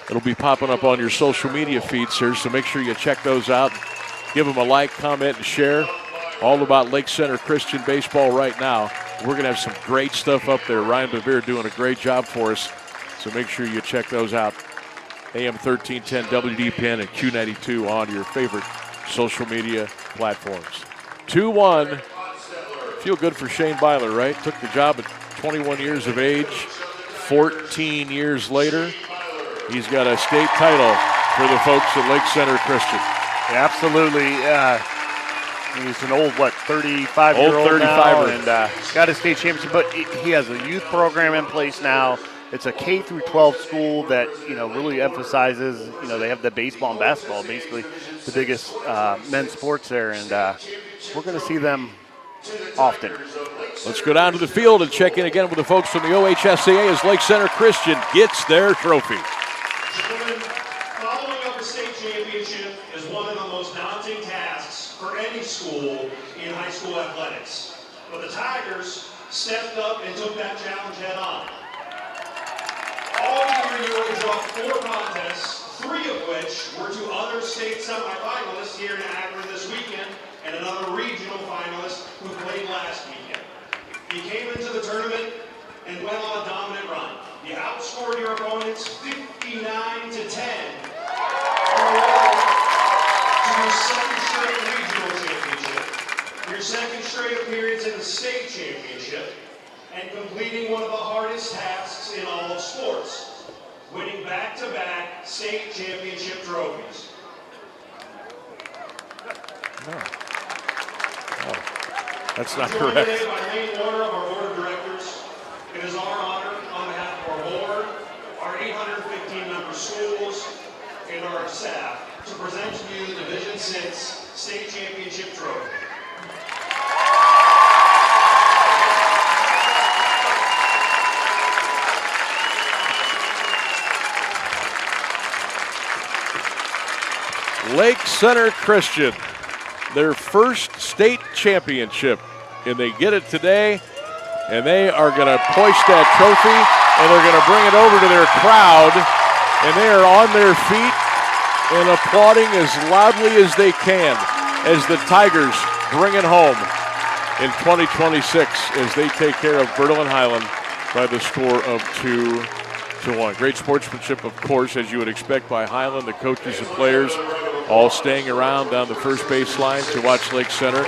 S1: that'll be popping up on your social media feeds here, so make sure you check those out. Give them a like, comment, and share. All about Lake Center Christian baseball right now. We're going to have some great stuff up there. Ryan Bevere doing a great job for us, so make sure you check those out. AM 1310 WDPN and Q92 on your favorite social media platforms. 2-1. Feel good for Shane Byler, right? Took the job at 21 years of age. 14 years later, he's got a state title for the folks at Lake Center Christian.
S2: Yeah, absolutely. He's an old, 35-year-old now, and got a state championship. But he has a youth program in place now. It's a K through 12 school that, really emphasizes, they have the baseball and basketball, basically the biggest men's sports there, and we're going to see them often.
S1: Let's go down to the field and check in again with the folks from the OHSAA as Lake Center Christian gets their trophy.
S3: Following up a state championship is one of the most daunting tasks for any school in high school athletics. But the Tigers stepped up and took that challenge head on. All year, you will draw 4 contests, 3 of which were to other state semifinalists here in Akron this weekend, and another regional finalist who played last weekend. You came into the tournament and went on a dominant run. You outscored your opponents 59-10 on the road to your second straight regional championship, your second straight appearance in the state championship, and completing one of the hardest tasks in all of sports, winning back-to-back state championship trophies.
S1: No, that's not
S3: Joined
S1: correct.
S3: today by Lane Warner of our board of directors, It is our honor, on behalf of our board, our 815-member schools, and our staff, to present to you the Division VI State Championship Trophy.
S1: Lake Center Christian, their first state championship, and they get it today, and they are going to hoist that trophy, and they're going to bring it over to their crowd, and they are on their feet and applauding as loudly as they can as the Tigers bring it home in 2026 as they take care of Berlin Hiland by the score of 2-1. Great sportsmanship, of course, as you would expect by Hiland, the coaches and players all staying around down the first baseline to watch Lake Center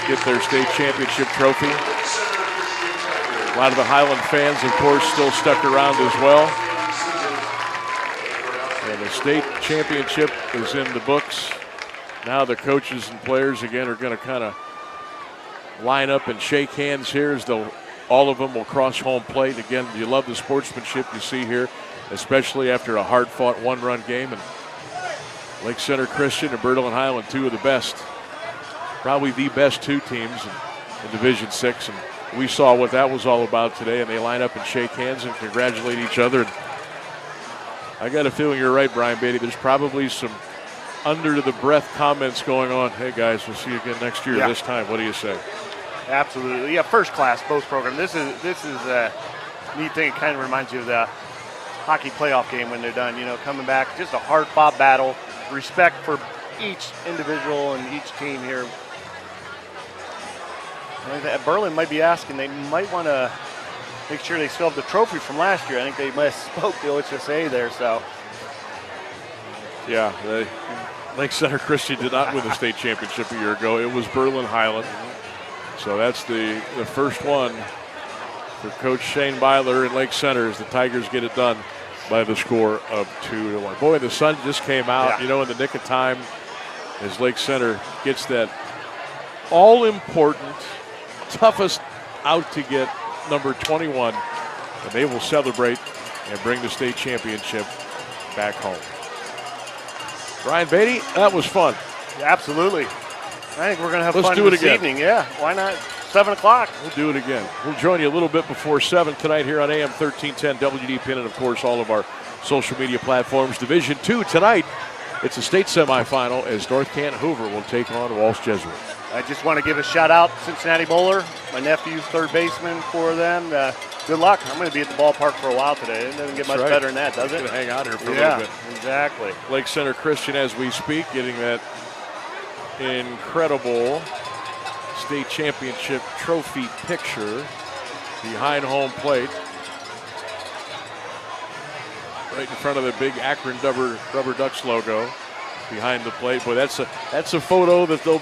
S1: get their state championship trophy. A lot of the Hiland fans, of course, still stuck around as well. And the state championship is in the books. Now the coaches and players, again, are going to kind of line up and shake hands here as all of them will cross home plate. Again, you love the sportsmanship you see here, especially after a hard-fought one-run game. And Lake Center Christian and Berlin Hiland, two of the best, probably the best two teams in Division VI. And we saw what that was all about today, and they line up and shake hands and congratulate each other. And I got a feeling you're right, Brian Beatty. There's probably some under-the-breath comments going on. Hey, guys, we'll see you again next year this time. What do you say?
S2: Absolutely. Yeah, first class, both programs. This is a neat thing. It kind of reminds you of the hockey playoff game when they're done. You know, coming back, just a hard-fought battle. Respect for each individual and each team here. Berlin might be asking, they might want to make sure they still have the trophy from last year. I think they might have spoke to OHSAA there, so.
S1: Yeah, Lake Center Christian did not win the state championship a year ago. It was Berlin Hiland. So that's the first one for Coach Shane Byler in Lake Center as the Tigers get it done by the score of 2-1. Boy, the sun just came out, in the nick of time as Lake Center gets that all-important, toughest out to get number 21, and they will celebrate and bring the state championship back home. Brian Beatty, that was fun.
S2: Absolutely. I think we're going to have fun
S1: do it
S2: this
S1: again.
S2: evening. Yeah, why not? 7 o'clock.
S1: We'll do it again. We'll join you a little bit before 7 tonight here on AM 1310 WDPN, and, of course, all of our social media platforms. Division II tonight, it's a state semifinal as North Canton Hoover will take on Walsh Jesuit.
S2: I just want to give a shout-out Cincinnati Bowler, my nephew's third baseman for them. Good luck. I'm going to be at the ballpark for a while today. It doesn't get much better than that, does it?
S1: Going to hang out here for a little bit.
S2: Exactly.
S1: Lake Center Christian, as we speak, getting that incredible state championship trophy picture behind home plate, right in front of the big Akron Rubber Ducks logo behind the plate. Boy, that's a photo that they'll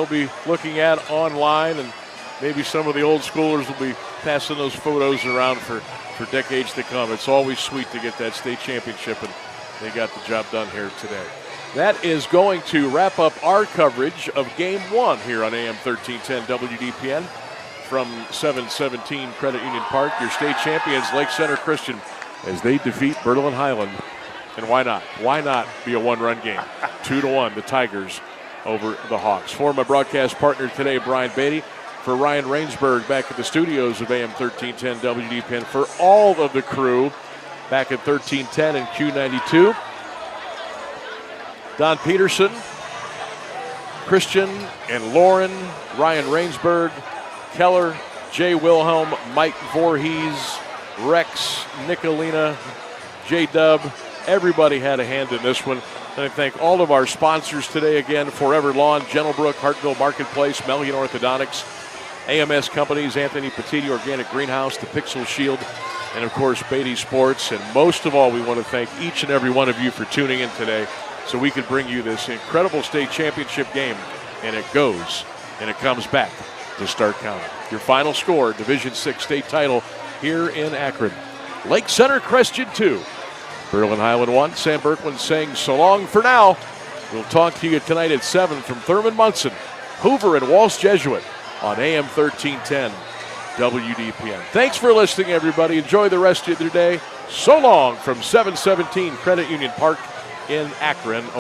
S1: be looking at online, and maybe some of the old schoolers will be passing those photos around for decades to come. It's always sweet to get that state championship, and they got the job done here today. That is going to wrap up our coverage of Game 1 here on AM 1310 WDPN from 717 Credit Union Park. Your state champions, Lake Center Christian, as they defeat Berlin Hiland. And why not? Why not be a one-run game? 2-1, the Tigers over the Hawks. For my broadcast partner today, Brian Beatty. For Ryan Rainsberg back at the studios of AM 1310 WDPN. For all of the crew back at 1310 and Q92. Don Peterson, Christian and Lauren, Ryan Rainsberg, Keller, Jay Wilhelm, Mike Voorhees, Rex, Nicolina, J-Dub. Everybody had a hand in this one. And I thank all of our sponsors today again: Forever Lawn, Gentlebrook, Hartville Marketplace, Mellion Orthodontics, AMS Companies, Anthony Petiti Organic Greenhouse, the Pixel Shield, and of course Beatty Sports. And most of all, we want to thank each and every one of you for tuning in today so we could bring you this incredible state championship game. And it goes and it comes back to Stark County. Your final score, Division VI state title here in Akron. Lake Center Christian 2, Berlin Hiland 1. Sam Berkman saying so long for now. We'll talk to you tonight at 7 from Thurman Munson, Hoover and Walsh Jesuit on AM 1310 WDPN. Thanks for listening, everybody. Enjoy the rest of your day. So long from 717 Credit Union Park in Akron.